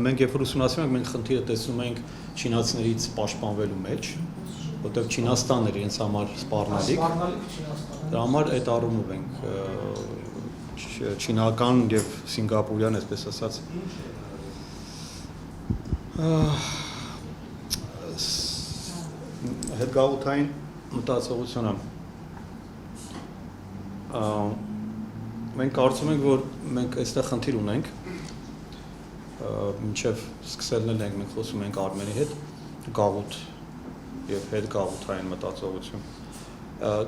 Մենք երբ որ ուսումնասիրում ենք, մենք խնդիրը տեսնում ենք չինացիներից պաշտպանվելու մեջ, որտեղ Չինաստանն էր իրենց համար սպառնալիք։ Դրա համար այդ առումով ենք չինական եւ սինգապուրյան, այսպես ասած, հետգաղութային մտածողությունը մենք կարծում ենք, որ մենք այստեղ խնդիր ունենք, մինչև սկսելն ենք, մենք խոսում ենք Արմենի հետ, գաղութ եւ հետգաղութային մտածողություն։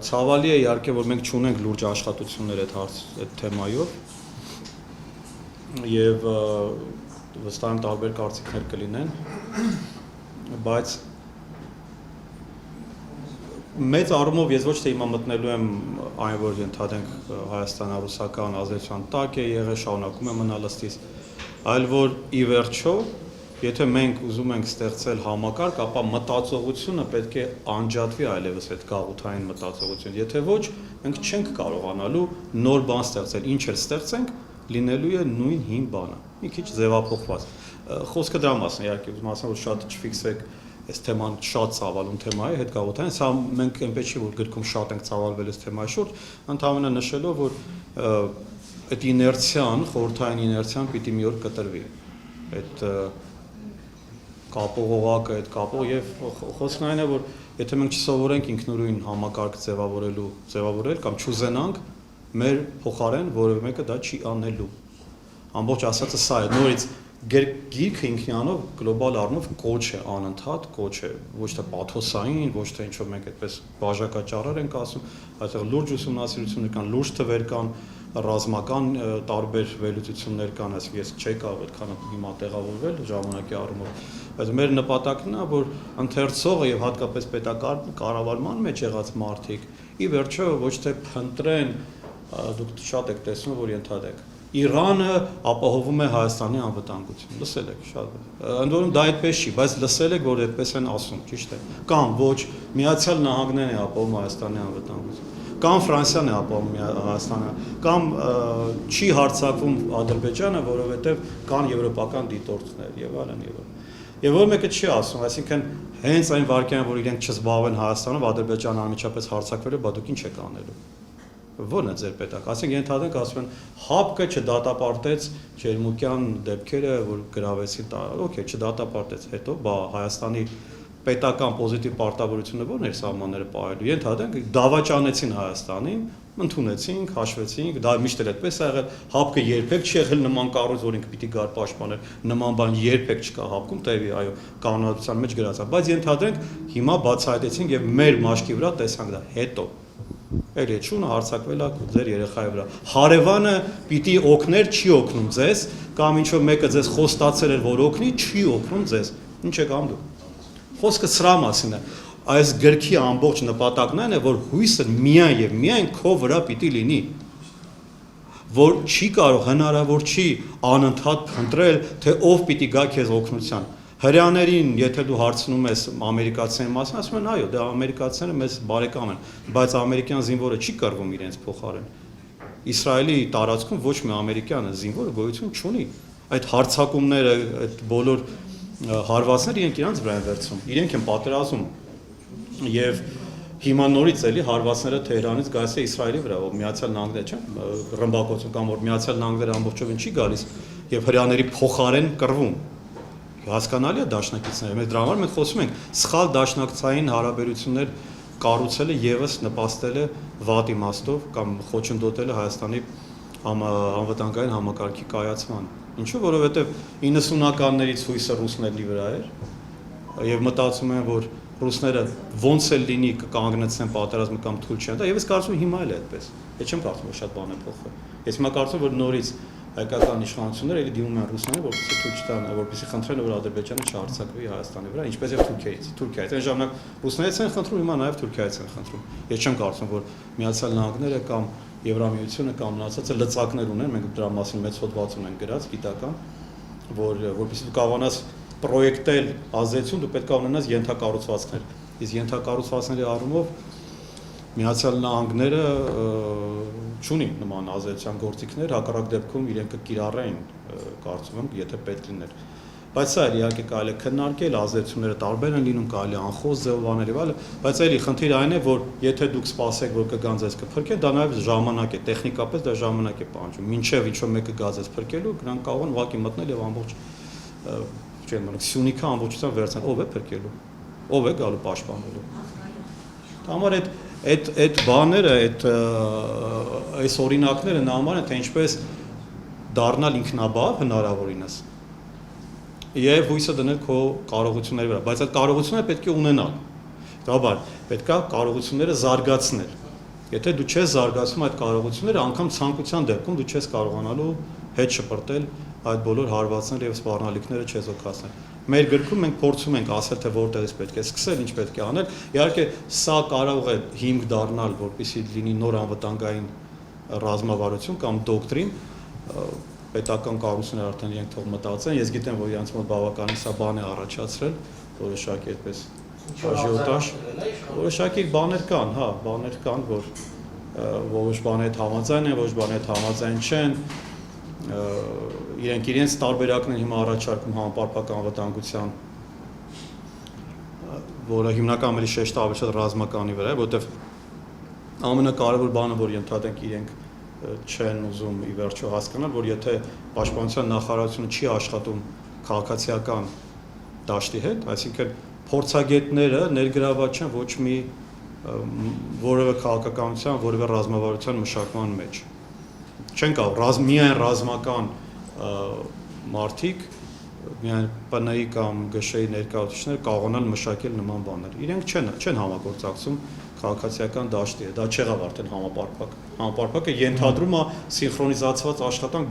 Ցավալի է իհարկե, որ մենք չունենք լուրջ աշխատություններ այդ թեմայով եւ վստահ եմ տարբեր կարծիքներ կլինեն, բայց մեծ առումով ես ոչ թե հիմա մտնելու եմ այն, որ ընդհանրենք հայաստանա-ռուսական ազդեցության տակ է եղել, շարունակում է մնալ ըստիս, այլ որ ի վերջո, եթե մենք ուզում ենք ստեղծել համակարգ, ապա մտածողությունը պետք է անջատվի այլևս այդ գաղութային մտածողություն, եթե ոչ, մենք չենք կարողանալու նոր բան ստեղծել, ինչ էլ ստեղծենք, լինելու է նույն հին բանը, մի քիչ ձևափոխված։ Խոսքը դրա մասն է, իհարկե, ուզում ասեմ, որ շատ չֆիքսեք այս թեման շատ ծավալուն թեմա է, հետգաղութային, սա մենք այնպես չի, որ գրքում շատ ենք ծավալվել այս թեմայի շուրջ, ընդհանրապես նշելով, որ այդ իներցիան, խորհրդային իներցիան պիտի մի օր կտրվի, այդ կապող օղակը, այդ կապող եւ խոսքն այն է, որ եթե մենք չսովորենք ինքնուրույն համակարգ ձևավորել կամ չուզենանք, մեր փոխարեն որևէ մեկը դա չի անելու։ Ամբողջ ասածը սա է, նորից գիրքը ինքնիանով գլոբալ առումով կոչ է, անընդհատ կոչ է, ոչ թե պաթոսային, ոչ թե ինչ-որ մենք այդպես բաժակաճառեր ենք ասում, այդտեղ լուրջ ուսումնասիրություններ կան, լուրջ թվեր կան, ռազմական տարբեր վերլուծություններ կան, այսինքն ես չէի կարող այդքան հիմա տեղավորվել ժամանակի առումով, բայց մեր նպատակն է, որ ընթերցողը եւ հատկապես պետական կառավարման մեջ եղած մարդիկ ի վերջո ոչ թե փնտրեն, դուք շատ եք տեսնում, որ ենթադրեք Իրանը ապահովում է Հայաստանի անվտանգությունը, լսել եք շատ, ընդ որում դա այդպես չի, բայց լսել եք, որ այդպես են ասում, ճիշտ է, կամ ոչ, Միացյալ Նահանգներն է ապահովում Հայաստանի անվտանգությունը, կամ Ֆրանսիան է ապահովում Հայաստանը, կամ չի հարձակվում Ադրբեջանը, որովհետև կան եվրոպական դիտորդներ եւ այլն եւ այլն։ Եվ որ մեկը չի ասում, այսինքն հենց այն վարքյանը, որ իրենք չզբաղվեն Հայաստանով, Ադրբեջանը անմիջապես հարձակվել է, բա դուք ինչ եք անելու։ Ո՞րն է ձեր պետակ։ Ասենք ենթադրենք ասում են ՀԱՊԿ չդատապարտեց Ջերմուկյան դեպքերը, որ գրավեցին, օքեյ, չդատապարտեց, հետո բա Հայաստանի պետական պոզիտիվ պարտավորությունը ո՞րն էր սահմանները պահելու։ Ենթադրենք դավաճանեցին Հայաստանին, ընդունեցինք, հաշվեցինք, դա միշտ էլ այդպես է եղել, ՀԱՊԿ-ը երբեք չի եղել նման կառույց, որ ինքը պիտի գար պաշտպաներ, նման բան երբեք չկա ՀԱՊԿ-ում, տևի, այո, կանոնադրության մեջ գրած է, բայց ենթադրենք հիմա բացահայտեցինք եւ մեր մաշկի վրա տեսանք դա, հետո Էլի շունը հարձակվել է ձեր երեխայի վրա։ Հարևանը պիտի օգներ, չի օգնում ձեզ, կամ ինչ որ մեկը ձեզ խոստացել էր, որ օգնի, չի օգնում ձեզ։ Ինչ եք անում դուք։ Խոսքը սրա մասին է։ Այս գրքի ամբողջ նպատակն այն է, որ հույսը միայն եւ միայն քո վրա պիտի լինի, որ չի կարող, հնարավոր չի անընդհատ փնտրել, թե ով պիտի գա քեզ օգնության։ Հրեաներին, եթե դու հարցնում ես ամերիկացիների մասին, ասում են այո, դա ամերիկացիները մեզ բարեկամ են, բայց ամերիկյան զինվորը չի կռվում իրենց փոխարեն։ Իսրայելի տարածքում ոչ մի ամերիկյան զինվորը գոյություն չունի։ Այդ հարձակումները, այդ բոլոր հարվածները իրենք իրանց վրա են վերցնում, իրենք են պատերազում։ Եվ հիմա նորից էլի հարվածները Թեհրանից գալիս է Իսրայելի վրա, որ Միացյալ Նահանգները չէ, ռմբակոծում կամ որ Միացյալ Նահանգները ամբողջովին չի գալիս եւ հրեաների փոխարեն կռվում։ Հասկանալի է դաշնակիցները, մենք դրա համար մենք խոսում ենք, սխալ դաշնակցային հարաբերություններ կառուցելը եւս նպաստել է վատ իմաստով կամ խոչընդոտել է Հայաստանի անվտանգային համակարգի կայացման։ Ինչու՞, որովհետեւ 90-ականներից հույսը ռուսների վրա էր եւ մտածում են, որ ռուսները ոնց էլ լինի կկանգնեցնեն պատերազմը կամ թույլ չեն տա, եւ ես կարծում եմ հիմա էլ է այդպես։ Ես չեմ կարծում, որ շատ բան է փոխվել։ Ես հիմա կարծում եմ, որ նորից հայկական իշխանությունները էլի դիմում են ռուսներին, որպեսզի թույլ չտան, որպեսզի խնդրեն, որ Ադրբեջանը չհարձակվի Հայաստանի վրա, ինչպես եւ Թուրքիայից։ Այն ժամանակ ռուսներից են խնդրում, հիմա նաեւ Թուրքիայից են խնդրում։ Ես չեմ կարծում, որ Միացյալ Նահանգները կամ Եվրամիությունը կամ մնացածը լծակներ ունեն, մենք դրա մասին մեծ հոդված ունենք գրած գիտական, որպեսզի դու կարողանաս պրոյեկտել ազդեցություն, դու պետք է ունենաս ենթակառուցվածքներ։ Իսկ ենթակառուցվածքների առումով Միացյալ Նահանգները չունի նման ազդեցության գործիքներ, հակառակ դեպքում իրենք կկիրառեին, կարծում եմ, եթե պետք լիներ։ Բայց սա իհարկե կարելի է քննարկել, ազդեցությունները տարբեր են լինում, կարելի է անխոս ձևով անել եւ այլն, բայց էլի խնդիրը այն է, որ եթե դուք սպասեք, որ կգան ձեզ կփրկեն, դա նաեւ ժամանակ է, տեխնիկապես դա ժամանակ է պահանջում։ Մինչեւ ինչ-որ մեկը գա ձեզ փրկելու, նրանք կարող են ուղղակի մտնել եւ ամբողջ չեմ մնաք Սյունիքը ամբողջությամբ վերցնել, ով է փրկելու, ով է գալու պաշտպանելու։ Համար այդ բաները, այս օրինակները նման են, թե ինչպես դառնալ ինքնաբավ հնարավորինս եւ հույսը դնել քո կարողությունների վրա, բայց այդ կարողությունները պետք է ունենալ։ Դաբար պետք է կարողությունները զարգացնել։ Եթե դու չես զարգացնում այդ կարողությունները, անգամ ցանկության դեպքում դու չես կարողանալու հետ շպրտել այդ բոլոր հարվածները եւ սպառնալիքները չես օգտացնել։ Մեր գրքում մենք փորձում ենք ասել, թե որտեղից պետք է սկսել, ինչ պետք է անել։ Իհարկե, սա կարող է հիմք դառնալ, որպեսզի լինի նոր անվտանգային ռազմավարություն կամ դոկտրին, պետական կառույցները արդեն իրենք թող մտածեն։ Ես գիտեմ, որ իրանց մոտ բավականին սա բան է առաջացրել, որոշակի այդպեսաժիոտաժ, որոշակի բաներ կան, հա, բաներ կան, որ ոչ բաներ հետ համաձայն են, ոչ բաներ հետ համաձայն չեն, իրենք իրենց տարբերակներ հիմա առաջարկում համապարփակ անվտանգության, որը հիմնական ավելի շեշտը ավելի շատ ռազմականի վրա է, որովհետև ամենակարևոր բանը, որ ենթադրենք իրենք չեն ուզում ի վերջո հասկանալ, որ եթե պաշտպանության նախարարությունը չի աշխատում քաղաքացիական դաշտի հետ, այսինքն փորձագետները ներգրաված չեն ոչ մի որևէ քաղաքականության, որևէ ռազմավարության մշակման մեջ։ Չեն կարող միայն ռազմական մարդիկ, միայն ՊՆ-ի կամ ԳՇ-ի ներկայացուցիչներ կարողանալ մշակել նման բաներ։ Իրենք չեն համագործակցում քաղաքացիական դաշտի է, դա չեղավ արդեն համապարփակ։ Համապարփակը ենթադրում է սինխրոնիզացված աշխատանք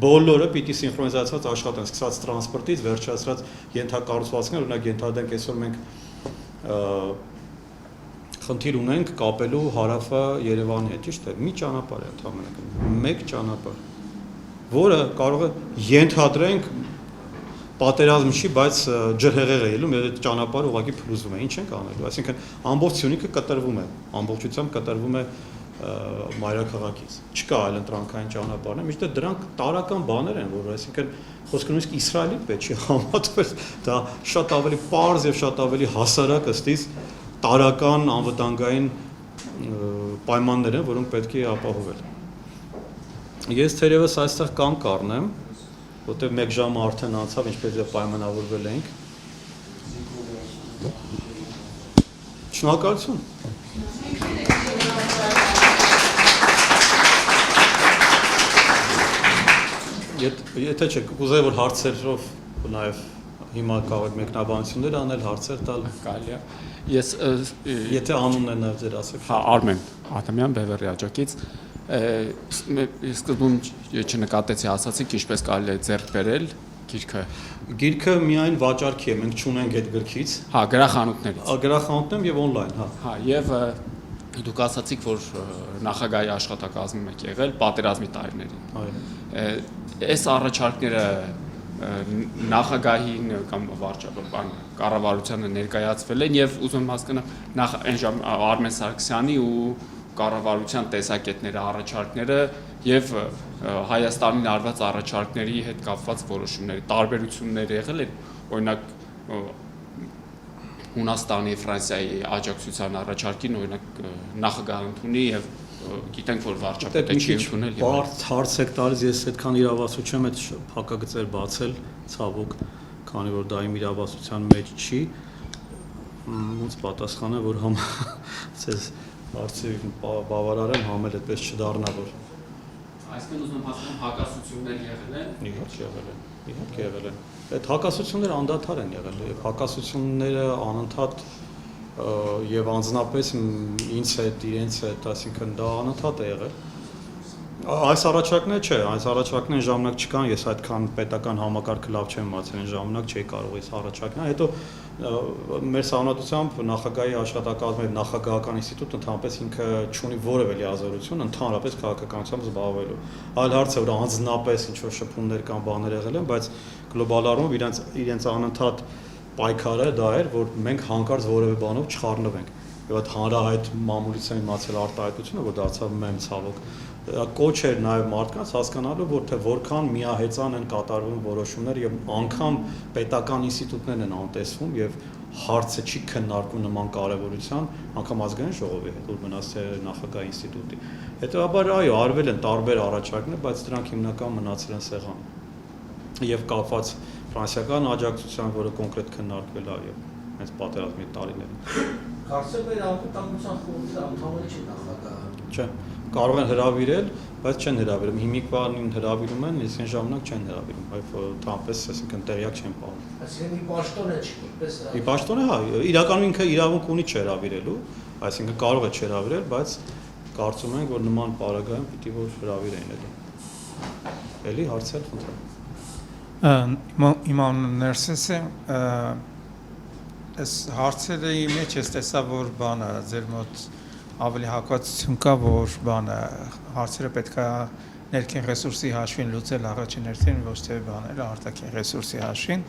բոլորը պիտի սինխրոնիզացված աշխատեն, սկսած տրանսպորտից, վերջացրած ենթակառուցվածքներ, օրինակ ենթադրենք այսօր մենք խնդիր ունենք կապելու հարավը Երևանի հետ, ճիշտ է, մի ճանապարհ է ընդհանրապես, մեկ ճանապարհ, որը կարող է ենթադրենք պատերազմ չի, բայց ջրհեղեղ է ելում, եւ այդ ճանապարհը ուղղակի փլուզվում է, ինչ ենք անելու, այսինքն ամբողջ Սյունիքը կտրվում է, ամբողջությամբ կտրվում է մայրաքաղաքից, չկա այլ ընտրանքային ճանապարհներ, միշտ դրանք տարական բաներ են, որ այսինքն խոսքը նույնիսկ Իսրայելի պետք չի համատվել, դա շատ ավելի պարզ եւ շատ ավելի հասարակ ըստիս տարական անվտանգային պայմաններ են, որոնք պետք է ապահովել։ Ես թերևս այստեղ կան կառնեմ, որտեղ 1 ժամ արդեն անցավ, ինչպես եւ պայմանավորվել էինք։ Շնորհակալություն։ Եթե չէ, կուզեի որ հարցերով նաեւ հիմա կարող եք մեկնաբանություններ անել, հարցեր տալ։ Կարելի է։ Ես Եթե անունն է նաեւ ձեր ասեք։ Հա, Արմեն Ադամյան Բևեռի աջակից սկզբում չնկատեցի, ասացիք ինչպես կարելի է ձեռք բերել գիրքը։ Գիրքը միայն վաճառքի է, մենք չունենք այդ գրքից։ Հա, գրախանութներից։ Գրախանութներում եւ on-line, հա։ Հա, եւ դուք ասացիք, որ նախագահի աշխատակազմում եք եղել պատերազմի տարիներին։ Այո։ Այս առաջարկները նախագահին կամ կառավարությանը ներկայացվել են եւ ուզում եմ հասկանալ նախ այն ժամ Արմեն Սարգսյանի ու կառավարության տեսակետները, առաջարկները եւ Հայաստանին արված առաջարկների հետ կապված որոշումների տարբերություններ եղել են, օրինակ Հունաստանի, Ֆրանսիայի աջակցության առաջարկին օրինակ նախագահը ընդունի եւ գիտենք որ վարչապետը չի ընդունել եւ բարդ հարց եք տալիս, ես այդքան իրավասու չեմ այդ հակագծեր բացել, ցավոք, քանի որ դա իմ իրավասության մեջ չի, ոնց պատասխանը որ համ ցես հարցի բավարար եմ համել այդպես չդառնա որ այսինքն ուզում եմ հասկանալ հակասություններ եղել են իհարկե եղել են այդ հակասությունները անդադար են եղել եւ հակասությունները անընդհատ եւ անձնապես ինձ հետ իրենց հետ այսինքն դա անընդհատ է եղել այս առաջարկները չէ այս առաջարկները ժամանակ չկան ես այդքան պետական համակարգը լավ չեմ մացել ժամանակ չէի կարող այս առաջարկները հետո մեր սահմանադրությամբ նախագահի աշխատակազմի նախագահական ինստիտուտը ընդհանրապես ինքը չունի որևէ լիազորություն ընդհանրապես քաղաքականությամբ զբաղվելու այլ հարց է որ անձնապես ինչ որ շփումներ կամ բաներ եղել են բայց գլոբալ առումով իրենց անընդհատ պայքարը դա էր որ մենք հանկարծ որևէ բանով չխառնվենք եւ այդ հանրահայտ մամուլից են իմացել արտահայտությունը որ դարձավ մեմ ցավոք կոչ էր նաեւ մարդկանց հասկանալու որ թե որքան միահեծան են կատարվում որոշումներ եւ անգամ պետական ինստիտուտներն են անտեսվում եւ հարցը չի քննարկվում նման կարեւորության անգամ ազգային ժողովի հետ որ մնաց թե նախագահ ինստիտուտի հետեւաբար այո արվել են տարբեր առաջարկներ բայց դրանք հիմնական մնացել են սեղան եւ կապված ֆրանսիական աջակցության որը կոնկրետ քննարկվել է այո հենց պատերազմի տարիներին Կարծեմ մեր անվտանգության խորհուրդը անդամը չի նախագահը Չէ կարող են հրավիրել, բայց չեն հրավիրում։ Հիմիկվանին հրավիրում են, իսկ այն ժամանակ չեն հրավիրում, այլ տամպես, այսինքն տեղյակ չեն պահում։ Այսինքն ի պաշտոն է չի, պես Ի պաշտոն է, հա, իրականում ինքը իրավունք ունի չհրավիրելու, այսինքն կարող է չհրավիրել, բայց կարծում ենք, որ նման պարագայում պիտի որ հրավիրեն էլի։ Էլի հարցեր խնդրեմ։ Իմ անունը Ներսես է, այս հարցերի մեջ ես տեսա, որ բանը ձեր մոտ ավելի հակվածություն կա, որ բանը հարցերը պետք է ներքին ռեսուրսի հաշվին լուծել առաջին հերթին, ոչ թե բաները արտաքին ռեսուրսի հաշվին։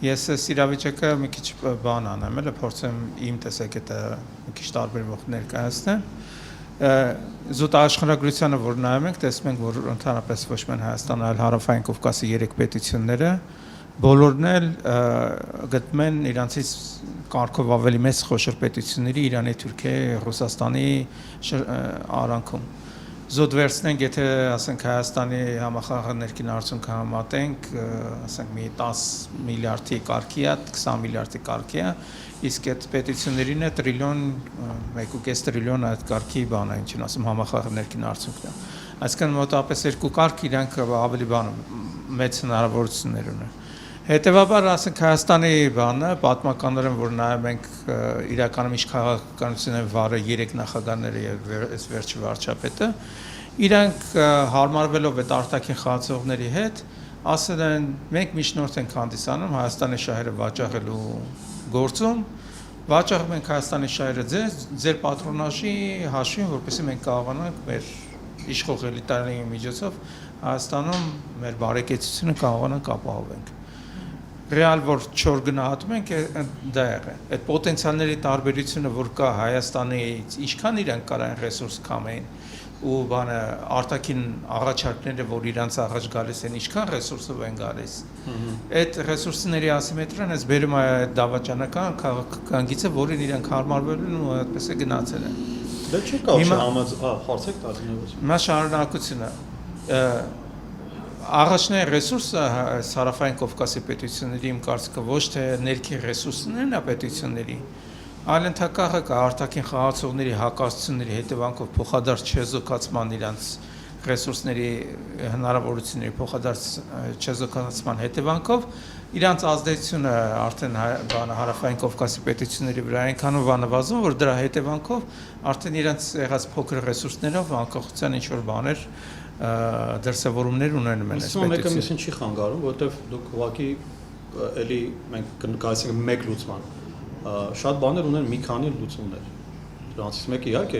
Ես այս իրավիճակը մի քիչ բան անեմ, էլ փորձեմ իմ տեսակետը մի քիչ տարբերվող ներկայացնել։ Զուտ աշխարհագրությանը որ նայում ենք, տեսնում ենք, որ ընդհանրապես ոչ միայն Հայաստանը, այլ Հարավային Կովկասի 3 պետությունները բոլորն էլ գտնում են իրանցից կարգով ավելի մեծ խոշոր պետությունների Իրանի, Թուրքիայի, Ռուսաստանի արանքում։ Զուտ վերցնենք, եթե ասենք Հայաստանի համախառն ներքին արդյունքը համատենք, ասենք մի 10 միլիարդի կարգի է, 20 միլիարդի կարգի է, իսկ այդ պետություններին է տրիլիոն, 1.5 տրիլիոն այդ կարգի բան է, ինչին ասում համախառն ներքին արդյունքն է։ Այսինքն մոտավորապես 2 կարգ իրանք ավելի բան մեծ հնարավորություններ ունեն։ Հետևաբար ասենք Հայաստանի բանը պատմականներն որ նայում ենք իրականում ինչ քաղաքականություն են վարը 3 նախագահները եւ այս վերջի վարչապետը իրանք հարմարվելով այդ արտաքին խաղացողների հետ ասել են մենք միջնորդ ենք հանդիսանում Հայաստանի շահերը վաճառելու գործում վաճառում ենք Հայաստանի շահերը ձեր պատրոնաժի հաշվին որպեսզի մենք կարողանանք մեր իշխող էլիտարների միջոցով Հայաստանում մեր բարեկեցությունը կարողանանք ապահովենք Ռեալ որ չոր գնահատում ենք դա եղել։ Այդ պոտենցիալների տարբերությունը որ կա Հայաստանից ինչքան իրենք կարան ռեսուրս կամեին ու բանը արտաքին առաջարկները որ իրանց առաջ գալիս են ինչքան ռեսուրսով են գալիս։ Այդ ռեսուրսների ասիմետրիան էս բերում է դավաճանական քաղաքական գիծը որին իրենք հարմարվել են ու այդպես է գնացել են։ Դա չի կարող հարցեք տալինով։ Մա շարունակությունը Առաջնային ռեսուրսը Հարավային Կովկասի պետությունների իմ կարծիքով ոչ թե ներքին ռեսուրսներն է պետությունների, այլ ընդհակառակը արտաքին խաղացողների հակասությունների հետևանքով փոխադարձ չեզոքացման իրանց ռեսուրսների հնարավորությունների փոխադարձ չեզոքացման հետևանքով իրանց ազդեցությունը արդեն Հարավային Կովկասի պետությունների վրա այնքանով անվազում, որ դրա հետևանքով արդեն իրանց եղած փոքր ռեսուրսներով անկախության ինչ որ բաներ դրսևորումներ ունենում են այս պետությունը։ Մեկը մյուսին չի խանգարում, որովհետև դուք ուղղակի էլի մենք գալիս ենք մեկ լուծման։ Շատ բաներ ունեն մի քանի լուծումներ։ Դրանցից մեկը իհարկե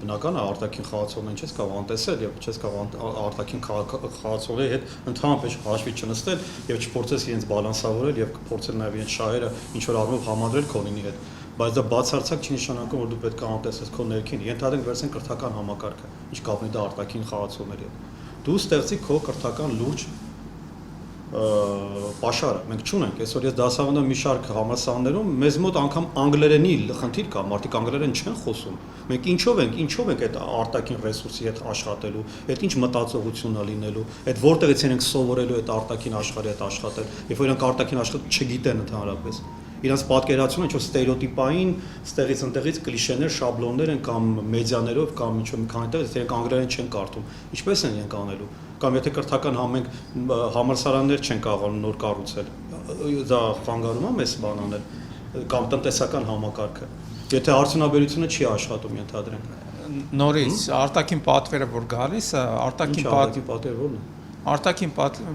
բնական է արտաքին խաղացողներին չես կարող անտեսել եւ չես կարող արտաքին խաղացողների հետ ընդհանրապես հաշվի չնստել եւ չփորձես իրենց բալանսավորել եւ փորձել նաեւ իրենց շահերը ինչ որ առումով համադրել քոնինի հետ։ Բայց դա բացարձակ չի նշանակում, որ դու պետք է անտեսես քո ներքին։ Ենթադրենք վերցնենք կրթական համակարգը, ինչ կապ ունի դա արտաքին խաղացողների հետ։ Դու ստեղծի քո կրթական լուրջ պաշարը։ Մենք չունենք, այսօր ես դասավանդում մի շարք համալսարաններում, մեզ մոտ անգամ անգլերենի խնդիր կա, մարդիկ անգլերեն չեն խոսում։ Մենք ինչով ենք այդ արտաքին ռեսուրսի հետ աշխատելու, այդ ինչ մտածողությունն է լինելու, այդ որտեղից ենք սովորելու այդ արտաքին աշխարհի հետ աշխատել, երբ որ իրանք արտաքին աշխարհ չգիտեն ընդհանրապես։ Իրանց պատկերացումը ինչ որ ստերեոտիպային, ստեղից ընտեղից կլիշեներ, շաբլոններ են կամ մեդիաներով կամ ինչ որ մի քանի տեղ, իրենք անգլերեն չեն կարդում։ Ինչպես են իրենք անելու։ Կամ եթե կրթական համալսարաններ չեն կարողանում նոր կառուցել, դա խանգարում է մեզ բան անել կամ տնտեսական համակարգը։ Եթե արդյունաբերությունը չի աշխատում, ենթադրենք։ Նորից արտաքին պատվերը որ գալիս է, արտաքին պատվերը ո՞րն է։ Արտաքին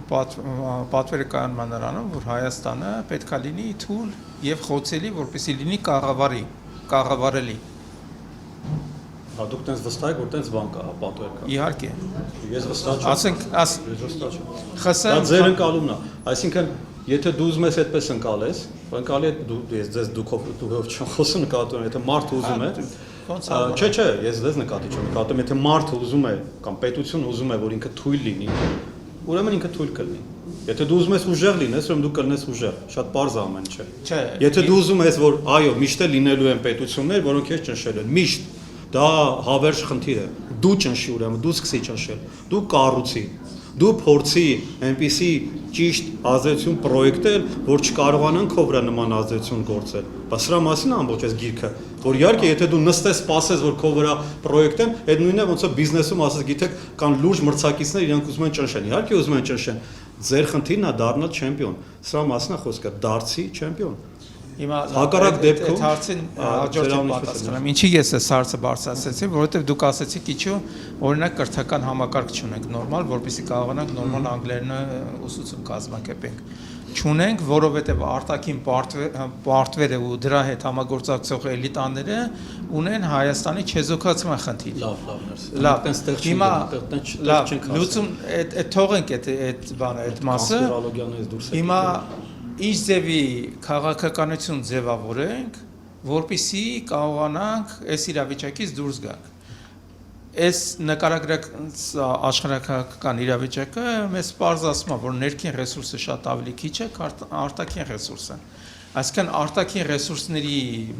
պատվերը կայանման նրանով, որ Հայաստանը պետք է լինի թույլ եւ խոցելի, որպեսզի լինի կառավարելի։ Հա դուք տենց վստահ եք, որ տենց բան կա, պատվեր կա։ Իհարկե։ Ես վստահ չեմ։ Ասենք, ես վստահ չեմ։ Դա ձեր ընկալումն է։ Այսինքն, եթե դու ուզում ես այդպես ընկալես, ընկալի ես դուքով չեմ խոսում նկատում, եթե մարդը ուզում է, չէ, ես դες նկատի չեմ նկատում, եթե մարդը ուզում է կամ պետությունը ուզում է, որ ինքը թույլ լինի, ուրեմն ինքը թույլ կլինի։ Եթե դու ուզում ես ուժեղ լինես, ուրեմն դու կլինես ուժեղ, շատ པարզ ամեն չէ։ Եթե դու ուզում ես, որ այո, միշտ լինելու են պետություններ, որոնք ես ճնշել են, միշտ դա հավերժ խնդիր է։ Դու ճնշի ուրեմն, դու սկսի ճնշել, դու կառուցի, դու փորձի այնպիսի ճիշտ ազդեցություն պրոյեկտել, որ չկարողանան քո վրա նման ազդեցություն գործել։ Բայց սրա մասին ամբողջ այս գիրքը, որ իհարկե եթե դու նստես, սպասես, որ քո վրա պրոյեկտեն, այդ նույնն է ոնց է բիզնեսում ասես, գիտեք, կան լուրջ մրցակիցներ, իրենք ուզում են ճնշեն։ Իհարկե ուզում են ճնշեն։ Ձեր խնդիրն է դառնալ չեմպիոն։ Սրա մասին է խոսքը, դարձի չեմպիոն։ Հիմա հակառակ դեպքում այդ հարցին հաջորդին պատասխանեմ։ Ինչի ես այս հարցը բարձրացեցի, որովհետև դուք ասացիք իջու օրինակ կրթական համակարգ չունենք նորմալ, որպեսզի կարողանանք նորմալ անգլերենը ուսուցում կազմակերպենք։ Չունենք, որովհետև արտաքին պարտվերը ու դրա հետ համագործակցող էլիտաները ունեն Հայաստանի չեզոքացման խնդիր։ Լավ, հիմա լավ, լուծում այդ թողենք այդ բանը, այդ մասը։ Հիմա ինչ ձևի քաղաքականություն ձևավորենք, որպեսզի կարողանանք այս իրավիճակից դուրս գանք։ Այս նկարագրած աշխարհակական իրավիճակը մեզ պարզ ասում է, որ ներքին ռեսուրսը շատ ավելի քիչ է, քան արտաքին ռեսուրսը։ Այսինքն արտաքին ռեսուրսների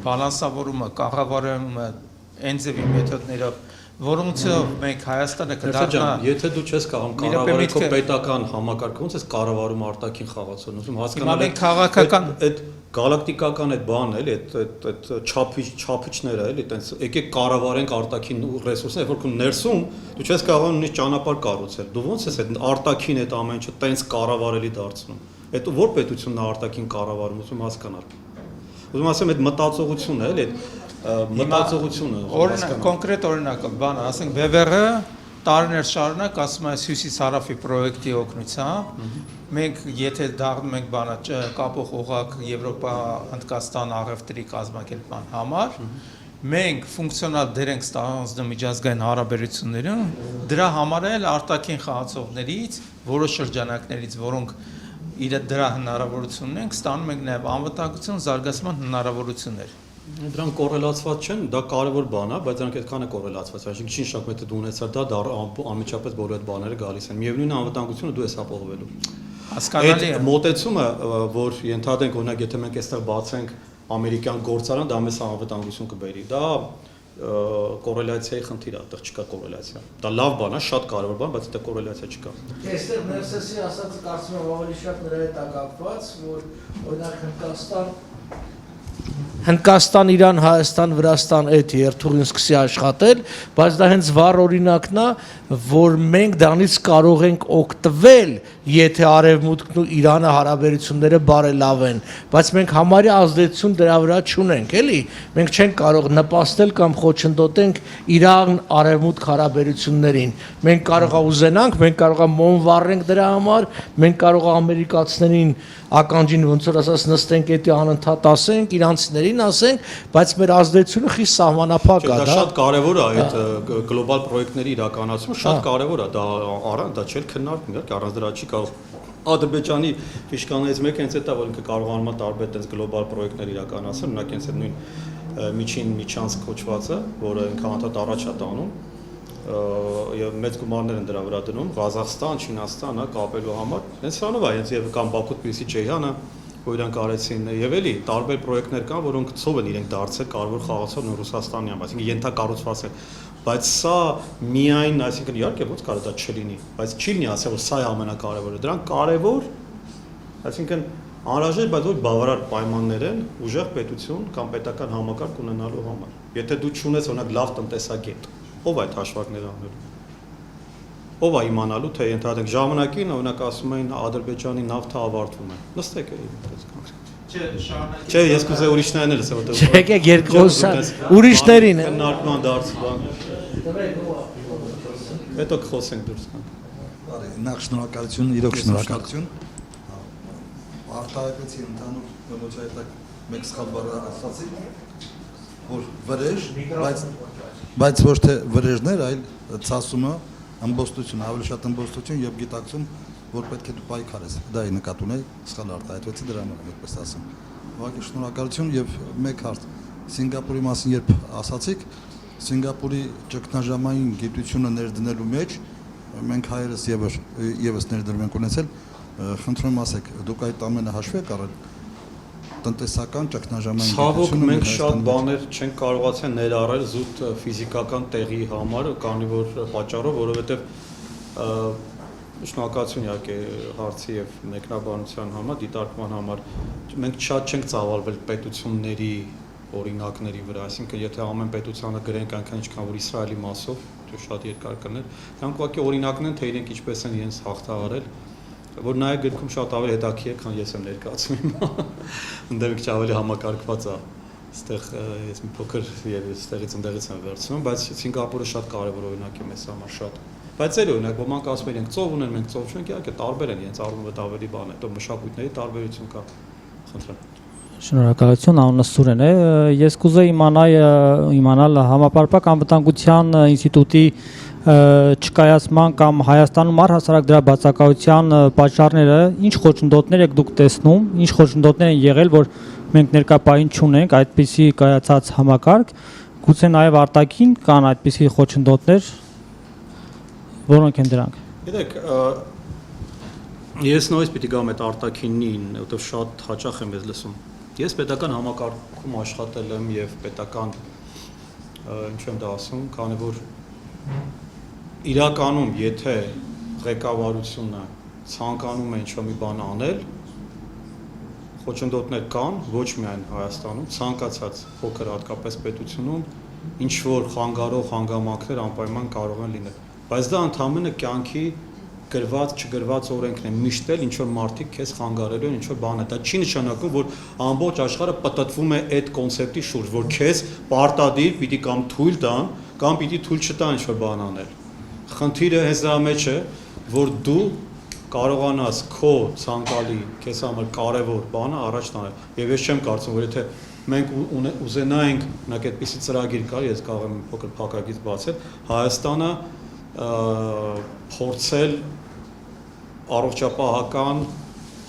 բալանսավորումը, կառավարումը այն ձևի մեթոդներով, որոնցով մենք Հայաստանը կդառնա։ Եթե դու չես կարող կառավարել քո պետական համակարգը, ոնց ես կառավարում արտաքին խաղացողներին, հասկանալ մենք քաղաքական այդ գալակտիկական այդ բանն էլի, այդ չափիչները էլի, այտենց եկեք կառավարենք արտաքին ռեսուրսները, որ քո ներսում դու չես կարող նույնիսկ ճանապարհ կառուցել։ Դու ոնց ես այդ արտաքին այդ ամեն ինչը տենց կառավարելի դարձնում։ Այդ որ պետությունն է արտաքին կառավարում, ուզում հասկանալ։ Ուզում ասեմ այդ մտածողությունն է, էլի այդ մտածողությունը օրինակ կոնկրետ օրինակը, բանը, ասենք ԲՎՌ տարիներ շարունակ ասում է հյուսիս-հարավի պրոյեկտի օգնությամբ մենք եթե դառնում ենք բանը կապող օղակ Եվրոպա, Հնդկաստան առևտրի կազմակերպման համար, մենք ֆունկցիոնալ դեր ենք ստանձնում միջազգային հարաբերություններում, դրա համար էլ արտաքին խաղացողներից, որոշ շրջանակներից, որոնք դրա հնարավորությունն ենք, ստանում ենք նաև անվտանգություն, զարգացման հնարավորություններ։ Դրանք կորելացված չեն, դա կարևոր բան է, բայց դրանք այդքան է կորելացված, այսինքն չի շփոթ եթե դու ունեցար դա անմիջապես բոլոր այդ բաները գալիս են։ Միևնույն անվտանգությունը դու ես ապահովելու։ Հասկանալի է։ Այդ մոտեցումը, որ ենթադրենք օրինակ եթե մենք այստեղ բացենք ամերիկյան գործարան, դա մեզ անվտանգություն կբերի։ Դա կորելացիայի խնդիր է, այդտեղ չկա կորելացիա։ Դա լավ բան է, շատ կարևոր բան, բայց այդտեղ կորելացիա չկա։ Այստեղ Մերսեսի ասածը կարծում եմ ավելի շատ նրա հետ է կապված, որ օրինակ Հնդկաստան, Իրան, Հայաստան, Վրաստան այդ երթուղին սկսի աշխատել, բայց դա հենց վառ օրինակն է, որ մենք դրանից կարող ենք օգտվել, եթե Արևմուտքն ու Իրանը հարաբերությունները բարելավեն, բայց մենք համարյա ազդեցություն դրա վրա չունենք, էլի։ Մենք չենք կարող նպաստել կամ խոչընդոտենք Իրան-Արևմուտք հարաբերություններին։ Մենք կարող է ուզենանք, մենք կարող է մոմ վառենք դրա համար, մենք կարող է ամերիկացիներին ականջին ոնց որ ասած նստենք էդի անընդհատ ասենք, իրանցիներին ասենք, բայց մեր ազդեցությունը խիստ սահմանափակ է, դա շատ կարևոր է այդ գլոբալ պրոյեկտների իրականացումը, շատ կարևոր է, դա առանց դա չէ քննարկում, իհարկե առանց դրա չի կարող Ադրբեջանի ֆիշկաներից մեկը հենց դա որ ինքը կարողանում է տարբեր այդպես գլոբալ պրոյեկտներ իրականացնել, օրինակ հենց այդ նույն միջին միջանցք կոչվածը, որը ինքը անդադ առաջ է տանում եւ մեծ գումարներ են դրա վրա դնում Ղազախստան, Չինաստան, կապելու համար։ Հենց սրանով է, հենց եւ կամ Բաքու, Թբիլիսի, Չեհյանը, որ իրանք արեցին եւ էլի տարբեր պրոյեկտներ կան, որոնք ցով են իրենք դարձել կարևոր խաղացող Ռուսաստանի համար, այսինքն ենթակառուցված են։ Բայց սա միայն, այսինքն իհարկե ոնց կարող դա չլինի, բայց չի լինի ասել, որ սա է ամենակարևորը։ Դրանք կարևոր, այսինքն անհրաժեշտ, բայց ոչ բավարար պայմաններ են ուժեղ պետություն կամ պետական համակարգ ունենալու համար։ Եթե դու չունես օրինակ լավ տնտեսագետ, ով այդ հաշվարկները անելու։ Ով է իմանալու, թե ենթադրենք ժամանակին օրինակ ասում էին Ադրբեջանի նավթը ավարտվում է։ Նստեք էլի այդպես կան։ Չէ, ես կուզեի ուրիշներն էլ ասեմ, որտեղ Եկեք երկուսը ուրիշներին քննարկման դարձ բան։ Հետո կխոսենք դուրս գանք։ Բարի, նախ շնորհակալություն, իրոք շնորհակալություն։ Արտահայտեցի ընդհանուր լոջայտակ մեկ սխալ բառ ասացի, որ վրեժ, բայց ոչ թե վրեժներ, այլ ցասումը, ըմբոստություն, ավելի շատ ըմբոստություն եւ գիտակցում, որ պետք է դու պայքարես։ Դա է նկատի ունեի, սխալ արտահայտվեցի դրա համար, այդպես ասեմ։ Ուղղակի շնորհակալություն եւ մեկ հարց։ Սինգապուրի մասին երբ ասացիք, Սինգապուրի ճգնաժամային գիտությունը ներդնելու մեջ մենք հայերս եւս ներդրում ենք ունեցել, խնդրում եմ ասեք, դուք այդ ամենը հաշվի եք առել տնտեսական ճգնաժամային Ցավոք մենք շատ բաներ չենք կարողացել ներառել զուտ ֆիզիկական տեղի համար, քանի որ պատճառով, որովհետեւ շնորհակալություն իհարկե հարցի եւ մեկնաբանության համար, դիտարկման համար, մենք շատ չենք ծավալվել պետությունների օրինակների վրա, այսինքն եթե ամեն պետությանը գրենք այնքան ինչքան որ Իսրայելի մասով, դու շատ երկար կներ, դրանք ուղղակի օրինակն են, թե իրենք ինչպես են իրենց հաղթահարել, որ նաև գրքում շատ ավելի հետաքրքիր է, քան ես եմ ներկայացնում հիմա, ընդդեմ չի ավելի համակարգված է, այստեղ ես մի փոքր եւ այստեղից ընդեղից եմ վերցնում, բայց Սինգապուրը շատ կարեւոր օրինակ է մեզ համար շատ։ Բայց այլ օրինակ ոմանք ասում են իրենք ծով ունեն, մենք ծով չունենք, իհարկե տարբեր են, իրենց առումով ավելի բան է, դա մշակույթների տարբերություն կա։ Խնդրեմ։ Շնորհակալություն, անունս Սուրեն է։ Ես կուզեի իմանալ համապարփակ անվտանգության ինստիտուտի չկայացման կամ Հայաստանում առհասարակ դրա բացակայության պատճառները, ինչ խոչընդոտներ եք դուք տեսնում, ինչ խոչընդոտներ են եղել, որ մենք ներկայապահին չունենք այդպիսի կայացած համակարգ, գուցե նաև արտաքին կան այդպիսի խոչընդոտներ, որոնք են դրանք։ Գիտեք, ես նույնիսկ պիտի գամ այդ արտաքինին, որտեղ շատ հաճախ եմ ես լսում։ Ես պետական համակարգում աշխատել եմ եւ պետական ինչ եմ դա ասում, քանի որ իրականում եթե ղեկավարությունը ցանկանում է ինչ-որ մի բան անել, խոչընդոտներ կան ոչ միայն Հայաստանում, ցանկացած փոքր հատկապես պետությունում ինչ-որ խանգարող հանգամանքներ անպայման կարող են լինել, բայց դա ընդհանրապես կյանքի գրված չգրված օրենքն է միշտ էլ ինչ որ մարդիկ քեզ խանգարելու են ինչ որ բան է դա չի նշանակում որ ամբողջ աշխարհը պատտվում է այդ կոնցեպտի շուրջ որ քեզ պարտադիր պիտի կամ թույլ տան կամ պիտի թույլ չտան ինչ որ բան անել խնդիրը հենց դրա մեջ է որ դու կարողանաս քո ցանկալի քեզ համար կարևոր բանը առաջ տանել եւ ես չեմ կարծում որ եթե մենք ուզենայինք մենակ այդպիսի ծրագիր կար ես կարող եմ փոքր փակագից բացել Հայաստանը փորձել առողջապահական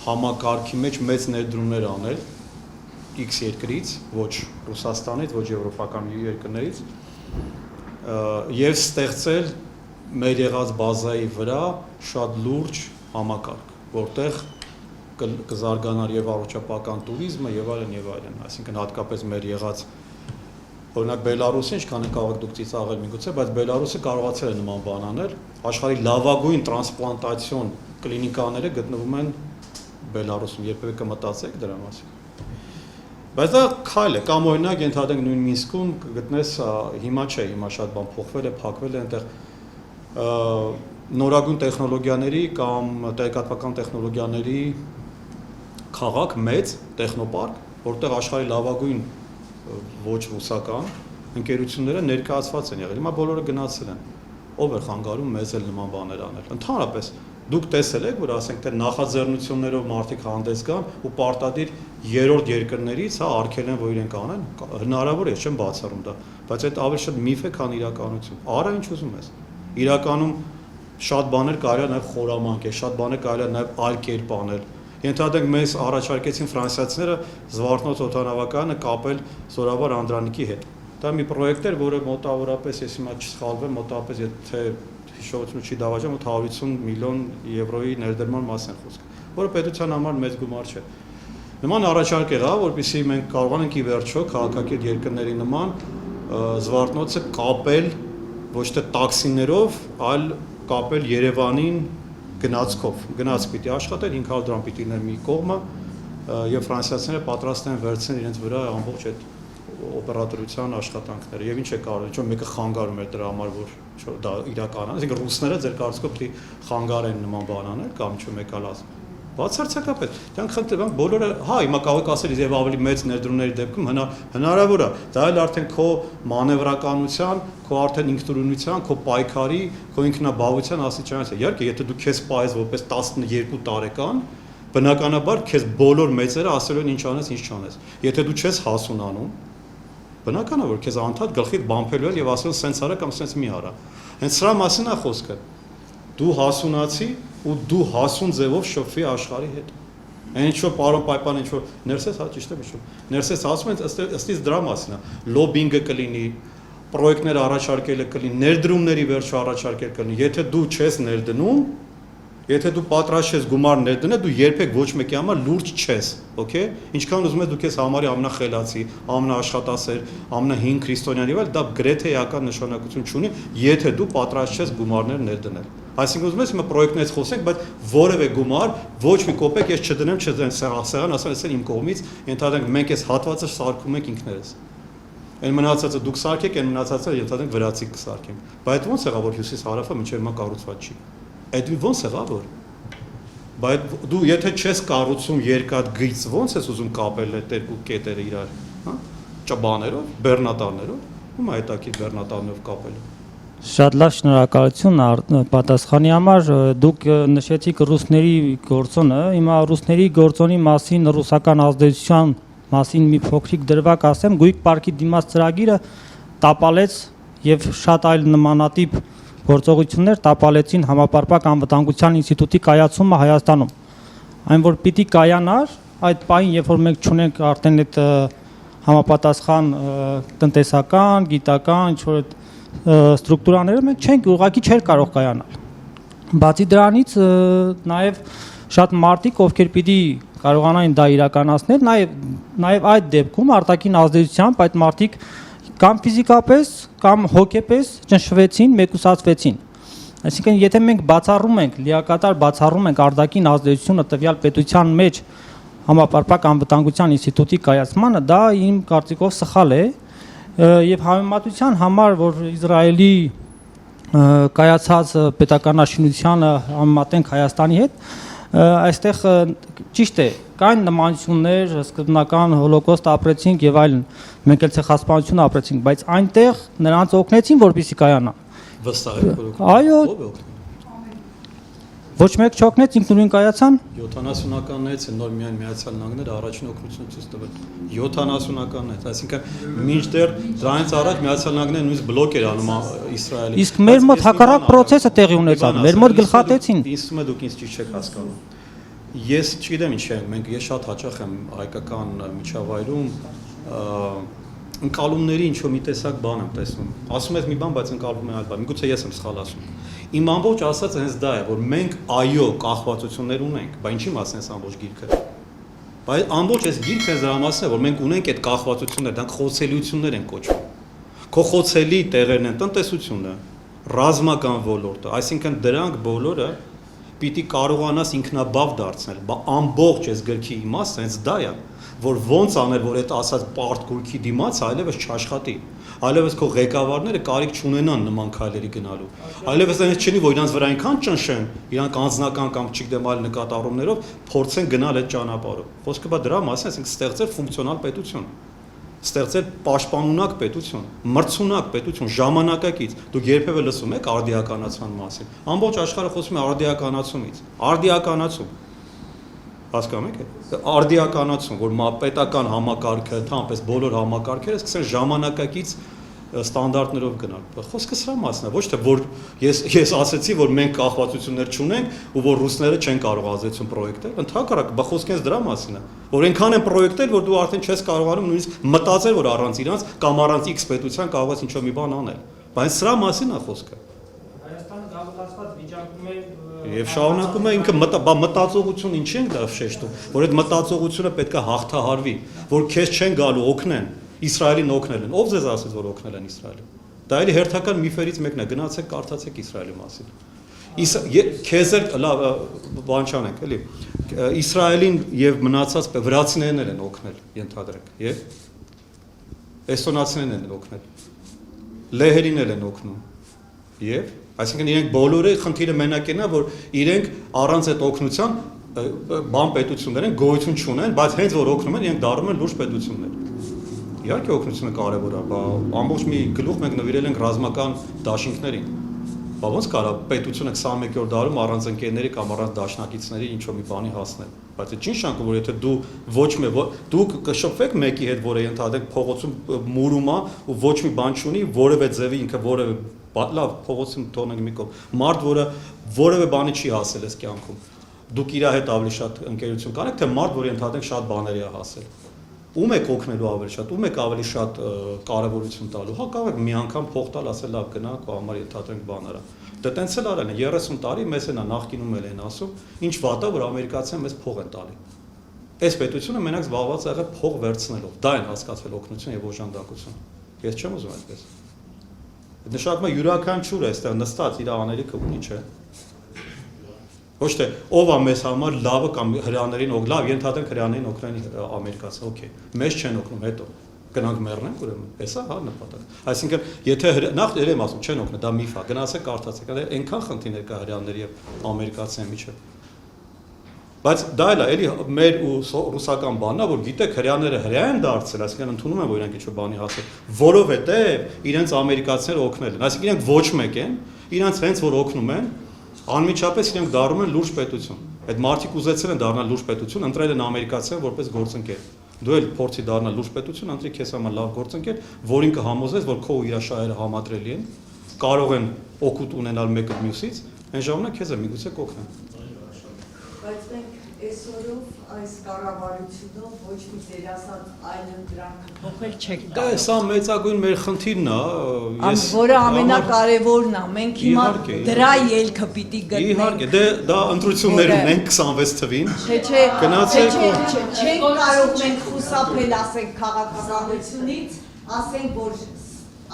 համակարգի մեջ մեծ ներդրումներ անել X երկրից, ոչ Ռուսաստանից, ոչ եվրոպական երկրներից եւ ստեղծել մեր եղած բազայի վրա շատ լուրջ համակարգ, որտեղ կզարգանար եւ առողջապահական туриզմը եւ այլն, այսինքն հատկապես մեր եղած օրինակ Բելարուսը ինչքան է կարող դուք ծիծաղել միգուցե, բայց Բելարուսը կարողացել է նման բան անել, աշխարհի լավագույն տրանսպլանտացիոն կլինիկաները գտնվում են Բելարուսում, երբևէ կմտածեք դրա մասին։ Բայց դա քայլ է, կամ օրինակ ենթադրենք նույն Մինսկում գտնես հիմա չէ, հիմա շատ բան փոխվել է, փակվել է այնտեղ նորագույն տեխնոլոգիաների կամ տեղեկատվական տեխնոլոգիաների քաղաք մեծ տեխնոպարկ, որտեղ աշխարհի լավագույն ոչ ռուսական ընկերությունները ներկայացված են եղել։ Հիմա բոլորը գնացել են։ Ով է խանգարում մեզ էլ նման բաներ անել։ Ընդհանրապես դուք տեսել եք, որ ասենք թե նախաձեռնություններով մարդիկ հանդես գան ու պարտադիր երրորդ երկրներից արգել են, որ իրենք անեն, հնարավոր է, չեմ բացառում դա, բայց այդ ավելի շատ միֆ է, քան իրականություն։ Արա ինչ ուզում ես։ Իրականում շատ բաներ կարելի է նաև խորամանկ է, շատ բաներ կարելի է նաև այլ կերպ անել։ Ենթադրենք մեզ առաջարկեցին ֆրանսիացիները Զվարթնոց օդանավակայանը կապել Զորավար Անդրանիկի հետ։ Դա մի պրոյեկտ էր, որը մոտավորապես, ես հիմա չսխալվեմ, մոտավորապես եթե հիշողությունը չի դավաճան, 150 միլիոն եվրոյի ներդրման մասին խոսք, որը պետության համար մեծ գումար չէ։ Նման առաջարկ եղավ, որպեսզի մենք կարողանանք ի վերջո քաղաքակիրթ երկրների նման Զվարթնոցը կապել ոչ թե տաքսիներով, այլ կապել Երևանին գնացքով, գնաց պիտի աշխատել 500 դրամ պիտի ներ մի կողմը եւ ֆրանսիացիները պատրաստ են վերցնել իրենց վրա ամբողջ այդ օպերատորության աշխատանքները եւ ինչ է կարող, ինչ որ մեկը խանգարում էր դրա համար որ դա իրականանա, այսինքն ռուսները ձեր կարծիքով պիտի խանգարեն նման բան անել կամ ինչ որ մեկ ալ ասում։ Բացարձակապես, դրանք խնդրեմ բոլորը, հա, հիմա կարող եք ասել եւ ավելի մեծ ներդրումների դեպքում հնարավոր է, դա էլ արդեն քո մանևրականության, քո արդեն ինքնուրույնության, քո պայքարի, քո ինքնաբավության աստիճանից է։ Իհարկե, եթե դու քեզ պայես որպես 12 տարեկան, բնականաբար քեզ բոլոր մեծերը ասելու են ինչ անես, ինչ չանես։ Եթե դու չես հասունանում, բնականաբար որ քեզ անդադ գլխիդ բամփելու են եւ ասել սենց արա կամ սենց մի արա։ Հենց սրա մասին է խոսքը։ Դու հասունացի ու դու հասուն ձևով շփվի աշխարհի հետ։ Այն ինչ որ պարոն Պայպան ինչ որ ներսես հա ճիշտ է հիշում։ Ներսես ասում են ըստից դրա մասին է։ Լոբինգը կլինի, պրոյեկտներ առաջարկելը կլինի, ներդրումների վերջո առաջարկել կլինի։ Եթե դու չես ներդնում, եթե դու պատրաստ ես գումար ներդնել, դու երբեք ոչ մեկի համար լուրջ չես, օքեյ։ Ինչքան ուզում ես դու քեզ համարի ամենախելացի, ամենաաշխատասեր, ամենահին քրիստոնյան եւ այլ, դա գրեթե էական նշանակություն չունի, եթե դու պատրաստ ես գումարներ ներդնել։ Այսինքն ուզում ես հիմա պրոյեկտներից խոսենք, բայց որևէ գումար, ոչ մի կոպեկ ես չդնեմ, չդնեմ սեղան, ասել եմ իմ կողմից, ենթադրենք մենք այս հատվածը սարքում ենք ինքներս։ Այն մնացածը դուք սարքեք, այն մնացածը ենթադրենք վրացիք կսարքենք։ Բայց ո՞նց եղավ որ հյուսիս-հարավը մինչև հիմա կառուցված չի։ Այդ ո՞նց եղավ որ։ Բայց դու եթե չես կառուցում երկաթգիծ, ո՞նց ես ուզում կապել այդ երկու կետերը իրար, հա? Ճաբաներով, բեռնատարներով, ում է հետաքրքիր բեռնատարներով կապելը։ Շատ լավ, շնորհակալություն պատասխանի համար։ Դուք նշեցիք ռուսների գործոնը, հիմա ռուսների գործոնի մասին, ռուսական ազդեցության մասին մի փոքրիկ դրվագ ասեմ, Գույք պարկի դիմաց ծրագիրը տապալեց եւ շատ այլ նմանատիպ գործողություններ տապալեցին համապարփակ անվտանգության ինստիտուտի կայացումը Հայաստանում։ Այն որ պիտի կայանար, այդ պահին, երբ որ մենք չունենք արդեն այդ համապատասխան տնտեսական, գիտական, ինչ որ ստրուկտուրաները մենք չենք ուղղակի չէր կարող կայանալ։ Բացի դրանից նաև շատ մարդիկ, ովքեր պիտի կարողանային դա իրականացնել, նաև այդ դեպքում արտաքին ազդեցությամբ այդ մարդիկ կամ ֆիզիկապես կամ հոգեպես ճնշվեցին, մեկուսացվեցին։ Այսինքն եթե մենք բացառում ենք, լիակատար բացառում ենք արտաքին ազդեցությունը տվյալ պետության մեջ համապարփակ անվտանգության ինստիտուտի կայացմանը, դա իմ կարծիքով սխալ է եւ համեմատության համար, որ Իսրայելի կայացած պետական աշինությանը համեմատենք Հայաստանի հետ, այստեղ ճիշտ է, կային նմանություններ, սկզբնական հոլոկոստ ապրեցինք եւ այլն, մենք էլ ցեղասպանություն ապրեցինք, բայց այնտեղ նրանց օգնեցին, որպեսզի կայանա։ Վստահ եք, Այո, ոչ մեկ չօգնեց, ինքնուրույն կայացան։ 70-ականներից են նոր միայն Միացյալ Նահանգները առաջին օգնություն ցույց տվել 70-ականներից, այսինքն մինչդեռ դրանից առաջ Միացյալ Նահանգները նույնիսկ բլոկ էր անում Իսրայելին։ Իսկ մեր մոտ հակառակ process-ը տեղի ունեցավ, մեր մոտ գլխատեցին։ Ինձ թվում է դուք ինձ ճիշտ չեք հասկանում։ Ես չգիտեմ ինչ եմ, ես շատ հաճախ եմ հայկական միջավայրում ընկալումների ինչ-որ մի տեսակ բան եմ տեսնում։ Ասում ես մի բան, բայց ընկալվում է այլ բան։ Միգուցե ես եմ սխալ ասում։ Իմ ամբողջ ասածը հենց դա է, որ մենք այո կախվածություններ ունենք, բայց ինչի մասն է ամբողջ գիրքը։ Բայց ամբողջ այս գիրքը դրա մասն է, որ մենք ունենք այդ կախվածությունները, դրանք խոցելիություններ են կոչվում։ Քո խոցելի տեղերն են տնտեսությունը, ռազմական ոլորտը, այսինքն դրանք բոլորը պիտի կարողանաս ինքնաբավ դարձնել։ Ամբողջ այս գրքի իմաստը հենց դա է, որ ոնց անել, որ այդ ասած պարտքուրքի դիմաց այլևս չաշխատի, այլևս քո ղեկավարները կարիք չունենան նման քայլերի գնալու, այլևս այնպես չլինի, որ իրանց վրա այնքան ճնշեն, իրանք անձնական կամ չգիտեմ այլ նկատառումներով փորձեն գնալ այդ ճանապարհով։ Խոսքը բա դրա մասին, այսինքն ստեղծել ֆունկցիոնալ պետություն, ստեղծել պաշտպանունակ պետություն, մրցունակ պետություն, ժամանակակից։ Դուք երբևէ լսում եք արդիականացման մասին։ Ամբողջ աշխարհը խոսում է արդիականացումից, արդիականացում։ Հասկանում եք, արդիականացում, որ պետական համակարգը, թամպես բոլոր համակարգերը սկսեն ժամանակակից ստանդարտներով գնալ։ Խոսքը սրա մասն է, ոչ թե որ ես ասացի, որ մենք կախվածություններ չունենք ու որ ռուսները չեն կարող ազդեցություն պրոյեկտել, ընդհակառակը, բա խոսքը դրա մասին է, որ այնքան են պրոյեկտել, որ դու արդեն չես կարողանում նույնիսկ մտածել, որ առանց իրանց կամ առանց X պետության կարող ես ինչ-որ մի բան անել։ Բայց սրա մասին է խոսքը։ Հայաստանը գաղութացված վիճակում է Եվ շարունակում է ինքը մտածողություն ինչի են դա շեշտում, որ այդ մտածողությունը պետք է հաղթահարվի, որ քեզ չեն գալու օգնեն, Իսրայելին օգնել են, ով ձեզ ասեց, որ օգնել են Իսրայելին։ Դա էլի հերթական միֆերից մեկն է, գնացեք կարդացեք Իսրայելի մասին։ Քեզ էլ լավ բան չանենք, էլի։ Իսրայելին եւ մնացած վրացիներն են օգնել, ենթադրենք, եւ էստոնացիներն են օգնել։ Լեհերին են օգնում։ Եվ այսինքն իրենք բոլորը խնդիրը մենակ են, որ իրենք առանց այդ օգնության բան պետություններ են, գոյություն չունեն, բայց հենց որ օգնում են, իրենք դառնում են լուրջ պետություններ։ Իհարկե օգնությունը կարևոր է, ամբողջ մի գլուխ մենք նվիրել ենք ռազմական դաշինքներին։ Բա ոնց կարա պետությունը 21-րդ դարում առանց ընկերների կամ առանց դաշնակիցների ինչ-որ մի բանի հասնել։ Բայց այդ ինչ շանք որ եթե դու ոչ դուք կշփվեք մեկի հետ, որը ենթադրենք փողոցում մուրում է ու ոչ մի բան չունի, որևէ ձևի ինքը որևէ լավ փողոցում թողնենք մի կողմ։ Մարդ, որը որևէ բանի չի հասել այս կյանքում։ Դուք իր հետ ավելի շատ ընկերություն կանեք, թե մարդ, որը ենթադրենք շատ բաների է հասել։ Ում եք օգնելու ավելի շատ, ում եք ավելի շատ կարևորություն տալու։ Հա կարող եք մի անգամ փող տալ, ասել լավ գնա, քո համար ենթադրենք բան արա։ Դե տենց էլ արել են 30 տարի, մեզ են նախկինում էլ են ասում, ինչ վատ է, որ ամերիկացիները մեզ փող են տալի։ Այս պետությունը մենակ զբաղված է եղել փող վերցնելով։ Դա են հասկացել օգնություն եւ օժանդակություն։ Ես չեմ ուզում այդպես։ Նշանակում է յուրաքանչյուր է այստեղ նստած իր անելիքը ունի, չէ։ Ոչ թե ով է մեզ համար լավը կամ հրեաներին լավ ենթադրենք հրեաներին օգնեն ամերիկացի, օքեյ։ Մեզ չեն օգնում, հետո գնանք մեռնենք ուրեմն։ Էսա հա նպատակ։ Այսինքն եթե նախ երեմ ասում չեն օգնի, դա միֆ է։ Գնացեք կարդացեք, այնքան խնդիրներ կա հրեաների եւ ամերիկացիների միջեւ։ Բայց դա էլի մեր ու ռուսական բանն է, որ գիտեք հրեաները հրեա են դարձել, այսինքն ընդունում են, որ իրանք ինչ-որ բանի հասել, որովհետեւ իրենց ամերիկացիները օգնել են, այսինքն իրենք ոչ մեկ են, իրենց հենց որ օգնում են, անմիջապես իրենք դառնում են լուրջ պետություն։ Այդ մարդիկ ուզեցել են դառնալ լուրջ պետություն, ընտրել են ամերիկացիները որպես գործընկեր։ Դու էլ փորձի դառնալ լուրջ պետություն, ընտրի քեզ համար լավ գործընկեր, որին կհամոզես, որ քո ու իր շահերը համադրելի են, կարող են օգուտ ունենալ մեկը մյուսից, այն ժամանակ քեզ է միգուցե կօգնեն։ Բայց մենք այսօրով այս կառավարությունով ոչ մի դերասան այլ ընդրանքը փոխել չեք կարող։ Սա մեծագույն մեր խնդիրն է, որը ամենակարևորն է։ Մենք հիմա դրա ելքը պիտի գտնենք։ Իհարկե, դա ընտրություններ ունենք 26 թվին։ Չէ, գնացեք չենք կարող մենք խուսափել, ասենք քաղաքականությունից, ասենք որ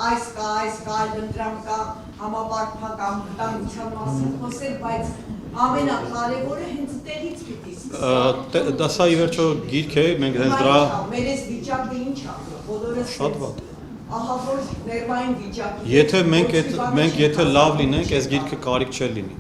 այս կա, ընդրանք կա, համապարփակ անվտանգության մասին խոսել, բայց ամենակարևորը հենց տեղից պիտի սկսենք։ Դա սա ի վերջո գիրք է, մենք հենց դրա մեր այս վիճակը ինչ է, բոլորը շատ վատ։ ահա որ ներվային վիճակի Եթե մենք եթե լավ լինենք, այս գիրքը կարիք չէ լինի։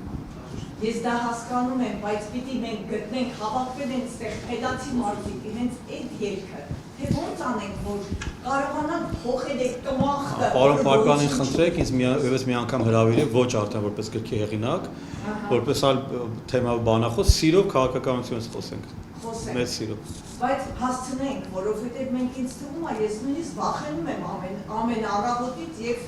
Ես դա հասկանում եմ, բայց պիտի մենք գտնենք, հավաքվել են ստեղ փեդացի մարդիկ, հենց այդ ելքը, թե ոնց անենք, որ կարողանանք փոխել այդ կմախքը։ Պարոն Պարկանին խնդրեք, ինձ ևս մի անգամ հրավիրեք, ոչ արդեն որպես գրքի հեղինակ, որպես այլ թեմա բանախոս, սիրով քաղաքականությունից խոսենք։ Մեծ սիրով։ Բայց հասցնենք, որովհետև մենք ինձ թվում է, ես նույնիսկ վախենում եմ ամեն առավոտից եւ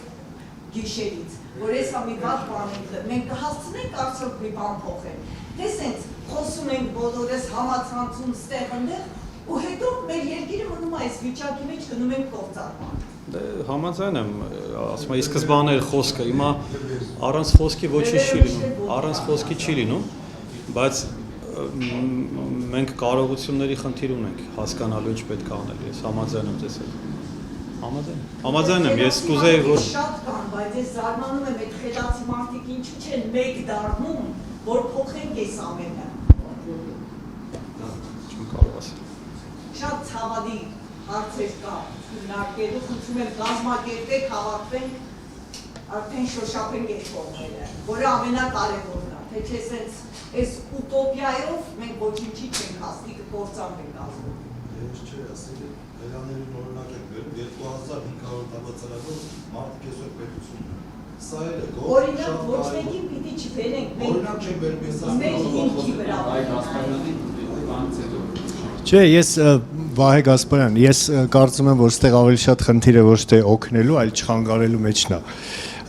գիշերից, որ ես մի վատ բան ենք, մենք կհասցնենք արդյոք մի բան փոխել։ Թե սենց խոսում ենք բոլորս համացանցում ստեղ ընդեղ, ու հետո մեր երկիրը մնում է այս վիճակի մեջ գնում ենք կողծարման։ Դե համաձայն եմ, ասում եմ, ի սկզբանե էր խոսքը, հիմա առանց խոսքի ոչինչ չի լինում, առանց խոսքի չի լինում, բայց մենք կարողությունների խնդիր ունենք հասկանալու ինչ պետք է անել, ես համաձայն եմ ձեզ հետ։ Համաձայն եմ, ես կուզեի որ շատ կան, բայց ես զարմանում եմ այդ խելացի մարդիկ ինչու չեն մեկ դառնում, որ փոխենք այս ամենը։ Չեմ կարող ասել։ Շատ ցավալի հարցեր կա քննարկելու, խնդրում եմ կազմակերպեք, հավաքվենք, արդեն շոշափենք այդ կողմերը, որը ամենակարևորն է, թե չէ սենց այս ուտոպիայով մենք ոչինչի չենք հասնի, կկործանվենք ազգում։ Ես չէի ասել, հերաների օրինակ եք վերում 2500 տավացարակով մարդիկ այսօր պետություն ունեն։ Սա էլ է գող։ Օրինակ ոչ մեկին պիտի չվերենք, Օրինակ չեմ վերում, ես մեր հիմքի վրա։ Չէ, ես Վահե Գասպարյան, ես կարծում եմ, որ ստեղ ավելի շատ խնդիրը ոչ թե օգնելու, այլ չխանգարելու մեջն է։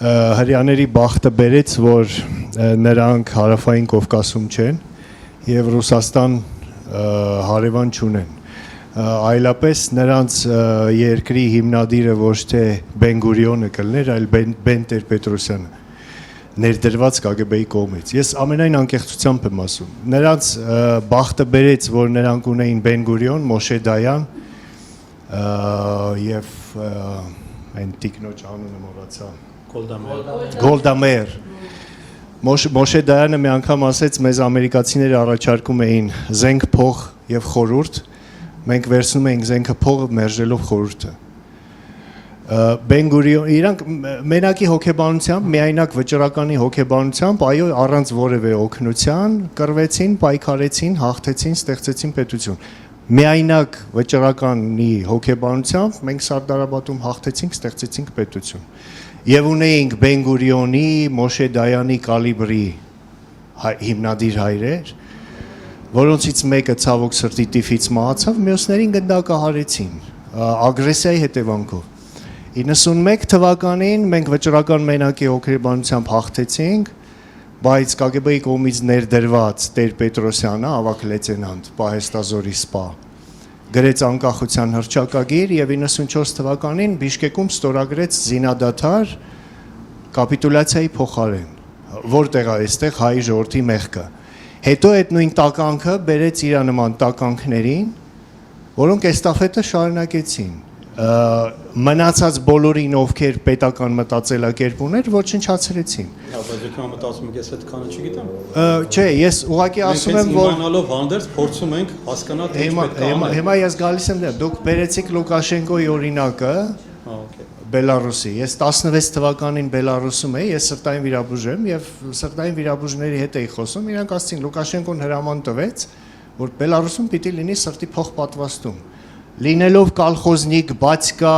Հрьяաների բախտը բերեց, որ նրանք հարավային Կովկասում չեն եւ Ռուսաստան հարևան չունեն։ Այլապես նրանց երկրի հիմնադիրը ոչ թե Բեն-Գուրիոնը կլներ, այլ Բեն Տեր-Պետրոսյանը ներդրված KGB-ի կողմից։ Ես ամենայն անկեղծությամբ եմ ասում։ Նրանց բախտը բերեց, որ նրանք ունեին Բեն-Գուրիոն, Մոշե Դայան եւ այն տիկնոջ անունը մոռացա։ Գոլդա Մեիր։ Մոշե Դայանը մի անգամ ասեց, մեզ ամերիկացիները առաջարկում էին զենք, փող եւ խորհուրդ, մենք վերցնում էինք զենքը, փողը մերժելով խորհուրդը։ Բեն-Գուրիոն իրանք մենակի հոգեբանությամբ, միայնակ վճռականի հոգեբանությամբ, այո, առանց որևէ օգնության կռվեցին, պայքարեցին, հաղթեցին, ստեղծեցին պետություն։ Միայնակ վճռականի հոգեբանությամբ մենք Սարդարաբադում հաղթեցինք, ստեղծեցինք պետություն։ Եվ ունեինք Բեն-Գուրիոնի, Մոշե Դայանի կալիբրի հիմնադիր հայրեր, որոնցից մեկը ցավոք սրտի տիֆից մահացավ, մյուսներին գնդակահարեցին ագրեսիայի հետևանքով։ 91 թվականին մենք վճռական մենակի հոգեբանությամբ հաղթեցինք, բայց KGB-ի կողմից ներդրված Տեր-Պետրոսյանը, ավակ լեյտենանտ, Պահեստազորի սպա, գրեց անկախության հռչակագիր եւ 94 թվականին Բիշկեկում ստորագրեց զինադադար կապիտուլյացիայի փոխարեն, որտեղ է այստեղ հայ ժողովրդի մեղքը։ Հետո այդ նույն տականքը բերեց իր նման տականքներին, որոնք էստաֆետը շարունակեցին։ Մնացած բոլորին, ովքեր պետական մտածելակերպ ուներ, ոչնչացրեցին։ Բայց եկան մտածում եք, ես այդ քանը չգիտեմ։ Չէ, ես ուղղակի ասում եմ, որ իմանալով հանդերձ փորձում ենք հասկանալ թե ինչ պետք է անել։ Հիմա ես գալիս եմ դեռ, դուք բերեցիք Լուկաշենկոյի օրինակը, Բելարուսի։ Ես 16 թվականին Բելարուսում էի, ես սրտային վիրաբույժ եմ եւ սրտային վիրաբույժների հետ էի խոսում, իրանք ասցին Լուկաշենկոն հրաման տվեց, որ Բելարուսում պիտի լինի սրտի փոխպատվաստում։ Լինելով կալխոզնիկ, բացկա,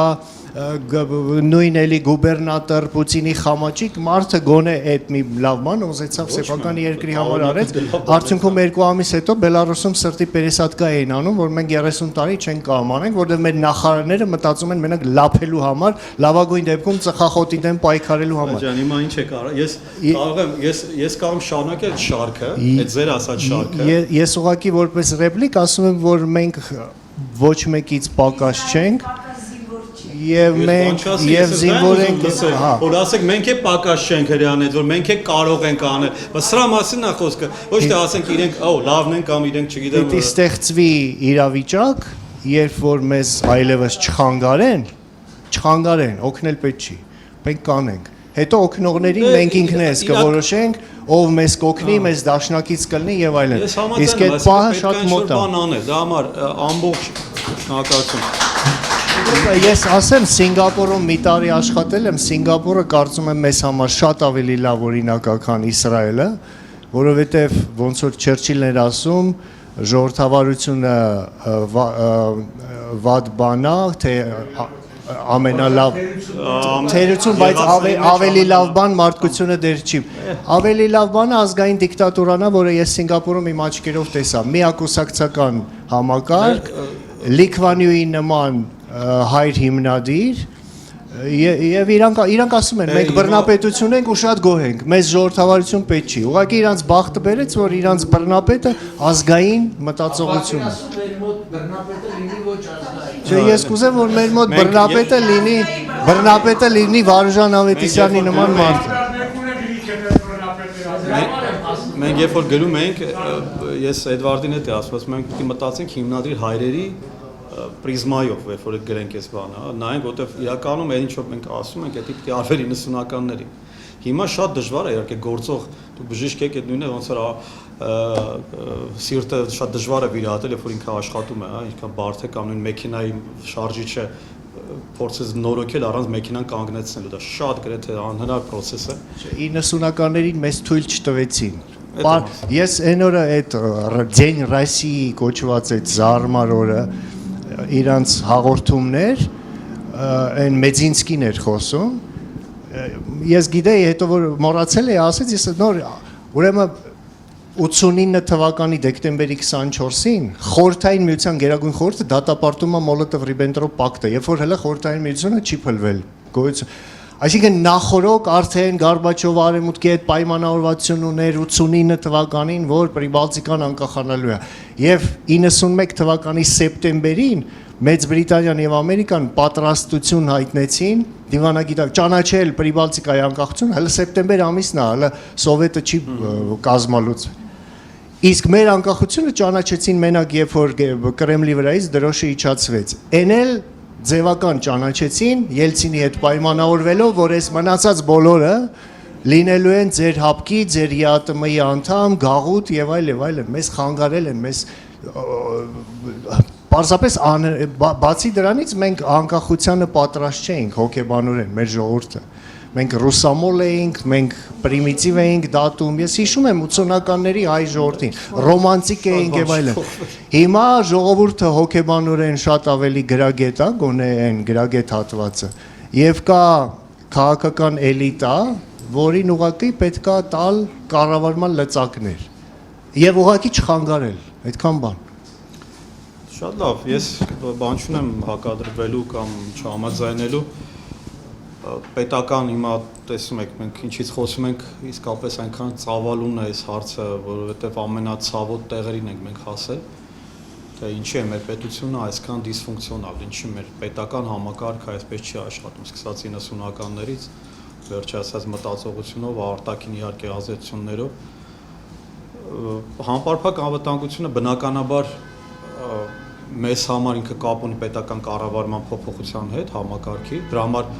նույն էլի գուբերնատոր, Պուտինի խամաճիկ, մարդը գոնե այդ մի լավ ման ուզեցավ սեփական երկրի համար արեց, արդյունքում 2 ամիս հետո Բելարուսում սրտի պերեսատկա էին անում, որ մենք 30 տարի չենք կարող անենք, որովհետև մեր նախարարները մտածում են մենակ լափելու համար, լավագույն դեպքում ծխախոտի դեմ պայքարելու համար։ Ջան, հիմա ինչ է կարող։ Ես կարող եմ շարունակել շարքը, այդ ձեր ասած շարքը։ Ես ուղղակի որպես ռեպլիկ ասում եմ, որ մենք ոչ մեկից պակաս չենք եւ մենք եւ զինվոր ենք, որ ասեք մենք է պակաս չենք հрьяանել, որ մենք է կարող ենք անել, բայց սրա մասին է խոսքը, ոչ թե ասենք իրենք, լավն են կամ իրենք չգիտեմ։ Պիտի ստեղծվի իրավիճակ, երբ որ մեզ այլևս չխանգարեն, օգնել պետք չի, մենք կանենք։ Հետո օգնողներին մենք ինքներս կորոշենք, ով մեզ կօգնի, մեզ դաշնակից կլինի եւ այլն։ Իսկ այդ պահը շատ մոտ է։ Դա համար ամբողջ շնորհակալություն։ Ես ասեմ Սինգապուրում մի տարի աշխատել եմ, Սինգապուրը կարծում եմ մեզ համար շատ ավելի լավ օրինակ է, քան Իսրայելը, որովհետև ոնց որ Չերչիլն էր ասում, ժողովրդավարությունը վատ բան է, թե ամենալավ թերություն, բայց ավելի լավ բան մարդկությունը դեր չի։ Ավելի լավ բանը ազգային դիկտատուրան է, որը ես Սինգապուրում իմ աչքերով տեսա։ Միակուսակցական համակարգ, Լիքվանյուի նման հայր հիմնադիր եւ իրանք ասում են մենք բռնապետություն ենք ու շատ գոհ ենք, մեզ ժողովրդավարություն պետք չի։ Ուղղակի իրանք բախտը բերեց, որ իրանք բռնապետը ազգային մտածողություն է։ Մեր մոտ բռնապետը լինի ոչ ազգային։ Չէ, ես կուզեմ, որ մեր մոտ բռնապետը լինի Վարուժան Ավետիսյանի նման մարդ։ Մենք երբ որ գնում ենք, ես Էդվարդին հետ ասում, մենք պետք է մտածենք հիմնադիր հայրերի պրիզմայով, երբ որ գրենք այս բանը, նայենք, որտեվ իրականում այն ինչ որ մենք ասում ենք, դա պետք է արվեր 90-ականներին։ Հիմա շատ դժվար է, իհարկե գործող, դու բժիշկ եք, այդ նույնը ոնց որ սիրտը շատ դժվար է վիրահատել, երբ որ ինքը աշխատում է, ինչքան բարդ է կամ նույն մեքենայի շարժիչը փորձես նորոգել առանց մեքենան կանգնեցնելու, դա շատ գրեթե անհնար process է։ 90-ականներին մեզ թույլ չտվեցին։ Ես այն օրը այդ Դեն Ռասիի կոչված այդ զարմար օրը իրանց հաղորդումներ, այն Մեձինսկին էր խոսում, ես գիտեի, հետո որ մոռացել էի, ասեց, ես նոր, ուրեմն 89 թվականի դեկտեմբերի 24-ին Խորհրդային Միության Գերագույն խորհուրդը դատապարտում է Մոլոտով-Ռիբենտրոպ պակտը, երբ որ հələ Խորհրդային Միությունը չի փլվել, գոյություն։ Այսինքն նախորոք արդեն Գորբաչովը արևմուտքի հետ պայմանավորվածություն ուներ 89 թվականին, որ Պրիբալտիկան անկախանալու է։ Եվ 91 թվականի սեպտեմբերին Մեծ Բրիտանիան եւ Ամերիկան պատրաստություն հայտնեցին դիվանագիտակ ճանաչել Պրիբալտիկայի անկախությունը, հələ սեպտեմբեր ամիսն է, հələ Սովետը չի կազմալուծվել։ Իսկ մեր անկախությունը ճանաչեցին մենակ երբ որ Կրեմլի վրայից դրոշը իջացվեց։ Էնել ձևական ճանաչեցին Ելցինի հետ պայմանավորվելով, որ այս մնացած բոլորը լինելու են ձեր հապկի, ձեր ԵԱՏՄ-ի անդամ, գաղութ եւ այլն, մեզ խանգարել են, մեզ պարզապես բացի դրանից մենք անկախությանը պատրաստ չէինք հոգեբանորեն մեր ժողովուրդը։ Մենք ռուսամոլ էինք, մենք պրիմիտիվ էինք դատում, ես հիշում եմ 80-ականների հայ ժողովրդին, ռոմանտիկ էինք եւ այլն։ Հիմա ժողովուրդը հոգեբանորեն շատ ավելի գրագետ է, գոնե այն գրագետ հատվածը, եւ կա քաղաքական էլիտա, որին ուղղակի պետքա տալ կառավարման լծակներ եւ ուղղակի չխանգարել, այդքան բան։ Շատ լավ, ես բան չունեմ հակադրվելու կամ չհամաձայնելու։ Պետական հիմա տեսում եք, մենք ինչից խոսում ենք, իսկապես այնքան ծավալուն է այս հարցը, որովհետև ամենացավոտ տեղերին ենք մենք հասել, թե ինչի է մեր պետությունը այսքան դիսֆունկցիոնալ, ինչի մեր պետական համակարգը այսպես չի աշխատում, սկսած 90-ականներից, վերջացած մտածողությունով, արտաքին իհարկե ազդեցություններով։ Համապարփակ անվտանգությունը բնականաբար մեզ համար ինքը կապ ունի պետական կառավարման փոփոխության հետ, համակարգի, դրա համար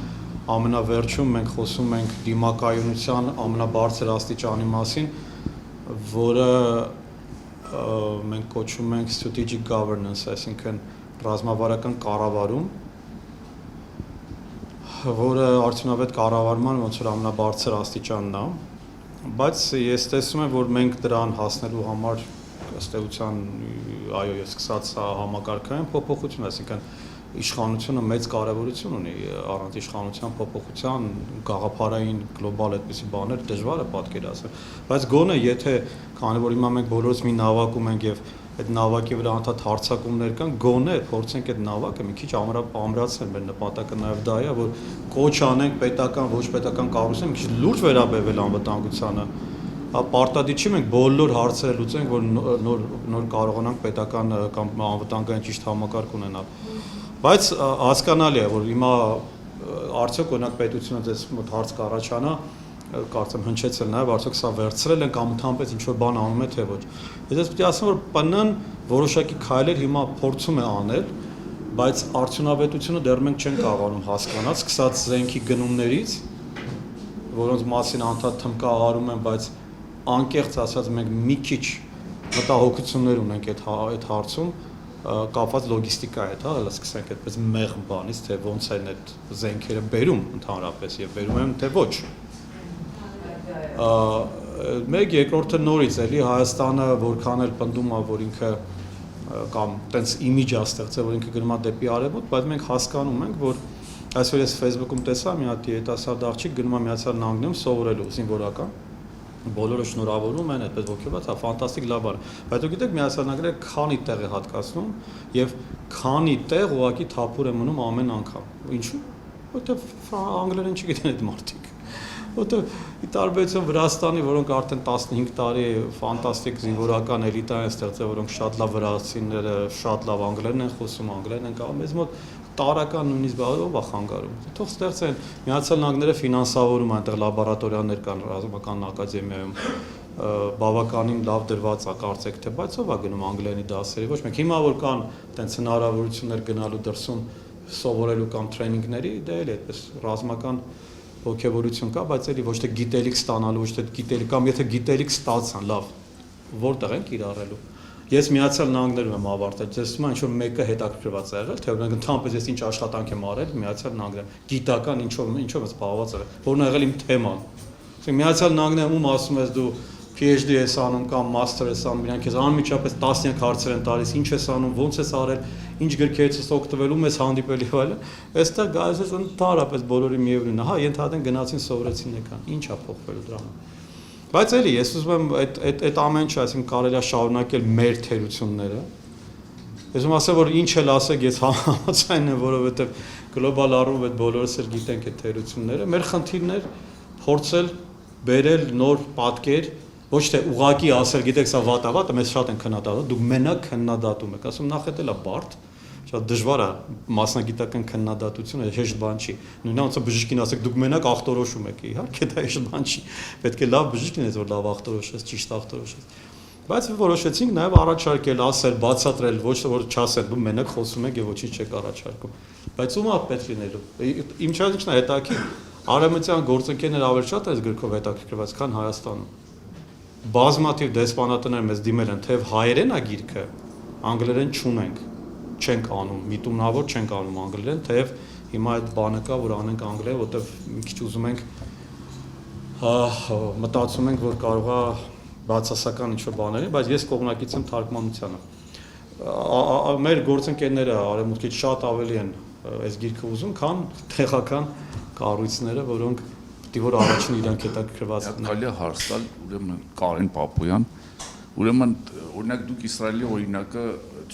ամենավերջում մենք խոսում ենք դիմակայունության ամենաբարձր աստիճանի մասին, որը մենք կոչում ենք strategic governance, այսինքն ռազմավարական կառավարում, որը արդյունավետ կառավարման ոնց որ ամենաբարձր աստիճանն է, բայց ես տեսնում եմ, որ մենք դրան հասնելու համար ըստ էության, այո, ես սկսած համակարգային փոփոխություն, այսինքն իշխանությունը մեծ կարևորություն ունի, առանց իշխանության փոփոխության գաղափարային գլոբալ այդպիսի բաներ դժվար է պատկերացնել, բայց գոնե եթե քանի որ հիմա մենք բոլորս մի նավակում ենք եւ այդ նավակի վրա անդադ հարձակումներ կան, գոնե փորձենք այդ նավակը մի քիչ ամրացնել, մեր նպատակը նաեւ դա է, որ կոչ անենք պետական, ոչ պետական կառույցին մի քիչ լուրջ վերաբերվել անվտանգությանը, պարտադիր չի մենք բոլոր հարցերը լուծենք, որ նոր կարողանանք պետական կամ անվտանգային ճիշտ համակարգ ունենալ։ Բայց հասկանալի է, որ հիմա արդյոք օրինակ պետությունը դες մոտ հարց կառաջանա, կարծեմ հնչեցել նաև արդյոք սա վերցրել են կամ ընդհանրապես ինչ որ բան անում է թե ոչ։ Ես պետք է ասեմ, որ ՊՆ-ն որոշակի քայլեր հիմա փորձում է անել, բայց արդյունավետությունը դեռ մենք չենք կարողանում հասկանալ, սկսած զենքի գնումներից, որոնց մասին անդադ թմկահարում են, բայց անկեղծ ասած մենք մի քիչ մտահոգություններ ունենք այդ հարցում, կապված լոգիստիկայի հետ, հա, հələ սկսենք այդպես մեղմ բանից, թե ոնց են այդ զենքերը բերում ընդհանրապես եւ բերում են թե ոչ։ Մեկ երկրորդը նորից էլի Հայաստանը որքան էլ պնդում է, որ ինքը կամ տենց իմիջ է ստեղծել, որ ինքը գնում է դեպի արևմուտք, բայց մենք հասկանում ենք, որ այսօր ես Facebook-ում տեսա մի հատ երիտասարդ աղջիկ գնում է Միացյալ Նահանգներում սովորելու զինվորական, բոլորը շնորհավորում են, այդպես ոգևորված, ֆանտաստիկ լավ բան, բայց դուք գիտեք Միացյալ Նահանգները քանի տեղ է հատկացնում եւ քանի տեղ ուղղակի թափուր է մնում ամեն անգամ։ Ինչու՞։ Որտեվ անգլերեն չգիտեն այդ մարդիկ։ Որտեվ ի տարբերություն Վրաստանի, որոնք արդեն 15 տարի ֆանտաստիկ զինվորական էլիտա են ստեղծել, որոնք շատ լավ վրացիները, շատ լավ անգլերեն են խոսում, անգլերեն են կարող, մեզ մոտ տարական նույնիսկ բաղով է խանգարում։ Թող ստեղծեն Միացյալ Նահանգները ֆինանսավորում այնտեղ լաբորատորիաներ կան ռազմական ակադեմիայում, բավականին լավ դրված է կարծեք թե, բայց ով է գնում անգլերենի դասերի, ոչ մեկ։ Հիմա որ կան այդպես հնարավորություններ գնալու դրսում սովորելու կամ տրեյնինգների, դա էլ է այդպես ռազմական ոգևորություն կա, բայց էլի ոչ թե գիտելիք ստանալու, ոչ թե գիտելիք կամ եթե գիտելիք ստացան, լավ, որտեղ են կիրառելու։ Ես Միացյալ Նահանգներում եմ ավարտել, ես ասում եմ, ինչ որ մեկը հետաքրքրված է եղել, թե օրինակ ընդհանրապես ես ինչ աշխատանք եմ արել Միացյալ Նահանգներում, գիտական ինչով եմ զբաղված եղել, որն ա եղել իմ թեման։ Միացյալ Նահանգներում ում ասում ես դու PhD ես անում կամ master ես անում, իրանք ես անմիջապես տասնյակ հարցեր են տալիս, ինչ ես անում, ոնց ես արել, ինչ գրքերից ես օգտվել, ում ես հանդիպել եւ այլն։ Այստեղ գալիս ես ընդհանրապես բոլորի միևնույնն է, հա, ենթադրեն գնացին սովորեցին եկան, ինչ է փոխվելու դրան։ Բայց էլի ես ուզում եմ այդ ամեն ինչ, այսինքն կարելի է շարունակել մեր թերությունները։ Ես ուզում ասեմ, որ ինչ էլ ասեք, ես համաձայն եմ, որովհետեւ գլոբալ առումով այդ բոլորս էլ գիտենք այդ թերությունները, մեր խնդիրն է փորձել բերել նոր պատկեր, ոչ թե ուղակի ասել, գիտեք, սա վատ է, մեզ շատ են քննադատում, դուք մենակ քննադատում եք, ասում նախ էդ էլ է բարդ, շատ դժվար է մասնագիտական քննադատությունը, հեշտ բան չի։ Նույնն ոնց բժիշկին ասեք, դուք մենակ ախտորոշում եք, իհարկե դա հեշտ բան չի։ Պետք է լավ բժիշկ լինես, որ լավ ախտորոշես, ճիշտ ախտորոշես։ Բայց որոշեցինք նաև առաջարկել, ասել, բացատրել, ոչ թե որ չասել, դու մենակ խոսում եք եւ ոչինչ չեք առաջարկում։ Բայց ում է պետք լինելու։ Իմ չափիչն է հետաքրքիր, արևմտյան գործընկերներ ավելի շատ այս գրքով հետաքրքրված, քան Հայաստանում։ Բազմաթիվ դեսպանատներ մեզ դիմել են, թե հայերեն է գիրքը, անգլերեն չունենք, չենք անում, միտումնավոր չենք անում անգլերեն, թեև հիմա այդ բանը կա, որ անենք անգլերեն, որտեվ մի քիչ ուզում ենք մտածում ենք, որ կարող է բացասական ինչ-որ բաներ, բայց ես կողմնակից եմ թարգմանությանը։ Մեր գործընկերները արևմուտքից շատ ավելի են այս գիրքը ուզում, քան տեղական կառույցները, որոնք որ առաջին իրանք հետաքրքրված են։ Կարելի է հարց տալ, ուրեմն Կարեն Պապոյան, ուրեմն օրինակ դուք Իսրայելի օրինակը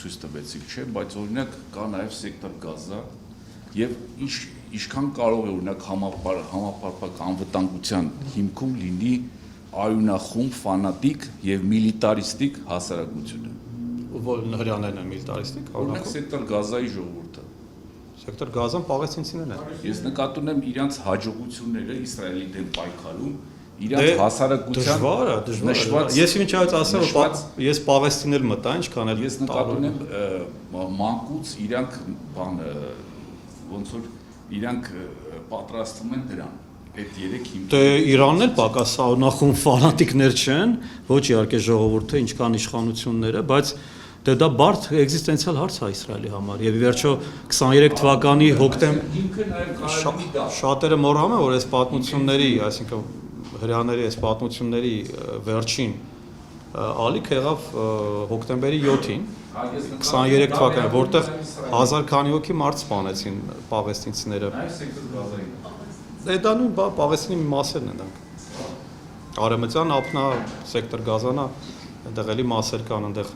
ցույց տվեցիք, չէ, բայց օրինակ կա նաև սեկտոր Գազա եւ ինչքան կարող է օրինակ համապարփակ անվտանգության հիմքում լինի արյունախումբ, ֆանատիկ եւ միլիտարիստիկ հասարակությունը։ Որ հрьяաներն են միլիտարիստիկ, օրինակ սեկտոր Գազայի ժողովուրդը Սեկտոր Գազան պաղեստինցիներն են։ Ես նկատում եմ իրանց հաջողությունները Իսրայելի դեմ պայքարում, իրանց հասարակության դժվար։ Ես ինչա՞ց ասեմ, որ ես Պաղեստինել մտա, ինչքան էլ ես նկատում եմ մանկուց իրանք բանը ոնց որ իրանք պատրաստվում են դրան։ Այդ երեք հիմք։ Դե Իրանն էլ պակաս նախում ֆանատիկներ չեն, ոչ իհարկե ժողովուրդը, ինչքան իշխանությունները, բայց դե դա բարդ էգզիստենցիալ հարց է Իսրայելի համար եւ ի վերջո 23 թվականի հոկտեմբեր շատերը մոռանում են որ այս պատմությունների, այսինքն հрьяաների այս պատմությունների վերջին ալիք եղավ հոկտեմբերի 7-ին 23 թվականին, որտեղ 1000 քանի հոգի մարդ սպանեցին պաղեստինցիները։ Դե դա նույն Պաղեստինի մասերն են դրանք։ Արևմտյան ափնա սեկտոր Գազանա, այնտեղ էլի մասեր կան, այնտեղ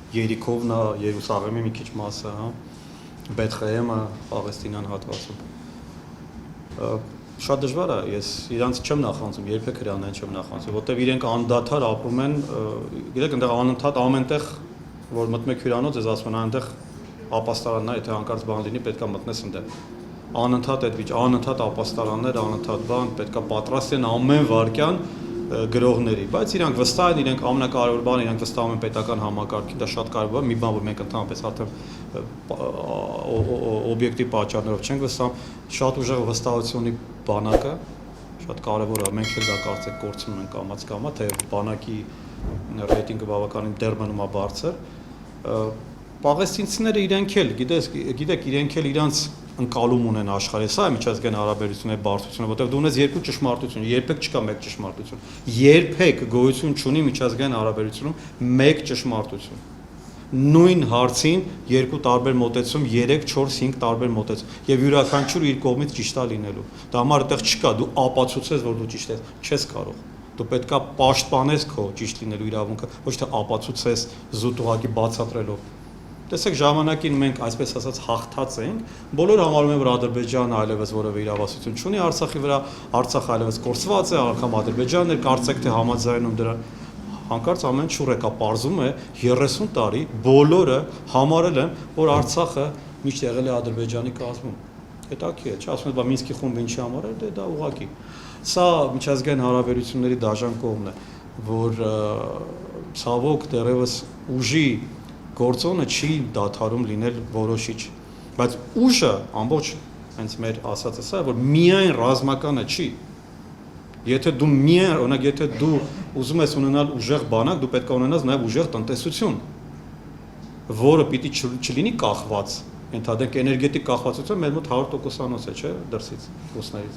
Երիքովն է, Երուսաղեմի մի քիչ մասը, հա, Բեթխեհեմը, Պաղեստինյան հատվածում։ Շատ դժվար է, ես իրանց չեմ նախանձում, երբեք հрьяաներին չեմ նախանձում, որտեղ իրենք անդադար ապրում են, գիտեք, այնտեղ անընդհատ ամենտեղ, որ մտնում եք հյուրանոց, ես ասում եմ, այնտեղ ապաստարանն է, եթե հանկարծ բան լինի, պետք է մտնես այնտեղ։ Անընդհատ անընդհատ ապաստարաններ, անընդհատ բան, պետք է պատրաստ են ամեն վարքյան գրողների, բայց իրանք վստահ են, իրենք ամենակարևոր բանը, իրանք վստահում են պետական համակարգին, դա շատ կարևոր է, մի բան, որ մենք ընդհանրապես արդեն օբյեկտիվ պատճառներով չենք վստահում, շատ ուժեղ վստահությունի բանակը, շատ կարևոր է, մենք էլ դա կարծեք կորցնում ենք կամաց-կամա, թե բանակի ռեյտինգը բավականին դեռ մնում է բարձր, Պաղեստինցիները իրենք էլ, գիտեք, իրենք էլ իրանց ընկալում ունեն աշխարհի, սա է միջազգային հարաբերությունների բարդությունը, որտեղ դու ունես երկու ճշմարտություն, երբեք չկա մեկ ճշմարտություն։ Երբեք գոյություն չունի միջազգային հարաբերությունում մեկ ճշմարտություն։ Նույն հարցին երկու տարբեր մոտեցում, 3, 4, 5 տարբեր մոտեցում, եւ յուրաքանչյուրը իր կողմից ճիշտ է լինելու։ Դա համար այդտեղ չկա, դու ապացուցես, որ դու ճիշտ ես, չես կարող։ Դու պետքա պաշտպանես քո ճիշտ լինելու իրավունքը, ոչ թե ապացուցես զուտ ուղղակի բացատրելով։ Տեսեք, ժամանակին մենք այսպես ասած հաղթած էինք, բոլորը համարում են, որ Ադրբեջանը այլևս որևէ իրավասություն չունի Արցախի վրա, Արցախը այլևս կորսված է, անգամ Ադրբեջանն էր, կարծեք թե համաձայնում դրան։ Հանկարծ ամեն շուռ եկա պարզում է 30 տարի բոլորը համարել են, որ Արցախը միշտ եղել է Ադրբեջանի կազմում։ Հետաքրքիր է, չասում եմ, բա Մինսկի խումբը ինչի համար է, դե դա ուղղակի։ Սա միջազգային հարաբերությունների դաժան կողմն է, որ ցավոք դեռևս ուժի գործոնը չի դադարում լինել որոշիչ, բայց ուժը ամբողջ հենց մեր ասածը սա է, որ միայն ռազմականը չի։ Եթե դու միայն, օրինակ, եթե դու ուզում ես ունենալ ուժեղ բանակ, դու պետք է ունենաս նաև ուժեղ տնտեսություն, որը պիտի չլինի կախված, ընդհանրենք էներգետիկ կախվածությունը մեր մոտ 100%-անոց է, չէ, դրսից, ռուսներից։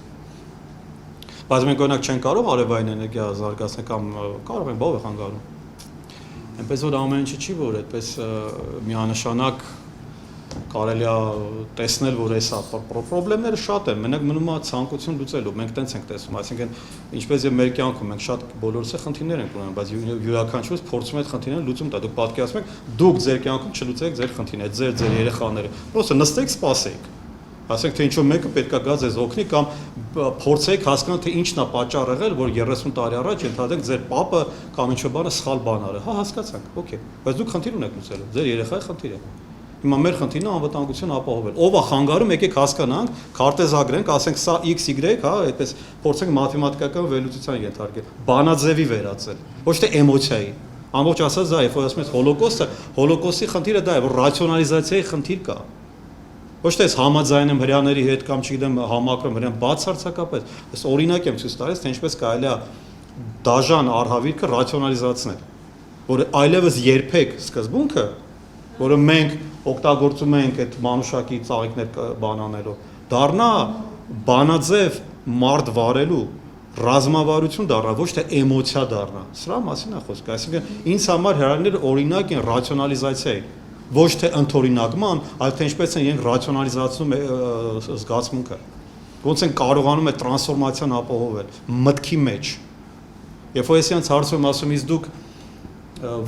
Բայց մենք օրինակ չենք կարող արևային էներգիա զարգացնել կամ կարող ենք, ով է խանգարում։ Այնպես որ ամեն ինչը չի, որ այդպես միանշանակ կարելի է տեսնել, որ էսա խնդիրները շատ են, մենակ մնում է ցանկություն լուծելու, մենք տենց ենք տեսնում, այսինքն ինչպես եւ մեր կյանքում մենք շատ բոլորս խնդիրներ ենք ունենում, բայց յուրաքանչյուրս փորձում է այդ խնդիրները լուծում տա, դուք պատկերացնում եք, դուք ձեր կյանքում չլուծեք ձեր խնդիրները, ձեր երեխաները, просто նստեք, սպասեք, ասենք թե ինչու մեկը պետքա գա ձեզ օգնի կամ փորձեք հասկանալ թե ինչն է պատճառ եղել, որ 30 տարի առաջ ընդհանրենք ձեր պապը կամ ինչ-որ բանը սխալ բան արել, հա հասկացանք, օքեյ, բայց դուք խնդիր ունեք լուծելու, ձեր երեխայի խնդիր է։ Հիմա մեր խնդիրն է անվտանգություն ապահովել։ Ով է խանգարում, եկեք հասկանանք, քարտեզագրենք, ասենք սա x, y, հա, այդպես փորձենք մաթեմատիկական վերլուծության ենթարկել, բանաձևի վերածել, ոչ թե էմոցիայի։ Ամբողջ ասած դա է, երբ որ ասում ես հոլոկոստի խնդիրը դա է, որ ռացիոնալիզացիայի խնդիր կա։ Ոչ թե համաձայն եմ հрьяաների հետ կամ չգիտեմ համակրում հрьяան բացարձակապես, այս օրինակ եմ ցույց տալիս, թե ինչպես կարելի է դաժան արհավիրքը ռացիոնալիզացնել, որ այլևս երբեք սկզբունքը, որը մենք օգտագործում ենք այդ մանուշակի ծաղիկներ բանանելով, դառնա բանաձև մարդ վարելու ռազմավարություն դառնա, ոչ թե էմոցիա դառնա։ Սրա մասին է խոսքը, այսինքն ինձ համար հրավերները օրինակ են ռացիոնալիզացիայի, ոչ թե ընդօրինակման, այլ թե ինչպես են իրենք ռացիոնալիզացնում զգացմունքը։ Ոնց են կարողանում այդ տրանսֆորմացիան ապահովել մտքի մեջ։ Երբ որ ես իրենց հարցում եմ, ասում իսկ դուք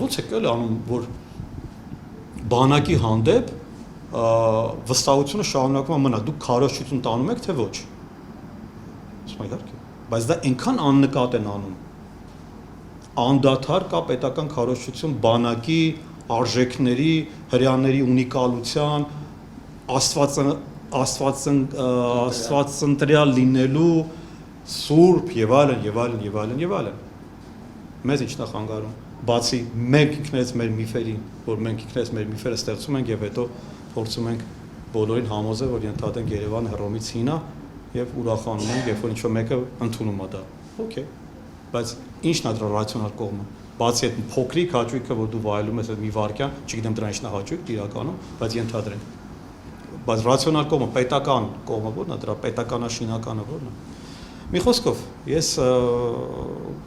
ո՞նց եք անում, որ բանակի հանդեպ վստահությունը շարունակվում մնա, դուք քարոզչություն տանում եք թե ոչ։ Ասում իհարկե, բայց դա այնքան աննկատ են անում։ Անդադար կա պետական քարոզչություն բանակի արժեքների, հрьяաների ունիկալության, աստվածընտրյալ լինելու, սուրբ եւ այլն եւ այլն եւ այլն եւ այլն։ Մեզ ինչն է խանգարում, բացի մենք ինքներս մեր միֆերին, որ մենք ինքներս մեր միֆերը ստեղծում ենք եւ հետո փորձում ենք բոլորին համոզել, որ ընդհանրենք Երևանը Հռոմից հին է եւ ուրախանում ենք, երբ որ ինչ-որ մեկը ընդունում է դա։ Okay։ Բայց ի՞նչն է դրա ռացիոնալ կողմը։ Բացի այդ փոքրիկ հաճույքը, որ դու վայելում ես այդ մի վարքյան, չգիտեմ դրա ինչն է հաճույք իրականում, բայց ենթադրենք։ Բայց ռացիոնալ կողմը, պետական կողմը ո՞րն է, դրա պետականաշինականը ո՞րն է։ Մի խոսքով, ես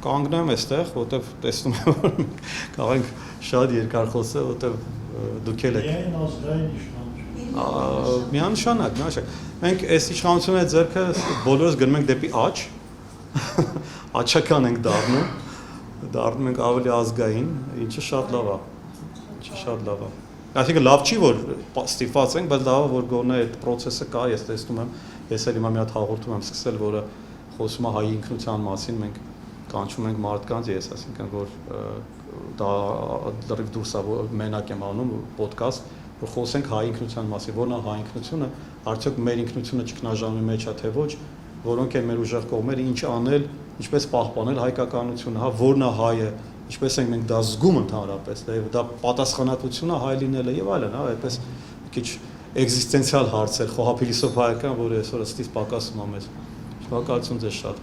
կանգնեմ այստեղ, որտեվ տեսնում եմ, որ կարող ենք շատ երկար խոսել, որտեվ դուք էլ եք։ Միանշանակ։ Մենք այս իշխանությունը ձեռքը բոլորս գնում ենք դեպի աճ, աճական ենք դառնում ենք ավելի ազգային, ինչը շատ լավ է։ Այսինքն լավ չի, որ ստիպված ենք, բայց լավ է, որ գոնե այդ process-ը կա, ես տեսնում եմ, ես էլ հիմա մի հատ հաղորդում եմ սկսել, որը խոսում է հայի ինքնության մասին, մենք կանչում ենք մարդկանց, ես ասինքն որ դա դեռ դուրս է, մենակ եմ անում ոդկաստ, որ խոսենք հայի ինքնության մասին, որն է հայ ինքնությունը, արդյոք մեր ինքնությունը ճգնաժամի մեջ է թե ոչ, որոնք են մեր ուժեղ կողմերը, ինչ անել, ինչպես պահպանել հայկականությունը, հա, որն է հայը, ինչպես ենք մենք դա զգում ընդհանրապես, դա պատասխանատվություն է հայ լինելը եւ այլն, հա, այդպես մի քիչ էկզիստենցիալ հարցեր, խոհափիլիսոփայական, որը այսօր ըստիս պակասում է մեզ։ Շնորհակալություն ձեզ շատ։